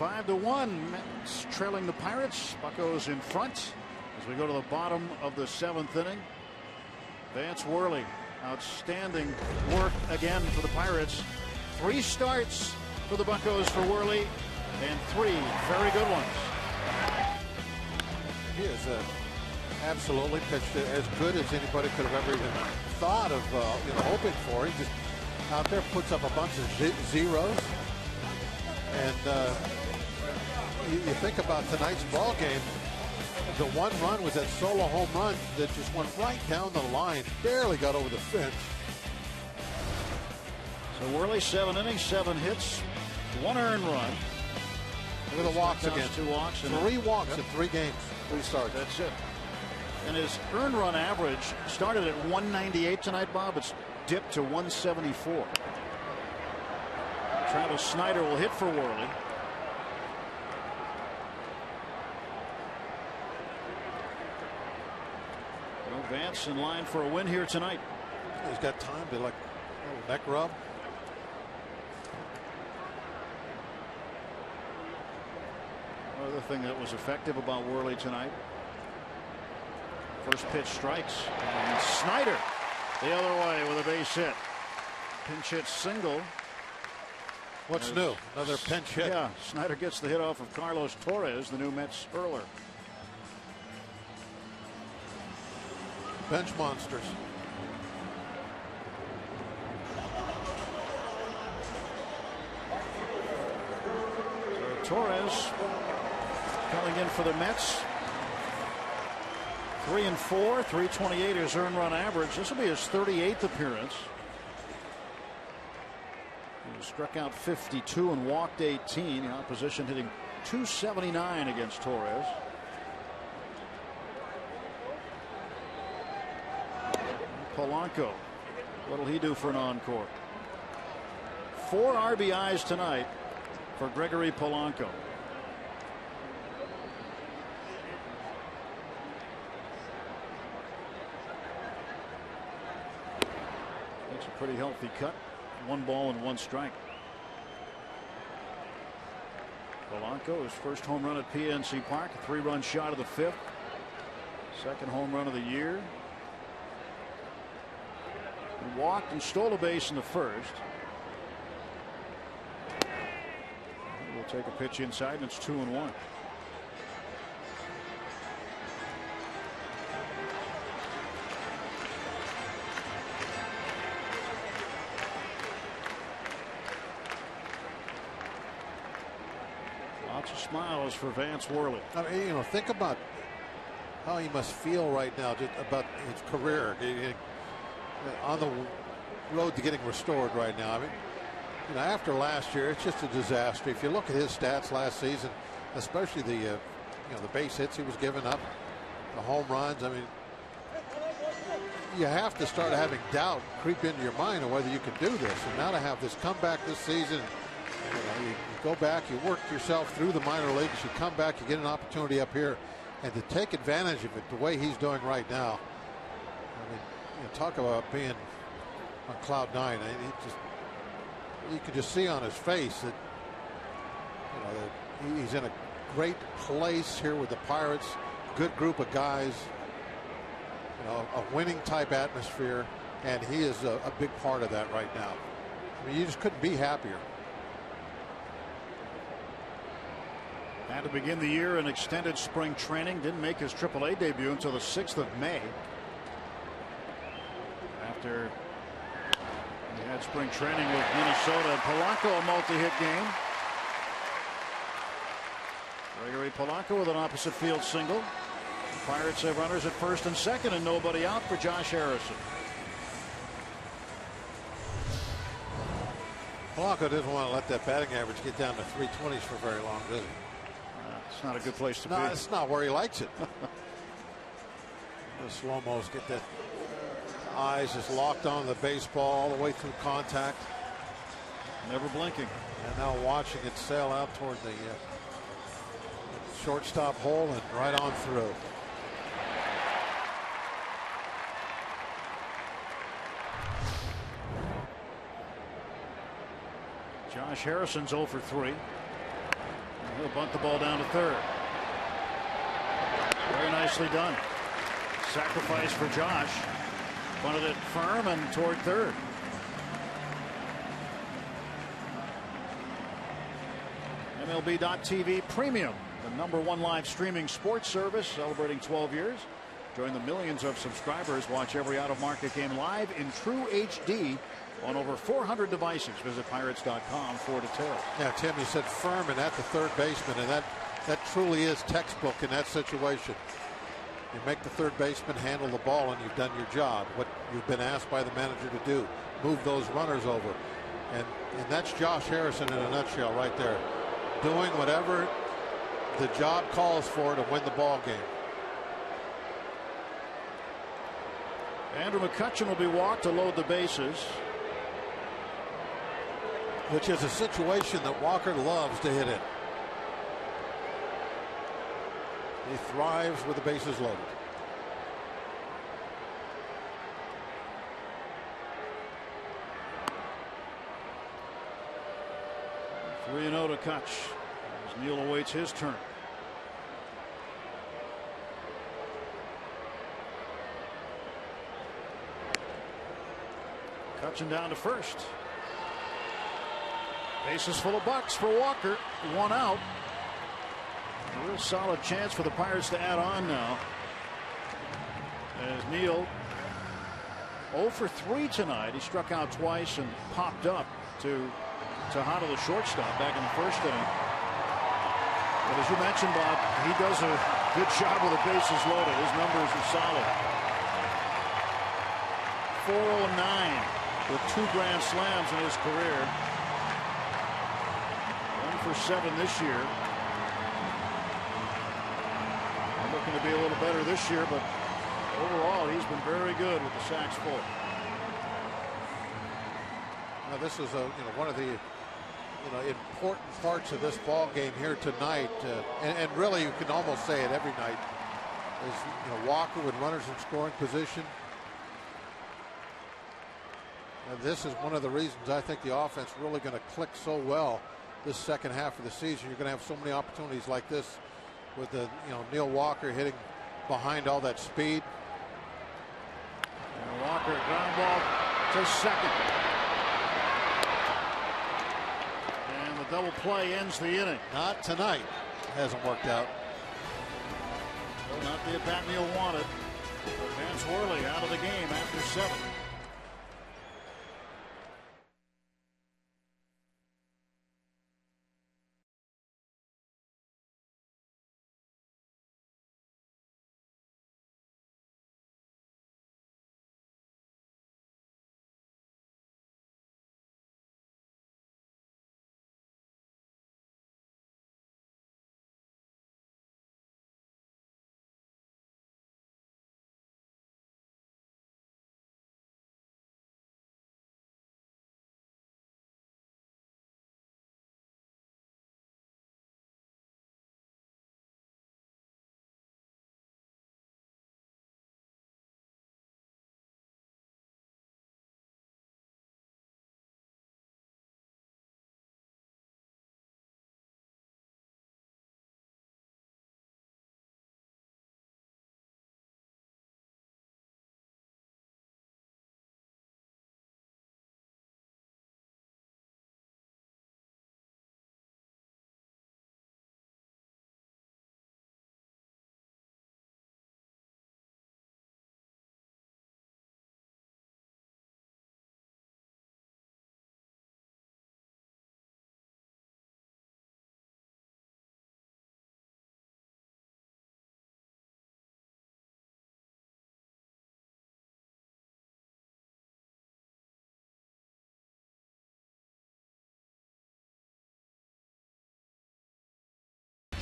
5-1. Mets trailing the Pirates. Buccos in front as we go to the bottom of the 7th inning. Vance Worley, outstanding work again for the Pirates. 3 starts for the Buccos for Worley, and 3 very good ones. He has absolutely pitched as good as anybody could have ever even thought of hoping for. He just out there puts up a bunch of zeros. And you think about tonight's ball game. The one run was that solo home run that just went right down the line, barely got over the fence. So Worley, 7 innings, 7 hits, 1 earned run. Look at the walks again. 2 walks. And 3 walks in 3 games. 3 starts. That's it. And his earned run average started at 198 tonight, Bob. It's dipped to 174. Travis Snyder will hit for Worley. Well, Vance in line for a win here tonight. He's got time to like a little neck rub. Another thing that was effective about Worley tonight. First pitch strikes. And Snyder the other way with a base hit. Pinch hit single. What's new? Another pinch hit. Yeah, Snyder gets the hit off of Carlos Torres, the new Mets hurler. Bench monsters. So Torres coming in for the Mets. 3-4, 328 is earned run average. This will be his 38th appearance. He struck out 52 and walked 18. The opposition hitting .279 against Torres. Polanco, what'll he do for an encore? 4 RBIs tonight for Gregory Polanco. That's a pretty healthy cut. 1 ball and 1 strike. Polanco, his first home run at PNC Park, a 3-run shot of the 5th. Second home run of the year. He walked and stole a base in the first. We'll take a pitch inside, and it's 2-1. Lots of smiles for Vance Worley. I mean, think about how he must feel right now just about his career. On the road to getting restored right now. I mean, after last year, it's just a disaster. If you look at his stats last season, especially the base hits he was giving up, the home runs. I mean, you have to start having doubt creep into your mind on whether you can do this. And now to have this comeback this season, you go back, you work yourself through the minor leagues, you come back, you get an opportunity up here, and to take advantage of it the way he's doing right now. I mean, talk about being on cloud 9. You could just see on his face that that he's in a great place here with the Pirates. Good group of guys. A winning type atmosphere, and he is a big part of that right now. I mean, you just couldn't be happier. Had to begin the year in extended spring training. Didn't make his AAA debut until the 6th of May. After he had spring training with Minnesota. Polanco, a multi-hit game. Gregory Polanco with an opposite field single. The Pirates have runners at first and second and nobody out for Josh Harrison. Polanco didn't want to let that batting average get down to 320s for very long, does he? It's not a good place to be. No, it's not where he likes it. The slow-mos get that eyes just locked on the baseball all the way through contact. Never blinking. And now watching it sail out toward the shortstop hole and right on through. Josh Harrison's 0 for 3. He'll bunt the ball down to third. Very nicely done. Sacrifice for Josh. Bunted it firm and toward third. MLB.TV Premium, the #1 live streaming sports service, celebrating 12 years. Join the millions of subscribers. Watch every out-of-market game live in true HD on over 400 devices. Visit Pirates.com for details. Yeah, Tim, you said firm and at the third baseman, and that truly is textbook in that situation. You make the third baseman handle the ball, and you've done your job. What you've been asked by the manager to do, move those runners over, and that's Josh Harrison in a nutshell right there, doing whatever the job calls for to win the ball game. Andrew McCutchen will be walked to load the bases, which is a situation that Walker loves to hit in. He thrives with the bases loaded. Three 3-0 to Kutch as Neal awaits his turn. Kutchen down to first. Bases full of Bucks for Walker. One out. A real solid chance for the Pirates to add on now. As Neal 0 for 3 tonight. He struck out twice and popped up to Tejada, the shortstop, back in the first inning. But as you mentioned, Bob, he does a good job with the bases loaded. His numbers are solid. 409 with 2 grand slams in his career. 1 for 7 this year. Looking to be a little better this year, but overall he's been very good with the sacks full. Now this is one of the important parts of this ball game here tonight, and really you can almost say it every night, is Walker with runners in scoring position. And this is one of the reasons I think the offense really going to click so well this second half of the season. You're going to have so many opportunities like this with the Neal Walker hitting behind all that speed. And Walker ground ball to second. And the double play ends the inning. Not tonight. Hasn't worked out. So not the at-bat Neal wanted. Vance Worley out of the game after 7.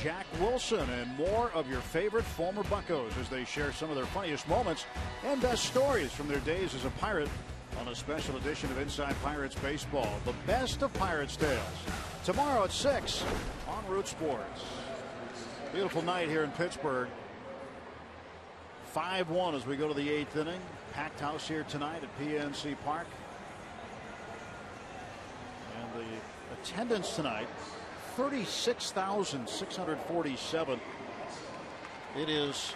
Jack Wilson and more of your favorite former Buccos as they share some of their funniest moments and best stories from their days as a Pirate on a special edition of Inside Pirates Baseball, the best of Pirates tales. Tomorrow at 6 on Root Sports. Beautiful night here in Pittsburgh. 5-1 as we go to the 8th inning. Packed house here tonight at PNC Park. And the attendance tonight, 36,647. It is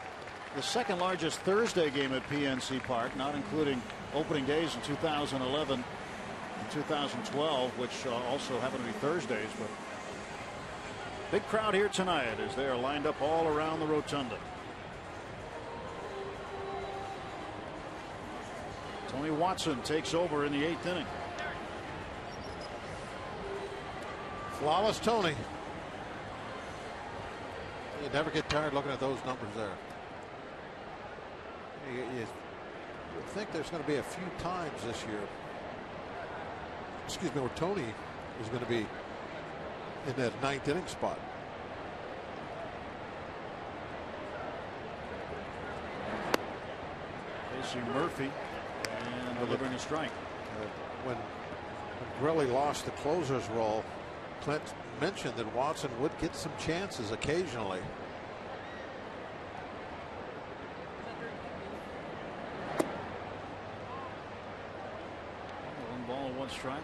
the second largest Thursday game at PNC Park, not including opening days in 2011 and 2012, which also happen to be Thursdays. But big crowd here tonight as they are lined up all around the rotunda. Tony Watson takes over in the 8th inning. Flawless Tony. You never get tired looking at those numbers there. You think there's going to be a few times this year, excuse me, where Tony is going to be in that 9th inning spot. Facing Murphy and delivering a strike. When Grilli lost the closer's role, Clint mentioned that Watson would get some chances occasionally. One ball, one strike.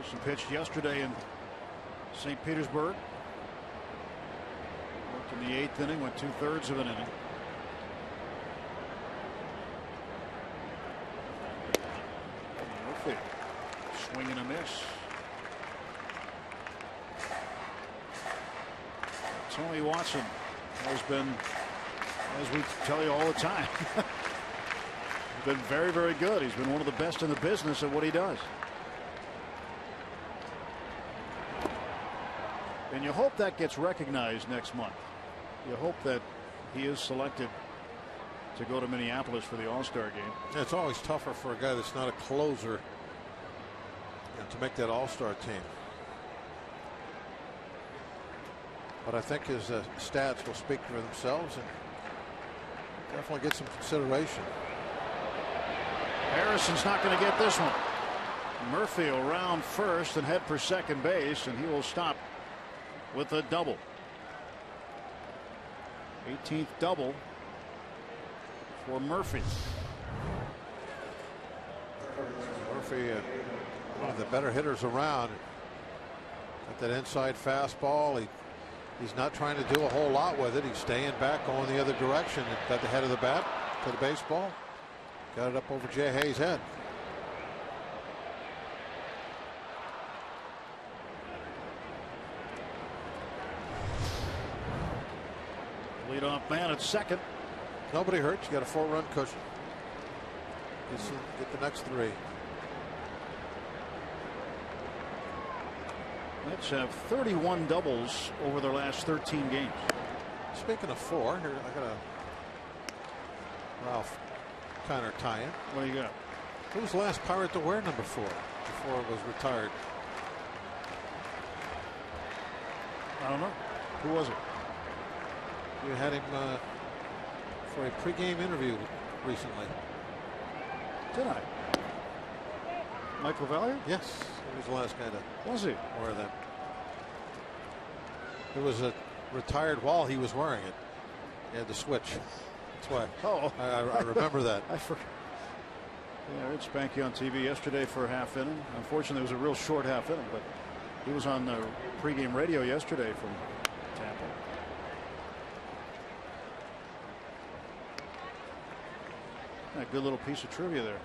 Jason pitched yesterday in St. Petersburg. Worked in the 8th inning, went 2/3 of an inning. Murphy, swing and a miss. Tony Watson has been, as we tell you all the time, he's been very, very good. He's been one of the best in the business at what he does. And you hope that gets recognized next month. You hope that he is selected to go to Minneapolis for the All-Star game. It's always tougher for a guy that's not a closer to make that All-Star team. But I think his stats will speak for themselves and definitely get some consideration. Harrison's not going to get this one. Murphy will round first and head for second base, and he will stop with a double. 18th double for Murphy. Murphy, one of the better hitters around. Got that inside fastball. He's not trying to do a whole lot with it. He's staying back, going the other direction. Got the head of the bat to the baseball. Got it up over Jay Hayes' head. Leadoff man at second. Nobody hurt. You got a 4-run cushion. Get the next 3. Mets have 31 doubles over their last 13 games. Speaking of 4, here I got a Ralph Kiner tie-in. What do you got? Who was the last Pirate to wear number 4 before it was retired? I don't know. Who was it? You had him for a pregame interview recently. Did I? Michael Valliere? Yes, he was the last guy to. Was he? Wear that. It was retired while he was wearing it. He had to switch. That's why. Oh, I remember that. I forgot. Yeah, I heard Spanky on TV yesterday for a half inning. Unfortunately, it was a real short half inning, but he was on the pregame radio yesterday from Tampa. A good little piece of trivia there.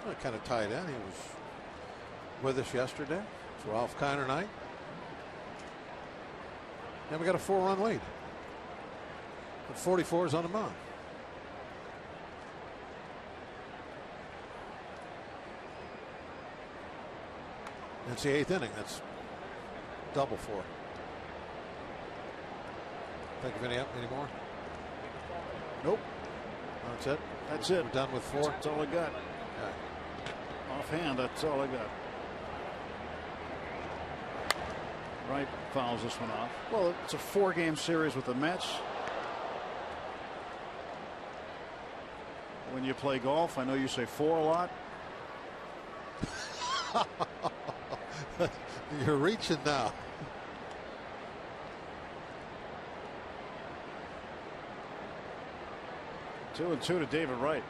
I kind of tied in. He was with us yesterday. It's Ralph Kiner night. And we got a 4-run lead. But 44 is on the mound. It's the 8th inning. That's double 4. Think of any more? Nope. That's it. That's it. We're done with 4. That's all I got. Okay. Offhand, that's all I got. Wright fouls this one off. Well, it's a 4-game series with the Mets. When you play golf, I know you say 4 a lot. You're reaching now. Two and 2 to David Wright.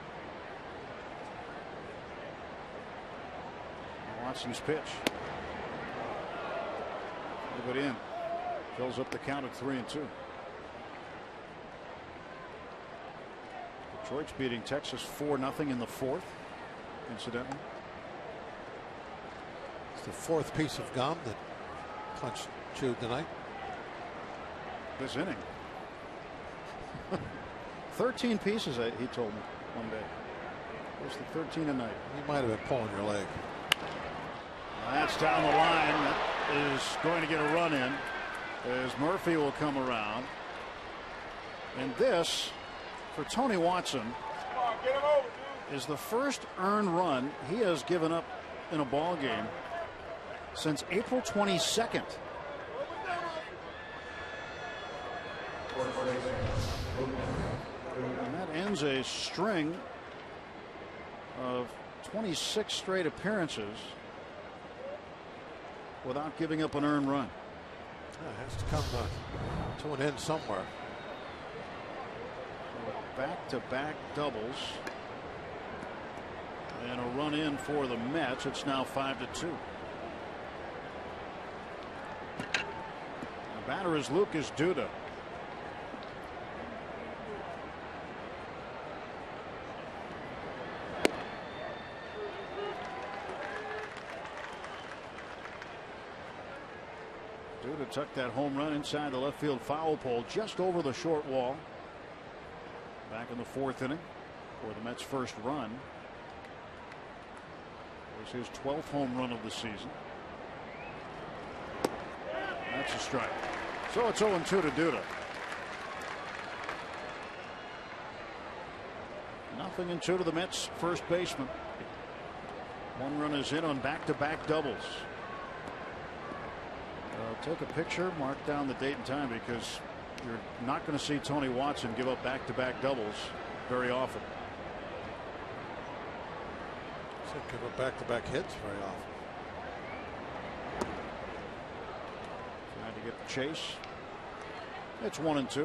Watson's pitch. Move it in. Fills up the count at 3-2. Detroit's beating Texas 4-0 in the fourth, incidentally. It's the fourth piece of gum that Punch chewed tonight. This inning. 13 pieces, he told me one day. Where's the 13 a night? You might have been pulling your leg. That's down the line. That is going to get a run in as Murphy will come around. And this, for Tony Watson, is the first earned run he has given up in a ball game since April 22nd. And that ends a string of 26 straight appearances without giving up an earned run. It has to come to an end somewhere. Back-to-back doubles and a run in for the Mets. It's now 5-2. The batter is Lucas Duda. Duda tucked that home run inside the left field foul pole just over the short wall. Back in the fourth inning for the Mets' first run. It was his 12th home run of the season. That's a strike. So it's 0-2 to Duda. 0-2 to the Mets' first baseman. One run is in on back-to-back doubles. Take a picture, mark down the date and time, because you're not going to see Tony Watson give up back-to-back doubles very often. So give up back-to-back hits very often. Trying to get the chase. It's 1-2.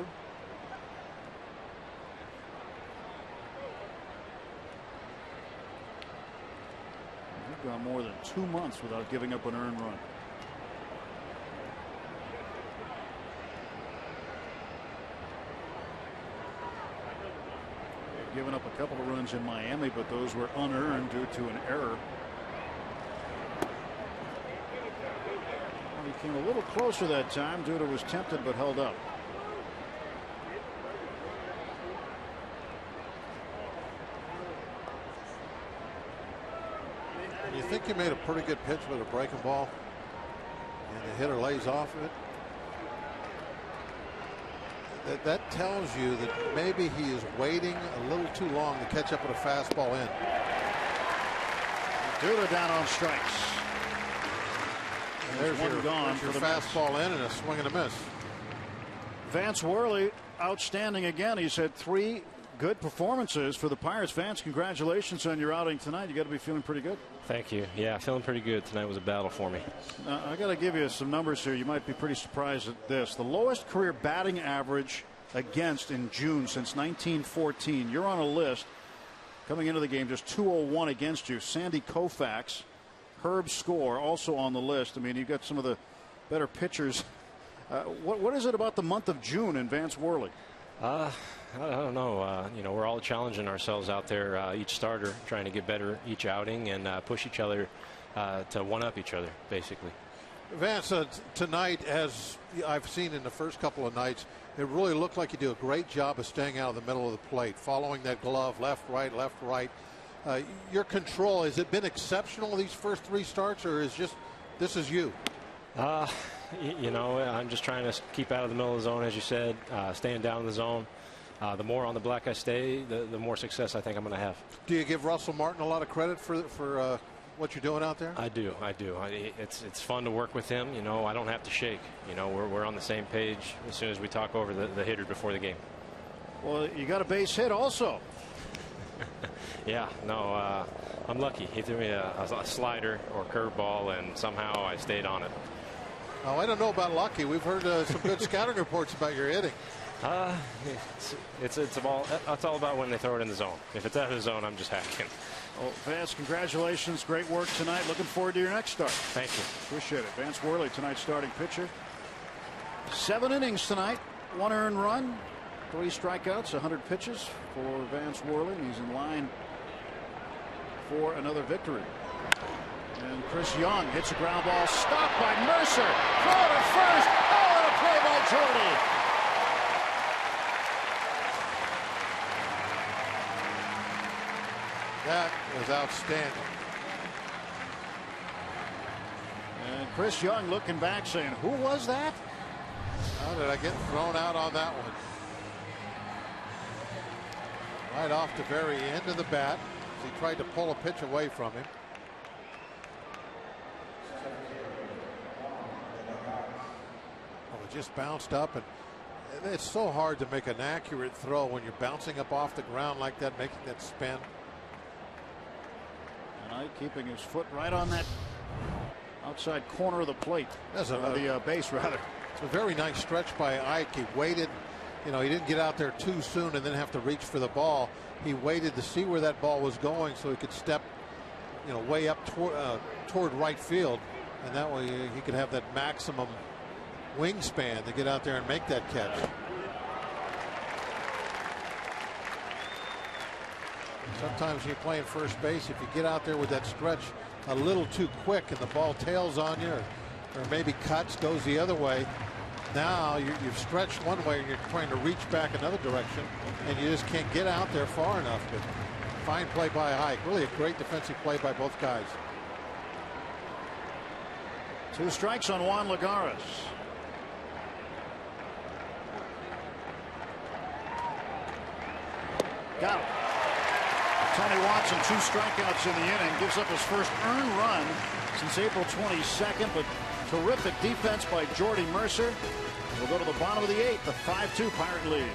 We've gone more than 2 months without giving up an earned run. Given up a couple of runs in Miami, but those were unearned due to an error. Well, he came a little closer that time. Duda was tempted but held up. You think you made a pretty good pitch with a breaking ball and the hitter lays off of it? That tells you that maybe he is waiting a little too long to catch up with a fastball in. Duda down on strikes. And there's one gone for the fastball in and a swing and a miss. Vance Worley outstanding again. He's had 3 good performances for the Pirates. Vance, congratulations on your outing tonight. You got to be feeling pretty good. Thank you. Yeah, feeling pretty good. Tonight was a battle for me. I got to give you some numbers here. You might be pretty surprised at this. The lowest career batting average against in June since 1914. You're on a list coming into the game, just 201 against you. Sandy Koufax, Herb Score also on the list. I mean, you've got some of the better pitchers. What is it about the month of June in Vance Worley? I don't know. You know, we're all challenging ourselves out there, each starter trying to get better each outing and push each other to one-up each other, basically. Vance, tonight, as I've seen in the first couple of nights, it really looked like you do a great job of staying out of the middle of the plate, following that glove, left, right, left, right. Your control, has it been exceptional these first 3 starts, or is just this is you? You know, I'm just trying to keep out of the middle of the zone, as you said, staying down in the zone. The more on the black I stay, the more success I think I'm going to have. Do you give Russell Martin a lot of credit for what you're doing out there? I do. It's fun to work with him. You know, I don't have to shake. You know, we're on the same page as soon as we talk over the hitter before the game. Well, you got a base hit also. Yeah, no, I'm lucky. He threw me a slider or curveball, and somehow I stayed on it. Oh, I don't know about lucky. We've heard some good scouting reports about your hitting. It's all about when they throw it in the zone. If it's out of the zone, I'm just hacking. Well, Vance, congratulations. Great work tonight. Looking forward to your next start. Thank you. Appreciate it. Vance Worley, tonight's starting pitcher. 7 innings tonight. 1 earned run. 3 strikeouts. 100 pitches for Vance Worley. He's in line for another victory. And Chris Young hits a ground ball. Stopped by Mercer. Throw to first. Oh, and a play by Jordy. That was outstanding. And Chris Young looking back saying, who was that? How did I get thrown out on that one? Right off the very end of the bat. He tried to pull a pitch away from him. Oh, it just bounced up, and it's so hard to make an accurate throw when you're bouncing up off the ground like that, making that spin. Tonight, keeping his foot right on that outside corner of the plate. That's the base, rather. It's a very nice stretch by Ike. He waited. You know, he didn't get out there too soon and then have to reach for the ball. He waited to see where that ball was going so he could step, you know, way up toward right field, and that way he could have that maximum wingspan to get out there and make that catch. Sometimes you're playing first base, if you get out there with that stretch a little too quick and the ball tails on you, or maybe cuts, goes the other way, now you've stretched one way and you're trying to reach back another direction, and you just can't get out there far enough. But fine play by Ike. Really a great defensive play by both guys. 2 strikes on Juan Lagares. Got him. Tony Watson, 2 strikeouts in the inning, gives up his first earned run since April 22nd, but terrific defense by Jordy Mercer. We'll go to the bottom of the 8th, the 5-2 Pirate lead.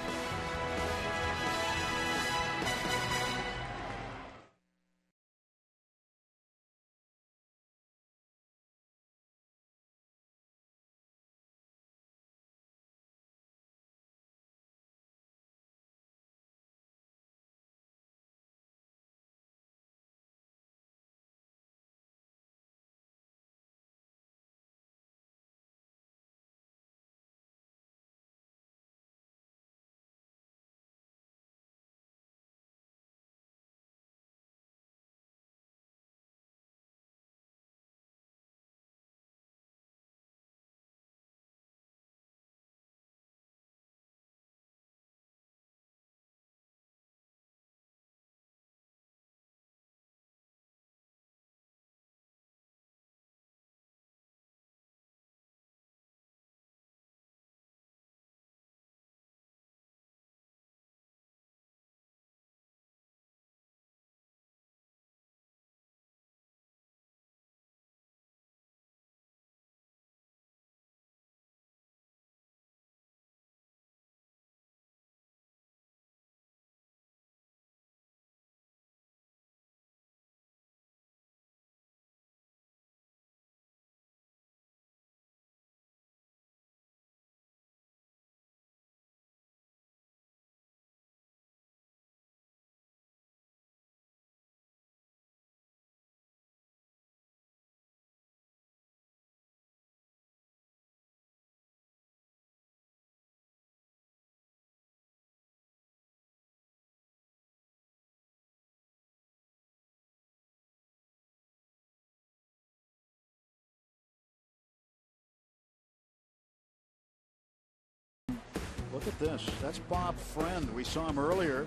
Look at this. That's Bob Friend. We saw him earlier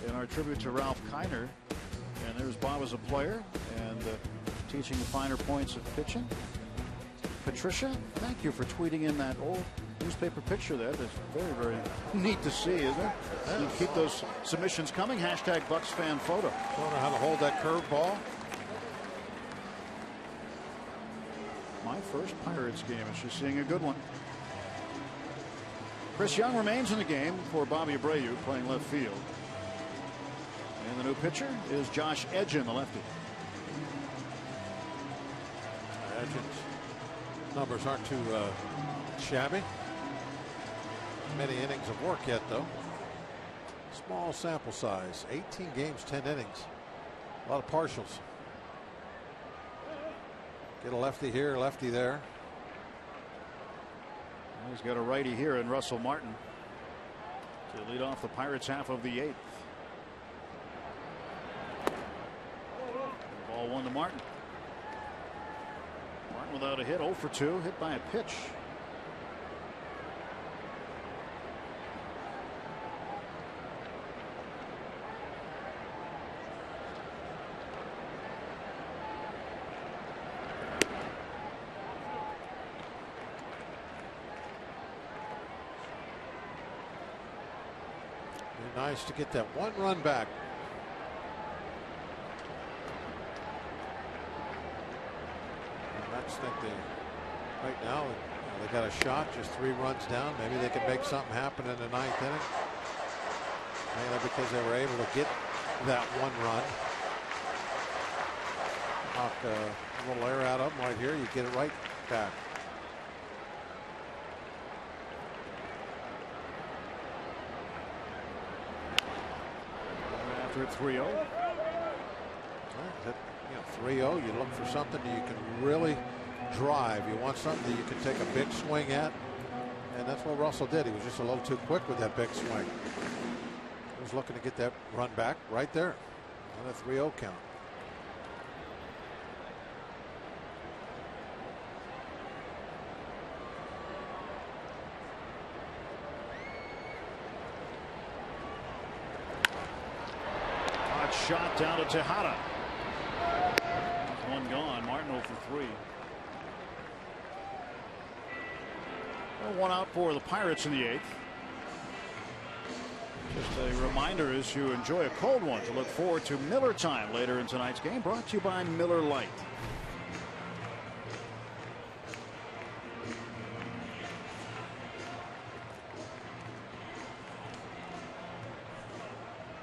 in our tribute to Ralph Kiner. And there's Bob as a player and teaching the finer points of pitching. Patricia, thank you for tweeting in that old newspaper picture there. That's very, very neat to see, isn't it? Yeah. You keep those submissions coming. Hashtag Bucks fan photo. Showing her how to hold that curveball. My first Pirates game, and she's seeing a good one. Chris Young remains in the game for Bobby Abreu playing left field. And the new pitcher is Josh Edgin, the lefty. Edgin's numbers aren't too shabby. Many innings of work yet, though. Small sample size, 18 games, 10 innings. A lot of partials. Get a lefty here, lefty there. He's got a righty here in Russell Martin to lead off the Pirates half of the 8th. Ball 1 to Martin. Martin without a hit, 0 for 2, hit by a pitch. Nice to get that 1 run back. The Mets think right now they got a shot, just 3 runs down. Maybe they can make something happen in the 9th inning. Mainly because they were able to get that 1 run. Knock a little air out of them right here. You get it right back. After 3-0. 3-0, you look for something that you can really drive. You want something that you can take a big swing at. And that's what Russell did. He was just a little too quick with that big swing. He was looking to get that run back right there on a 3-0 count. Shot down to Tejada. One gone. Martin 0 for 3. Well, 1 out for the Pirates in the 8th. Just a reminder as you enjoy a cold one to look forward to Miller Time later in tonight's game, brought to you by Miller Lite.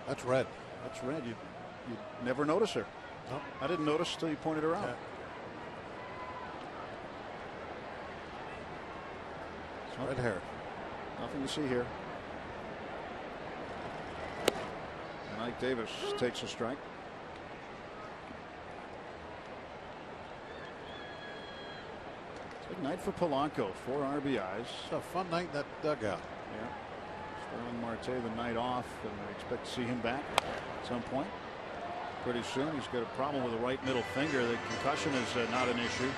That's red. That's red. You never notice her. Nope. I didn't notice until you pointed her out. Yeah. Red hair. Nothing to see here. Mike Davis takes a strike. Big night for Polanco. 4 RBIs. It's a fun night in that dugout. Yeah. Starling Marte the night off, and I expect to see him back at some point pretty soon. He's got a problem with the right middle finger. The concussion is not an issue.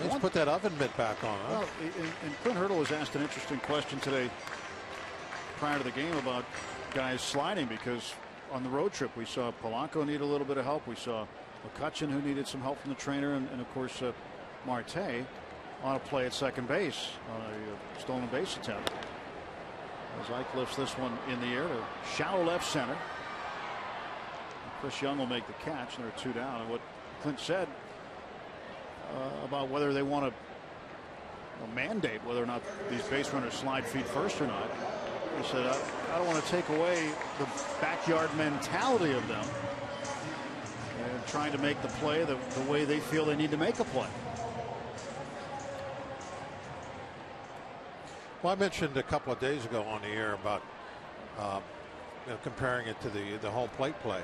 Let's put that oven mitt back on. Huh? Well, and Clint Hurdle was asked an interesting question today prior to the game about guys sliding, because on the road trip we saw Polanco need a little bit of help. We saw McCutchen, who needed some help from the trainer, and of course Marte on a play at second base on a stolen base attempt. As Ike lifts this one in the air to shallow left center. Chris Young will make the catch, and there are 2 down. And what Clint said about whether they want to mandate whether or not these base runners slide feet first or not. He said, I don't want to take away the backyard mentality of them and trying to make the play the way they feel they need to make a play. Well, I mentioned a couple of days ago on the air about comparing it to the home plate play.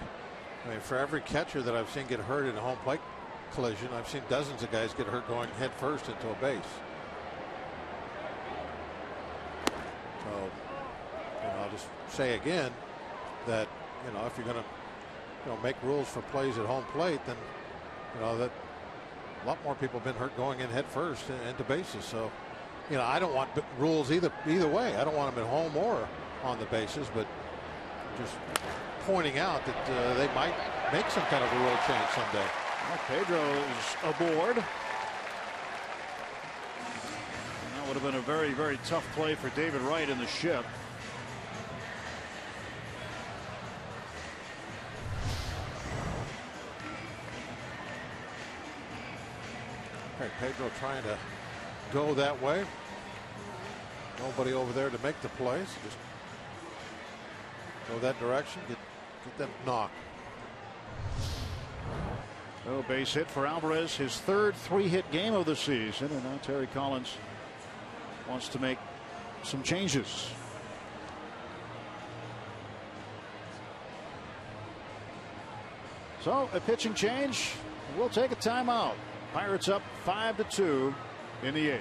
I mean, for every catcher that I've seen get hurt in a home plate collision, I've seen dozens of guys get hurt going head first into a base. So, I'll just say again that if you're going to make rules for plays at home plate, then that a lot more people have been hurt going in head first into bases. So, I don't want rules either way. I don't want them at home or on the bases, but just pointing out that they might make some kind of a rule change someday. Well, Pedro's aboard. And that would have been a very, very tough play for David Wright in the ship. Okay, Pedro trying to go that way. Nobody over there to make the plays. Just go that direction. Get that knock. Oh, base hit for Alvarez, his 3rd 3-hit game of the season, and now Terry Collins wants to make some changes. So a pitching change. We'll take a timeout. Pirates up 5-2 in the 8th.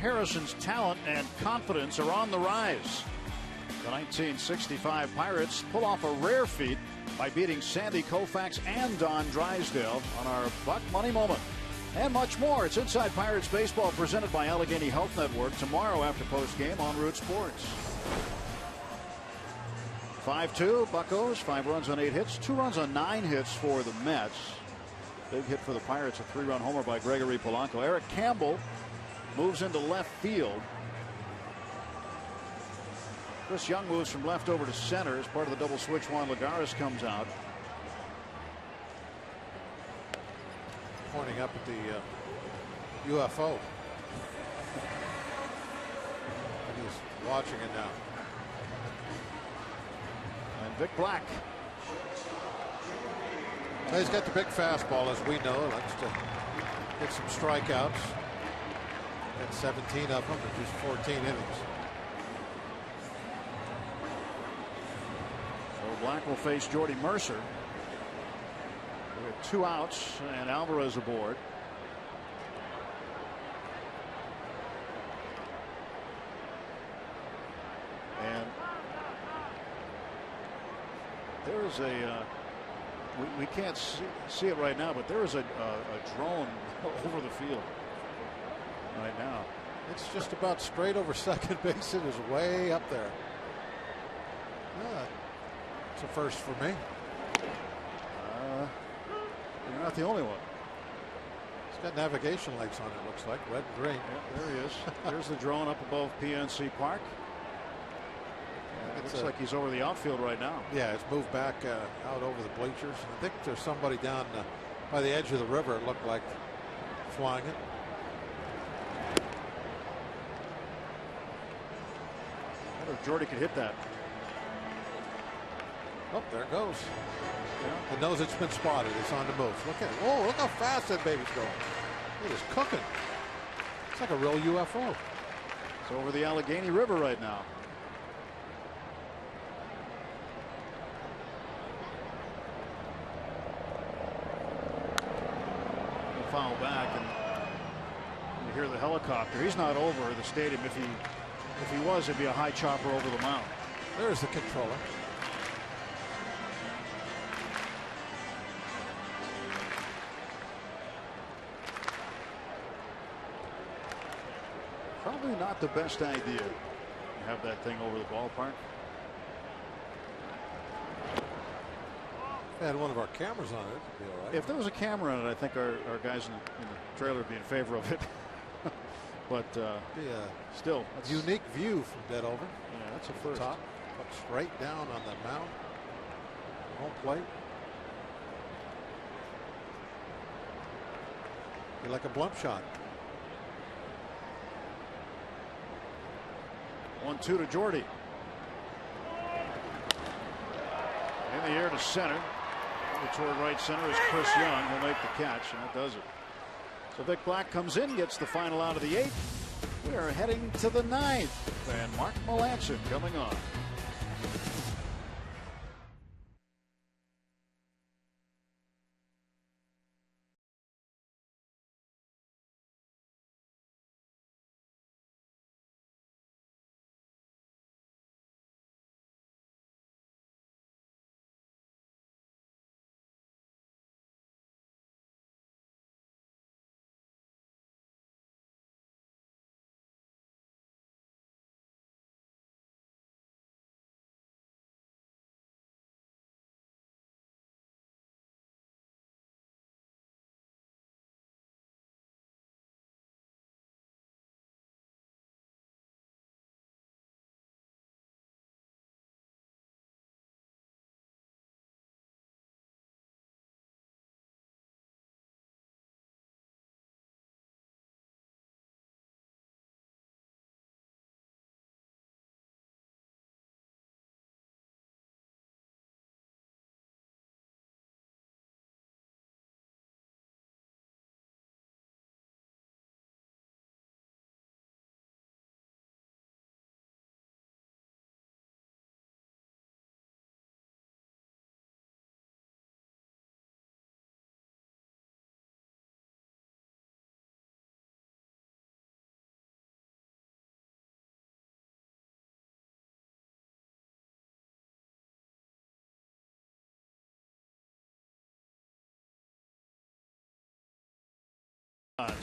Harrison's talent and confidence are on the rise. The 1965 Pirates pull off a rare feat by beating Sandy Koufax and Don Drysdale on our Buck Money Moment. And much more. It's Inside Pirates Baseball presented by Allegheny Health Network tomorrow after postgame on Root Sports. 5-2 Buccos, 5 runs on 8 hits, 2 runs on 9 hits for the Mets. Big hit for the Pirates, a 3-run homer by Gregory Polanco. Eric Campbell moves into left field. Chris Young moves from left over to center as part of the double switch. Juan Lagares comes out. Pointing up at the UFO. And he's watching it now. And Vic Black. He's got the big fastball, as we know. Likes to get some strikeouts. Got 17 of them in just 14 innings. So Black will face Jordy Mercer. We have 2 outs and Alvarez aboard. And there is a we can't see it right now, but there is a drone over the field right now. It's just about straight over second base. It is way up there. It's a first for me. You're not the only one. It's got navigation lights on it, looks like. Red and green. Yeah, there he is. There's the drone up above PNC Park. It looks like he's over the outfield right now. Yeah, it's moved back out over the bleachers. I think there's somebody down by the edge of the river, it looked like, flying it. I wonder if Jordy could hit that. Oh, there it goes. Yeah. It knows it's been spotted. It's on the move. Look at it. Whoa, look how fast that baby's going. It is cooking. It's like a real UFO. It's over the Allegheny River right now. Foul back, and you hear the helicopter. He's not over the stadium. If he was, it'd be a high chopper over the mound. There's the controller. Probably not the best idea to have that thing over the ballpark. If we had one of our cameras on it, it'd be all right. If there was a camera on it, I think our guys in the trailer would be in favor of it. But still, that's a unique view from dead over. Yeah, that's a first. Top, up straight down on the mound. Home plate. Be like a blunt shot. 1-2 to Jordy. In the air to center. Toward right center is Chris Young. He'll make the catch, and that does it. So Vic Black comes in, gets the final out of the 8th. We are heading to the 9th, and Mark Melancon coming on.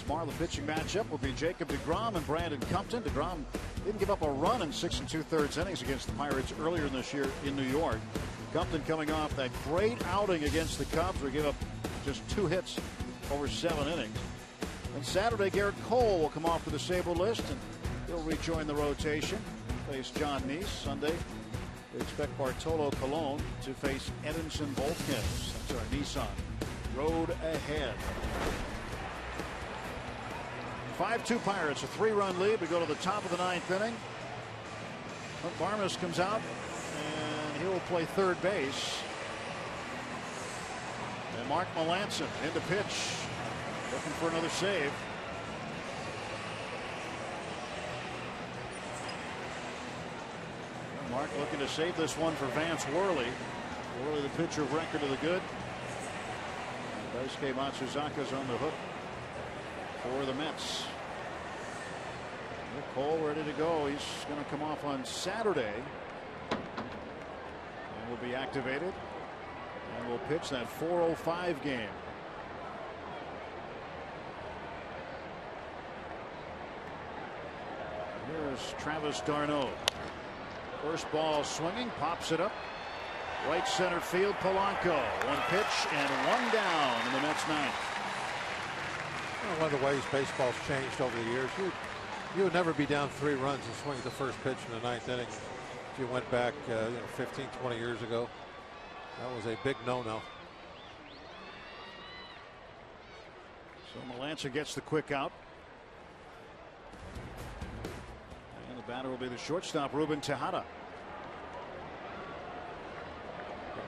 Tomorrow the pitching matchup will be Jacob deGrom and Brandon Compton. deGrom didn't give up a run in 6 2/3 innings against the Pirates earlier this year in New York. Compton coming off that great outing against the Cubs where he gave up just 2 hits over 7 innings. And Saturday Garrett Cole will come off the disabled list and he'll rejoin the rotation. Face John Neese. Sunday we expect Bartolo Colon to face Edinson Volquez. That's our Nissan road ahead. 5-2 Pirates, a 3-run lead. We go to the top of the 9th inning. Barmes comes out and he will play third base. And Mark Melancon in to pitch, looking for another save. Mark looking to save this one for Vance Worley. Worley, the pitcher of record of the good. Daisuke Matsuzaka's on the hook for the Mets. Cole ready to go. He's going to come off on Saturday and will be activated and will pitch that 4:05 game. Here's Travis d'Arnaud. First ball swinging, pops it up. Right center field, Polanco. 1 pitch and 1 down in the Mets 9th. One of the ways baseball's changed over the years, you would never be down 3 runs and swing the first pitch in the 9th inning. If you went back 15, 20 years ago, that was a big no-no. So Melancon gets the quick out. And the batter will be the shortstop, Ruben Tejada.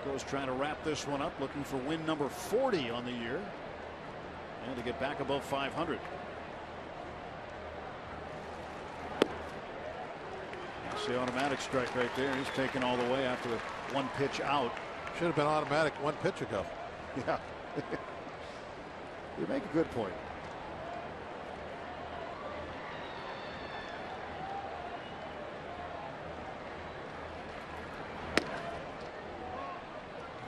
Goes trying to wrap this one up, looking for win number 40 on the year and to get back above 500. That's the automatic strike right there. He's taken all the way after 1 pitch out. Should have been automatic 1 pitch ago. Yeah. You make a good point.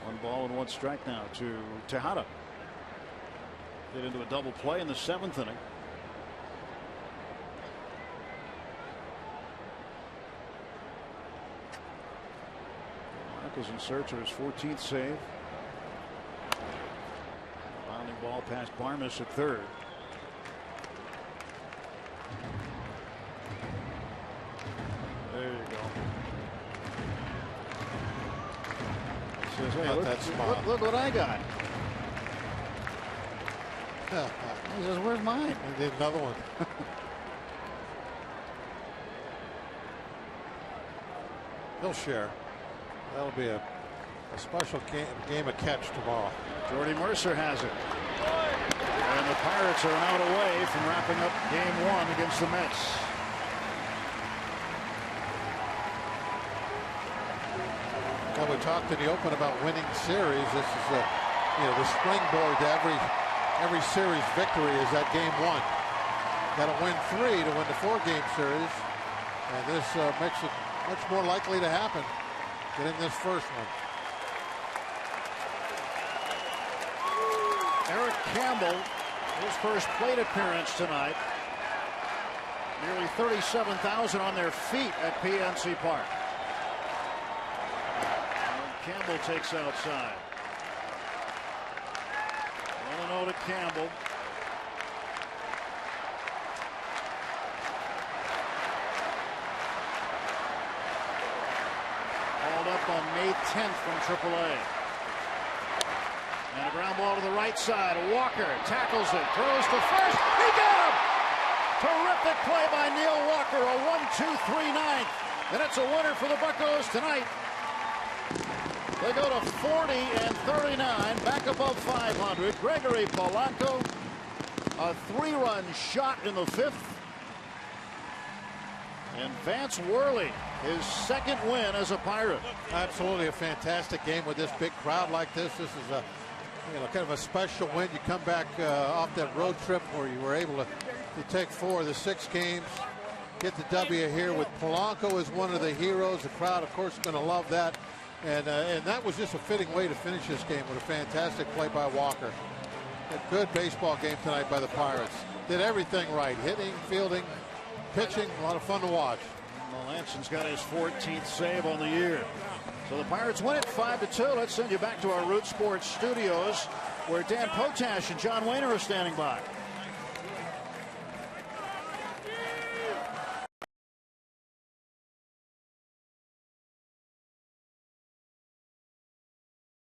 One ball and 1 strike now to Tejada. Get into a double play in the 7th inning. Mark is in search of his 14th save. Bounding ball past Barmes at third. There you go. Says, hey, look what I got. He says, where's mine? He did another one. He'll share. That'll be a special game of catch tomorrow. Jordy Mercer has it. And the Pirates are an out away from wrapping up game 1 against the Mets. Well, we talked in the open about winning series. This is the springboard to every series victory is that game 1. Got to win 3 to win the 4-game series, and this makes it much more likely to happen than in this first one. Eric Campbell, his first plate appearance tonight. Nearly 37,000 on their feet at PNC Park. And Campbell takes outside. 1-0 to Campbell. Called up on May 10th from AAA. And a ground ball to the right side. Walker tackles it, throws to first. He got him! Terrific play by Neil Walker. A 1-2-3 ninth. And it's a winner for the Buccos tonight. They go to 40 and 39, back above 500. Gregory Polanco, a 3-run shot in the 5th. And Vance Worley, his second win as a Pirate. Absolutely a fantastic game with this big crowd like this. This is a kind of a special win. You come back off that road trip where you were able to take 4 of the 6 games, get the W here with Polanco as one of the heroes. The crowd, of course, is going to love that. And that was just a fitting way to finish this game with a fantastic play by Walker. A good baseball game tonight by the Pirates. Did everything right. Hitting, fielding, pitching. A lot of fun to watch. Melanson's got his 14th save on the year. So the Pirates win it 5-2. Let's send you back to our Root Sports studios where Dan Potash and John Wayner are standing by.